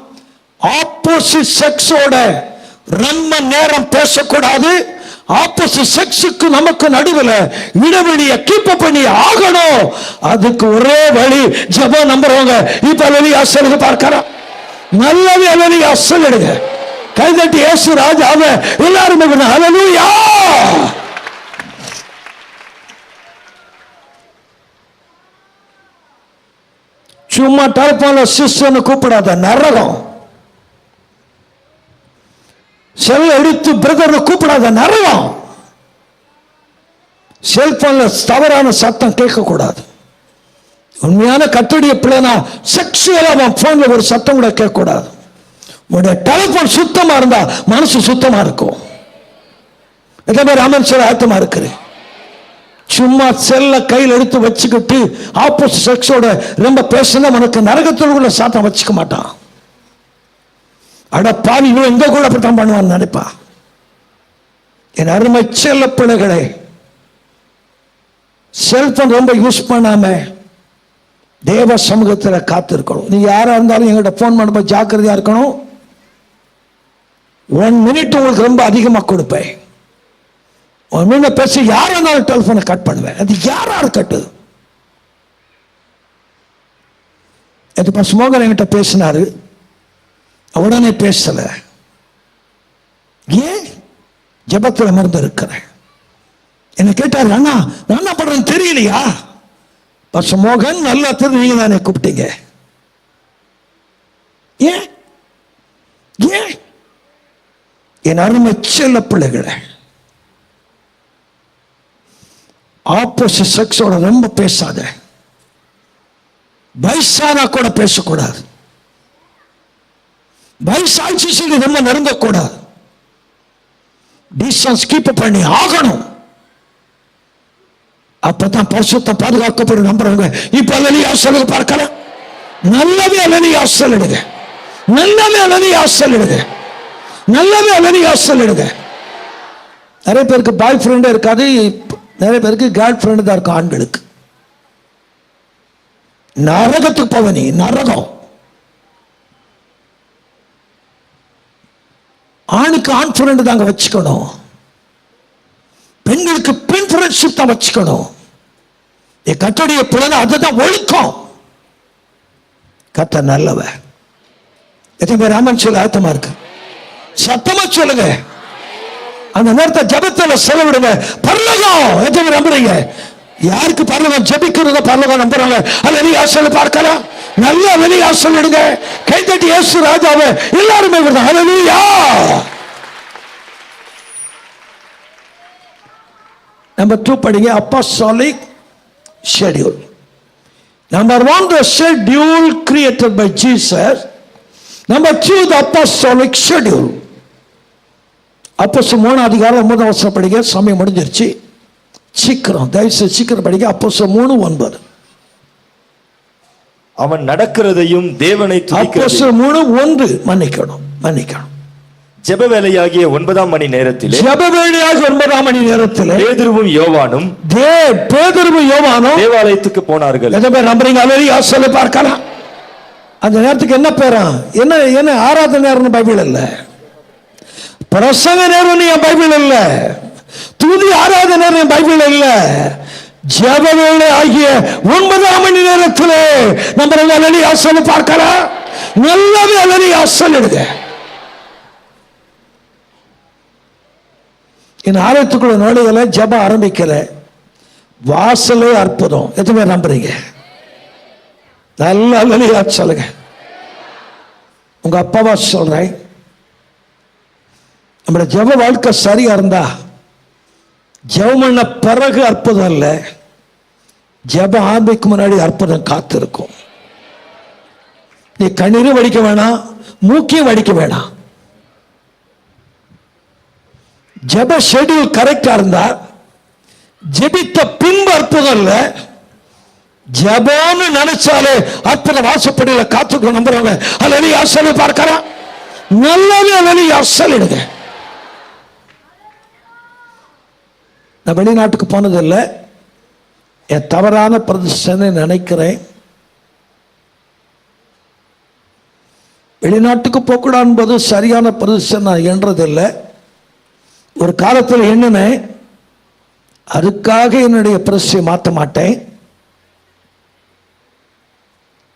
ஆப்போசிட் செக்ஸோட ரொம்ப நேரம் பேசக்கூடாது. ஆப்போசிட் செக்ஸுக்கு நமக்கு நடுவில் இடைவெளியை கீப் பண்ணி ஆகணும். அதுக்கு ஒரே வழி ஜெபம். நம்புறவங்க இப்ப அல்லேலூயா சொல்லுங்க பார்க்கலாம். நல்லவே அல்லேலூயா சொல்லுங்க. கைதட்டி இயேசு ராஜாவே எல்லாரும் அல்லேலூயா. சும்மா டெலிபோன்ல சிஸ்டர்னு கூப்பிடாத, நரகம். செல்ல எடுத்து பிரதர் கூப்பிடாத, நரகம். செல்போன்ல தவறான சத்தம் கேட்கக்கூடாது. உண்மையான கர்த்தருடைய பிள்ளைனா செக்ஷுவலா போன்ல ஒரு சத்தம் கூட கேட்கக்கூடாது. உங்களுடைய டெலிபோன் சுத்தமா இருந்தா மனசு சுத்தமா இருக்கும். எத்தனை பேர் ஆமென் சொல்ல ஆயத்தமா இருக்கிறேன்? சும்மா செல்ல கையில் எடுத்து வச்சுக்கிட்டு ஆப்போசிட் செக்ஸோட ரொம்ப பேசினா உனக்கு நரகத்தோட சாத்தம் வச்சுக்க மாட்டான். அட பாவி, எங்க கூட அப்படித்தான் பண்ணுவான்னு நினைப்பா. என் அருமை செல்ல பிள்ளைகளே, செல்போன் ரொம்ப யூஸ் பண்ணாம தேவ சமூகத்தில் காத்திருக்கணும். நீ யாரா இருந்தாலும் எங்கிட்ட போன் பண்ணும்போது ஜாக்கிரதையா இருக்கணும். 1 மினிட் உங்களுக்கு ரொம்ப அதிகமாக கொடுப்பேன். 1 மினிட் பேசி யாரா இருந்தாலும் டெலிபோனை கட் பண்ணுவேன். அது யாரா இருக்கட்டும். இது பசுமோகன் என்கிட்ட பேசினாரு, உடனே பேசல. ஏன்? ஜெபத்தில் அமர்ந்து இருக்கிறேன். என்ன கேட்டாரு, அண்ணா நான் என்ன பண்றேன்னு தெரியலையா? பசுமோகன் நல்லா தெரிஞ்சு, நீங்க தானே கூப்பிட்டீங்க. ஏன் ஏன்? என் அருமை செல்ல பிள்ளைகளை, ஆப்போசிட் செக்ஸோட ரொம்ப பேசாத. வயசானா கூட பேசக்கூடாது. வயசாட்சி சொல்லி ரொம்ப நெருங்கக்கூடாது. டிஸ்டன்ஸ் கீப் பண்ணி ஆகணும். அப்பதான் பரிசுத்தம் பாதுகாக்கப்படும். நம்புறவங்க இப்ப அல்லேலூயா சொல்லுங்க பார்க்கலாம். நல்லவே அல்லேலூயா சொல்லுங்க, நல்லவே அல்லேலூயா சொல்லுங்க, நல்லவே அல்லேலூயா சொல்லுங்க. நிறைய பேருக்கு பாய் ஃப்ரெண்டே இருக்காது, நிறைய பேருக்கு கேர்ள் ஃப்ரெண்டு தான் இருக்கும். ஆண்களுக்கு நரகத்துக்கு போவனி, நரகம். ஆணுக்கு ஆண் ஃப்ரெண்டு தாங்க வச்சுக்கணும், பெண்களுக்கு பெண் ஃப்ரெண்ட்ஷிப் தான் வச்சுக்கணும். கர்த்தருடைய பிள்ளை அதுதான் ஒழுக்கம். கர்த்தர் நல்லவ. எத்தனை பேர் ஆமென் சொல்ல ஆயத்தமா இருக்கு? சத்தமா சொல்லுங்க. அந்த நேரத்தை ஜெபத்துல செலவிடுங்க. பரலோகம் எத்தனை பேர் நம்புறீங்க? யாருக்கு பரலோகம்? ஜெபிக்கிறத பரலோகம் நம்புறாங்க. அல்லேலூயா சொல்ல பார்க்கலாம். நல்ல அல்லேலூயா சொல்லிடுங்க. கைதட்டி இயேசு ராஜாவே எல்லாரும் அல்லேலூயா. நம்பர் 2 படிங்க. apostolic schedule. Number 1, the schedule created by Jesus. Number 2, the apostolic schedule. அப்போஸ்தலர் 3 அதிகாரம் 9 வசனம் படிங்க. சமயம் முடிஞ்சிருச்சு, சீக்கிரம் தயவுசெய்து சீக்கிரம் படிங்க. அப்போஸ்தலர் 3:9. அவன் நடக்கிறதையும் தேவனை அப்போஸ்தலர் 3:1 மன்னிக்கணும். ஜெப வேளையாகிய 9ஆம் மணி நேரத்தில், ஜெப வேளையாகிய 9ஆம் மணி நேரத்தில் பேதுருவும் யோவானும் தேவாலயத்துக்கு போனார்கள். எத்தனை பேர் நம்புறீங்க? அல்லேலூயா சொல்ல பார்க்கலாம். அந்த நேரத்துக்கு என்ன பேரா? என்ன ஆராதனை நேரம் பைபிள் இல்ல, பிரசங்க நேரம் என் பைபிள் இல்ல, துதி ஆராதனை நேரம் பைபிள் இல்ல. ஜெப வேளை ஆகிய 9ஆம் மணி நேரத்திலே நம்ம அல்லேலூயா சொல்ல பார்க்கலாம். நல்லவே அல்லேலூயா சொல்லிடுங்க. என் ஆலயத்துக்குள்ள நுழையல, ஜெபம் ஆரம்பிக்கல, வாசலே அற்புதம். எத்தனை பேர் நம்புறீங்க? நல்ல அல்லேலூயா சொல்லுங்க. உங்க அப்பாவா சொல்றேன், நம்மளோட ஜெப வாழ்க்கை சரியா இருந்தா ஜெபம் பண்ண பிறகு அற்புதம் இல்ல, ஜெபம் ஆரம்பிக்கும் முன்னாடி அற்புதம் காத்திருக்கும். நீ கண்ணீரும் வடிக்க வேணாம், மூக்கையும் வடிக்க வேணாம். ஜெப ஷெட்யூல் கரெக்டா இருந்தா ஜெபித்த பின்பு அற்புதம் இல்ல, ஜெபம்னு நினைச்சாலே அற்புதம் வாசப்படியில காத்துக்க நம்புறவங்க அல்லது அசலை பார்க்கலாம். நல்லாவே அல்லது அசலிடுங்க. நான் வெளிநாட்டுக்கு போனதில்லை, என் தவறான பிரதிஷ்டனை நினைக்கிறேன். வெளிநாட்டுக்கு போக்கூடாது என்பது சரியான பிரதிஷ்டனை நான் என்றதில்லை. ஒரு காலத்தில் எண்ணினேன், அதுக்காக என்னுடைய பிரதிஷ்டையை மாற்ற மாட்டேன்.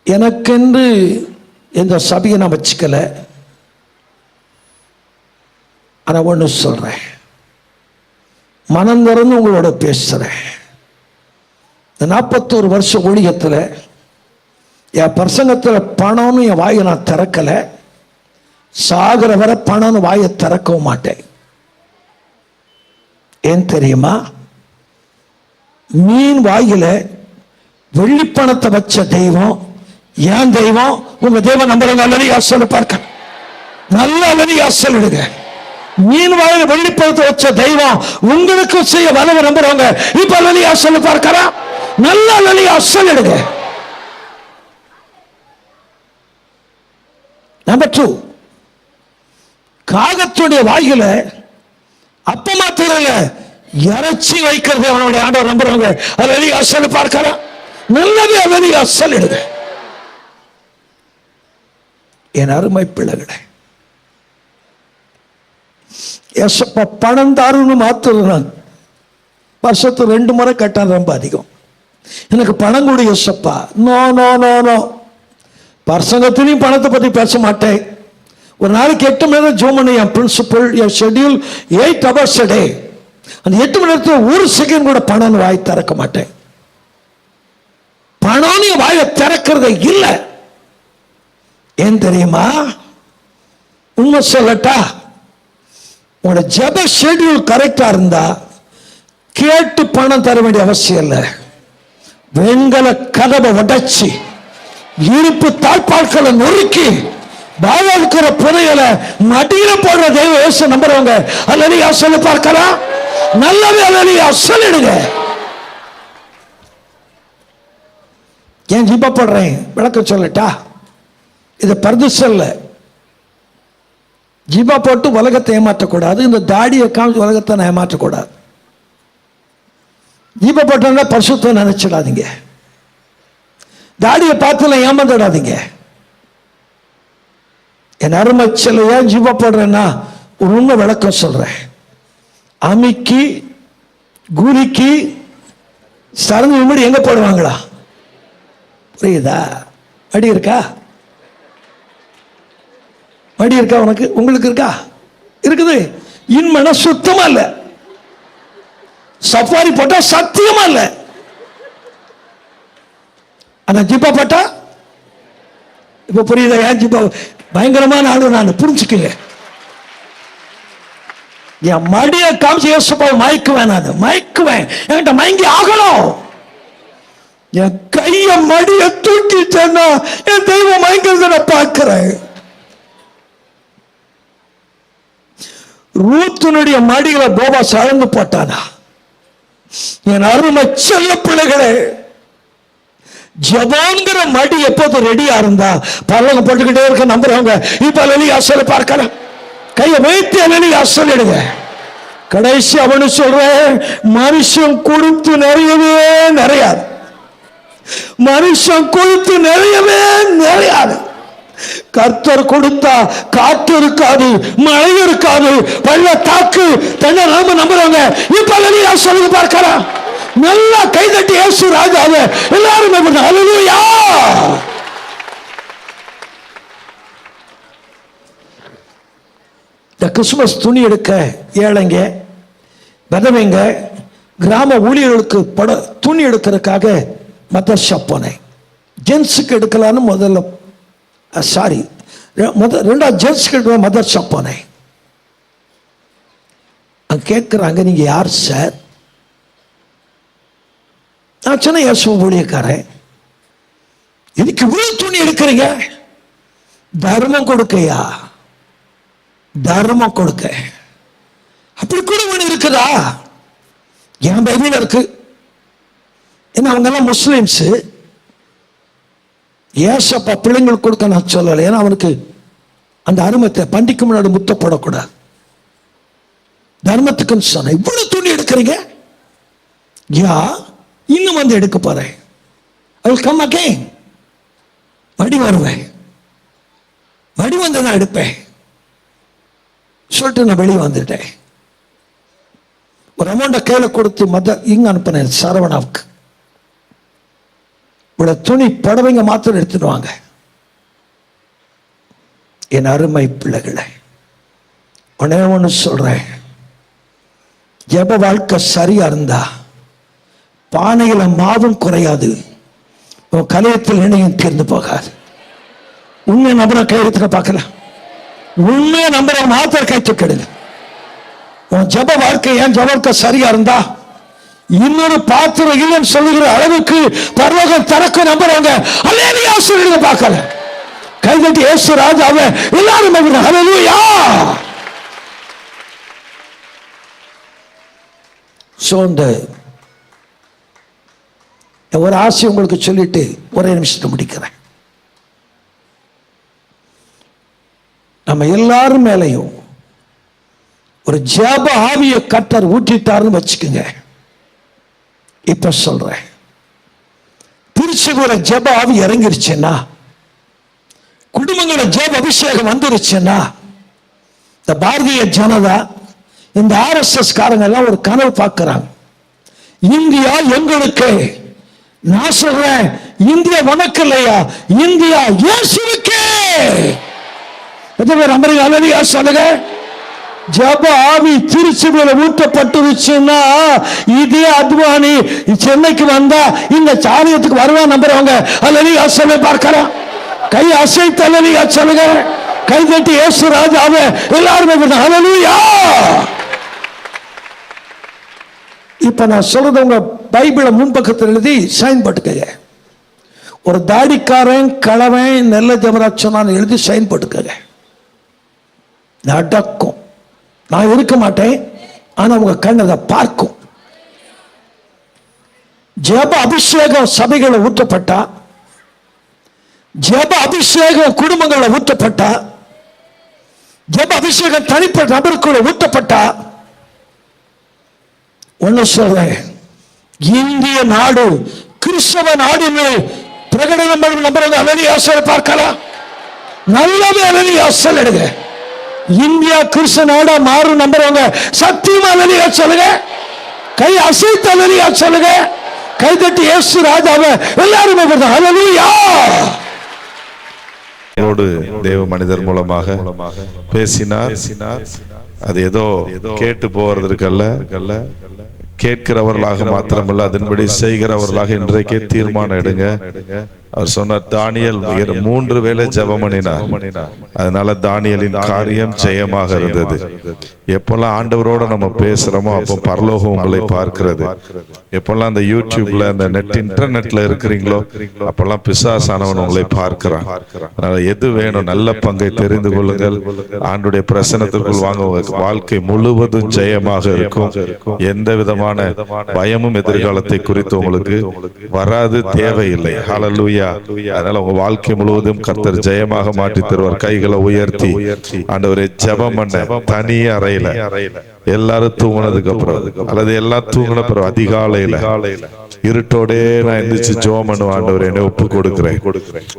எனக்கென்று இந்த சபையை நான் வச்சுக்கல. ஆனால் ஒன்று சொல்றேன், மனம் திறந்து உங்களோட பேசுறேன். இந்த 41 வருஷம் ஊழியத்தில் என் பிரசங்கத்தில் பணம்னு என் வாயை நான் திறக்கலை. சாகிற வரை பணம்னு வாயை திறக்கவும் மாட்டேன். ஏன் தெரியுமா? மீன் வாயில வெள்ளி பணத்தை வச்ச தெய்வம் ஏன் தெய்வம்? உங்க தெய்வம் நம்புறவங்க அல்லது அசல் பார்க்க நல்ல அல்லது அசல் விடுங்க. மீன் வாயில வெள்ளி பணத்தை வச்ச தெய்வம் உங்களுக்கு செய்ய வலவ நம்புறவங்க இப்ப அல்லது அசல் பார்க்கிறா நல்ல அல்லது அசல் விடுங்க. நம்பர் 2, காகத்துடைய வாயில அப்பமா தெரியல இறைச்சி வைக்கிறது அவனுடைய ஆண்டவர் நம்புறவங்க அல்லது அசல் பார்க்கிறா நல்லது அல்லது அசல் விடுங்க. என் அருமை பிள்ளைகளே, ஏசப்பா பணம் தாருன்னு மாத்துறான். வருஷத்துக்கு 2 முறை கட்டான், ரொம்ப அதிகம். எனக்கு பணம் கூட ஏசப்பா. No no no no. பிரசங்கத்திலையும் பணத்தை பத்தி பேச மாட்டேன். ஒரு நாளைக்கு 8 மணி நேரம் ஜோம் பண்ண என் பிரின்சிபல், என் ஷெட்யூல் 8 hours a day. அந்த 8 மணி நேரத்தில் ஒரு செகண்ட் கூட பணம் வாய் திறக்க மாட்டேன். பணம் வாயை திறக்கிறது இல்லை. ஏன் தெரியுமா? உண்மை சொல்லட்டா, உங்களோட ஜெப ஷெட்யூல் கரெக்டா இருந்தா கேட்டு பணம் தர வேண்டிய அவசியம் இல்லை. வெண்கல கதவை உடைச்சி இருப்பு தாழ்பால்களை நொறுக்கி பாவாளுக்கிற புதையல மடியில போடுற தெய்வ இயேசு நம்புறவங்க அல்லது அசல் பார்க்கலாம் நல்லவே அல்லது அசலிடுங்க. ஏன் ஜிப்பா போடுறேன் விளக்க சொல்லட்டா? இது பர்துசல்ல. ஜிபா போட்டு உலகத்தை ஏமாற்றக்கூடாது. இந்த தாடியை காமிச்சு உலகத்தை நான் ஏமாற்றக்கூடாது. ஜிபா போட்டா பரிசுத்தம் நினைச்சிடாதீங்க. தாடியை பார்த்துல ஏமாந்துடாதீங்க. என் அருமை சிலையா ஜிபா போடுறேன்னா ஒரு உண்மை விளக்கம் சொல்றேன். அமிக்கி குலிக்கு சரந்து விமடி எங்க போடுவாங்களா? புரியுதா? அடி இருக்கா? மடி இருக்கா? உனக்கு உங்களுக்கு இருக்கா? இருக்குது. இன்மன சுத்தமா இல்ல. சஃபாரி போட்டா சத்தியமா இல்ல. ஆனா ஜிப்பா போட்டா இப்ப புரியுதா? ஏன் ஜிப்பா பயங்கரமான ஆளு நான் புரிஞ்சுக்கங்க. என் மடிய காமிச்சு யோசிப்பா மயக்குவேன். நான் மயக்குவேன். என்கிட்ட மயங்கி ஆகணும். என் கைய மடிய தூக்கிட்டேன்னா என் தெய்வம் மயங்கிறத நான் பார்க்கிறேன். ரூத்துனுடைய மடிகளை போவாஸ் அளந்து போட்டானா? என் அருமை செல்ல பிள்ளைகளே, ஜபான்கிற மடி எப்போது ரெடியா இருந்தா பல்லங்க போட்டுக்கிட்டே இருக்க நம்புறவங்க இப்ப அலி அசல் பார்க்கலாம். கையை வைத்து அலி அசல் எடுங்க. கடைசி அவனு சொல்றேன், மனுஷன் கொடுத்து நிறையவே நிறையாது. மனுஷன் கொடுத்து நிறையவே நிறையாது. கர்த்தர் கொடுத்தா காற்று இருக்காது, மழை இருக்காது, பள்ளத்தாக்கு தன்னை நாம நம்புறவங்க இப்ப சொல்லுங்க பார்க்கலாம். நல்லா கைதட்டி இயேசு ராஜாவே எல்லாரும் ஹல்லேலூயா. இந்த கிறிஸ்துமஸ் துணி எடுக்க ஏழைங்க, விதவைங்க, கிராம ஊழியர்களுக்கு துணி எடுக்கிறதுக்காக மதர் ஷாப் போனேன். ஜென்ஸுக்கு எடுக்கலான்னு முதல்ல சாரி ரெண்டாவது ஜென்ஸ்க்கு மதர் ஷாப் போனேன். கேட்குறாங்க, நீங்க யார் சார்? நான் சொன்ன இயேசு ஊழியக்காரன். இதுக்கு இவ்வளவு துணி எடுக்கிறீங்க? தர்மம் கொடுக்கையா? தர்மம் கொடுக்க. அப்படி கூட ஒண்ணு இருக்குதா? என் பைபிள் இருக்கு. ஏன்னா அவங்க எல்லாம் முஸ்லிம்ஸ். ஏசப்பா பிள்ளைங்களுக்கு கொடுக்க நான் சொல்லலை. ஏன்னா அவனுக்கு அந்த அருமத்தை பண்டிக்கு முன்னாடி முத்தப்படக்கூடாது. தர்மத்துக்குன்னு சொன்ன. இவ்வளவு துணி எடுக்கிறீங்க, யா இன்னும் வந்து எடுக்க போறேன். I will come again. வடி வருவேன், வடி வந்து நான் எடுப்பேன் சொல்லிட்டு நான் வெளியே வந்துட்டேன். ஒரு அமௌண்ட கையில கொடுத்து இங்க அனுப்பினேன் சரவணாவுக்கு. இவ்வளவு துணி புடவைங்க மாத்திரம் எடுத்துட்டு வாங்க. என் அருமை பிள்ளைகளை, ஒன்னே ஒன்று சொல்றேன், ஜெப வாழ்க்கை சரியா இருந்தா பானையில மாவும் குறையாது, உன் கலையத்தில் எண்ணெயும் தீர்ந்து போகாது. உண்மை நம்புற கையெழுத்துக்க பார்க்கல, உண்மையை நம்புற மாத்திர கை தூக்கிடுங்க. உன் ஜெப வாழ்க்கை, ஏன் ஜெப வாழ்க்கை சரியா இருந்தா இன்னொரு பாத்திரம் இல்லைன்னு சொல்லுகிற அளவுக்கு பரலோகம் திறக்க நம்புறவங்க அல்லேலூயா சொல்லுங்க பார்க்கல. கைதட்டி இயேசு ராஜாவே எல்லாரும் அல்லேலூயா. ஒரு ஆசை உங்களுக்கு சொல்லிட்டு ஒரே நிமிஷத்தை முடிக்கிறேன். நம்ம எல்லாரும் மேலையும் ஒரு ஜெப ஆவிய கர்த்தர் ஊற்றிட்டாருன்னு வச்சுக்கோங்க. இப்ப சொல்றேன், திருச்சிபுர ஜெப ஆவி இறங்கிருச்சுன்னா, குடும்பங்கள ஜெப அபிஷேகம் வந்துருச்சுன்னா, இந்த பாரதிய ஜனதா, இந்த RSS காரங்க எல்லாம் ஒரு கனவு பார்க்கிறாங்க. இந்தியா எங்களுக்கு. நான் சொல்றேன், இந்தியா உனக்கு இல்லையா, இந்தியா இயேசுவுக்கே. அல்லேலூயா சொல்லுங்க. ஜெப ஆவி திருச்சிபுர ஊற்றப்பட்டுருச்சுன்னா, இதே அத்வானி சென்னைக்கு வந்தா இந்த சாரியத்துக்கு வருவா நம்புறவங்க அல்லேலூயா சொல்ல பார்க்கலாம். கை அசைத்து அல்லேலூயா சொல்லுங்க. கை தட்டி இயேசு ராஜாவே எல்லாருமே அல்லேலூயா. இப்ப நான் சொல்றது உங்க பைபிள முன்பக்கத்தில் எழுதி சைன் போட்டுக்கங்க. ஒரு தாடிக்காரன் கலவன் நெல்ல ஜெபராட்சனான்னு எழுதி சைன் போட்டுக்கங்க. நடக்கும். நான் இருக்க மாட்டேன், ஆனா உங்க கண் அதை பார்க்கும். ஜெப அபிஷேகம் சபைகளை ஊற்றப்பட்டா, ஜெப அபிஷேகம் குடும்பங்களை ஊற்றப்பட்டா, ஜெப அபிஷேகம் தனிப்பட்ட நபருக்குள்ள ஊற்றப்பட்டா, ஒன்னு சொல்றேன், இந்திய நாடு கிறிஸ்தவ நாடு பிரகடனம் நம்புறது அல்லேலூயா சொல்ல பார்க்கலாம். நல்லது அல்லேலூயா சொல்லுங்க. இந்தியா கிறிஸ்தவ நாடா மாறும் நம்புறவங்க சத்தியமா அல்லேலூயா சொல்லுங்க. கை அசைத்து அல்லேலூயா சொல்லுங்க. கை தட்டி இயேசு ராஜாவே எல்லாருமே அல்லேலூயா. தேவ மனிதர் மூலமாக பேசினார். அது ஏதோ கேட்டு போவதற்கல்ல, கேட்கிறவர்களாக மாத்திரமல்ல, அதன்படி செய்கிறவர்களாக இன்றைக்கே தீர்மானம் எடுங்க. அவர் சொன்னார், தானியேல் 3 வேளை ஜெபம் பண்ணினார். அதனால தானியேலின் காரியம் ஜெயமாக இருந்தது. எப்பெல்லாம் ஆண்டவரோட நம்ம பேசுறோமோ அப்போ பரலோகம் உங்களை பார்க்கிறது. எப்பெல்லாம் அந்த யூடியூப்ல அந்த இன்டர்நெட்ல இருக்கிறீங்களோ அப்பெல்லாம் பிசாசானவன் உங்களை பார்க்கிறான். அதனால எது வேணும், நல்ல பங்கை தெரிந்து கொள்ளுங்கள். ஆண்டுடைய பிரசன்னத்திற்குள் வாங்க, வாழ்க்கை முழுவதும் ஜெயமாக இருக்கும். எந்த விதமான பயமும் எதிர்காலத்தை குறித்து உங்களுக்கு வராது, தேவையில்லை. ஹல்லேலூயா. அதனால உங்க வாழ்க்கை முழுவதும் கர்த்தர் ஜெயமாக மாற்றி தருவார். கைகளை உயர்த்தி ஆண்டவரே ஜெபம் பண்ண தனி அறையில எல்லாரும் தூங்கினதுக்கு அப்புறம் அல்லது எல்லாம் தூங்கின பிறகு அதிகாலையில இருட்டோடே நான் எந்திரிச்சு ஜெபம் பண்ணுவேன். ஆண்டவரே என்னை ஒப்பு கொடுக்கிறேன்.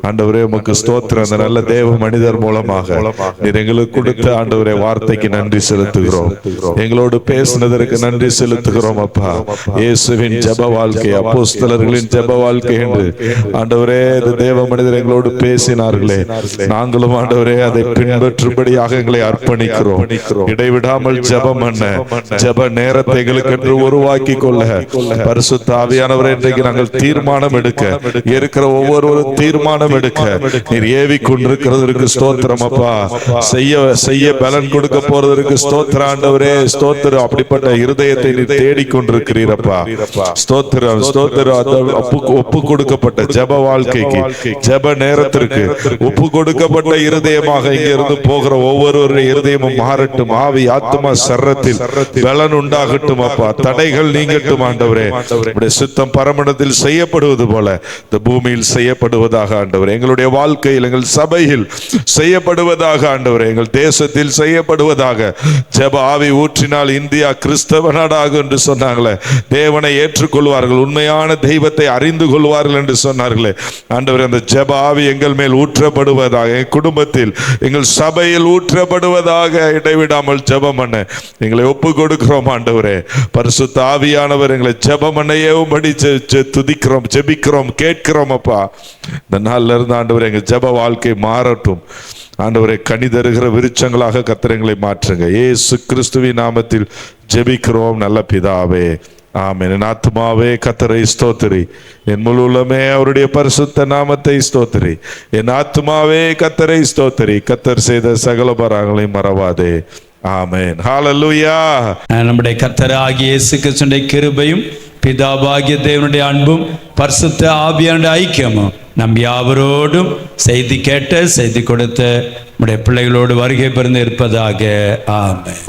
ஆண்டவரே உமக்கு ஸ்தோத்திரம். அந்த நல்ல தேவ மனிதர் மூலமாக நீர் எங்களுக்கு கொடுத்த ஆண்டவரே வார்த்தைக்கு நன்றி செலுத்துகிறோம். எங்களோடு பேசினதற்கு நன்றி செலுத்துகிறோம். அப்பா, இயேசுவின் ஜெப வாழ்க்கை, அப்போஸ்தலர்களின் ஜெப வாழ்க்கை என்று ஆண்டவரே தேவ மனிதர் எங்களோடு பேசினார்களே, நாங்களும் ஆண்டவரே அதை பின்பற்றும்படியாக எங்களை அர்ப்பணிக்கிறோம். இடைவிடாமல் ஜெபம் பண்ண, ஜெப நேரத்தை எங்களுக்கு என்று உருவாக்கி கொள்ள பரிசுத்த ஆவியானவரே இன்றைக்கு நாங்கள் தீர்மானம் எடுக்க, இருக்கிற ஒவ்வொருவரும் தீர்மானம் எடுக்க நீர் ஏவி கொண்டிருக்கிறதற்கு ஸ்தோத்திரம். அப்பா, செய்ய பலன் கொடுக்க போறதற்கு ஸ்தோத்திரம். ஆண்டவரே ஸ்தோத்திரம். அப்படிப்பட்ட இருதயத்தை நீர் தேடிக்கொண்டிருக்கிறீரப்பா. ஸ்தோத்திரம், ஸ்தோத்திரம். ஒப்பு கொடுக்கப்பட்ட ஜெப வாழ்க்கைக்கு, ஜெப நேரத்திற்கு ஒப்பு கொடுக்கப்பட்ட இருதயமாக இங்க இருந்து போகிற ஒவ்வொருவருடைய இருதயமும் மாறட்டும். ஆவி, ஆத்மா, சரீரத்தை சர்ரத்தில் பலன் உண்டாகட்டும் அப்பா. தடைகள் நீங்கட்டும் ஆண்டவரே. உம்முடைய சித்தம் பரமண்டத்தில் செய்யப்படுவது போல இந்த பூமியில் செய்யப்படுவதாக ஆண்டவரே. எங்களுடைய வாழ்க்கையில், எங்கள் சபையில் செய்யப்படுவதாக ஆண்டவரே. எங்கள் தேசத்தில் செய்யப்படுவதாக. ஜெப ஆவி ஊற்றினால் இந்தியா கிறிஸ்தவ நாடாகும் என்று சொன்னாங்களே. தேவனை ஏற்றுக்கொள்வார்கள், உண்மையான தெய்வத்தை அறிந்து கொள்வார்கள் என்று சொன்னார்களே. ஆண்டவரே, அந்த ஜெப ஆவி எங்கள் மேல் ஊற்றப்படுவதாக, எங்கள் குடும்பத்தில், எங்கள் சபையில் ஊற்றப்படுவதாக. இடைவிடாமல் ஜெபம் பண்ண எங்களை ஒப்பு கொடுக்கிறோம் ஆண்டவரே. பரிசுத்த ஆவியானவர் எங்களை ஜெபம் பண்ணையேவும்படி துதிக்கிறோம், ஜெபிக்கிறோம், கேட்கிறோம் அப்பா. இந்த நாள்ல இருந்து ஆண்டவரே எங்கள் ஜெப வாழ்க்கை மாறட்டும் ஆண்டவரே. கனி தருகிற விருட்சங்களாக கர்த்தர் எங்களை மாற்றுங்க. இயேசு கிறிஸ்துவின் நாமத்தில் ஜெபிக்கிறோம் நல்ல பிதாவே, ஆமென். என் ஆத்துமாவே கர்த்தரை ஸ்தோத்திரி, என் முழு உள்ளமே அவருடைய பரிசுத்த நாமத்தை ஸ்தோத்திரி. என் ஆத்துமாவே கர்த்தரை ஸ்தோத்திரி, கர்த்தர் செய்த சகல பராங்களையும் மறவாதே. ஆமென். ஹல்லேலூயா. நம்முடைய கர்த்தராகிய இயேசு கிறிஸ்துவினுடைய கிருபையும் பிதாவாகிய தேவனுடைய அன்பும் பரிசுத்த ஆவியானுடைய ஐக்கியமும் நம் யாவரோடும் செய்தி கேட்ட செய்தி கொடுத்த நம்முடைய பிள்ளைகளோடு வருகை பெறுந்து இருப்பதாக. ஆமென்.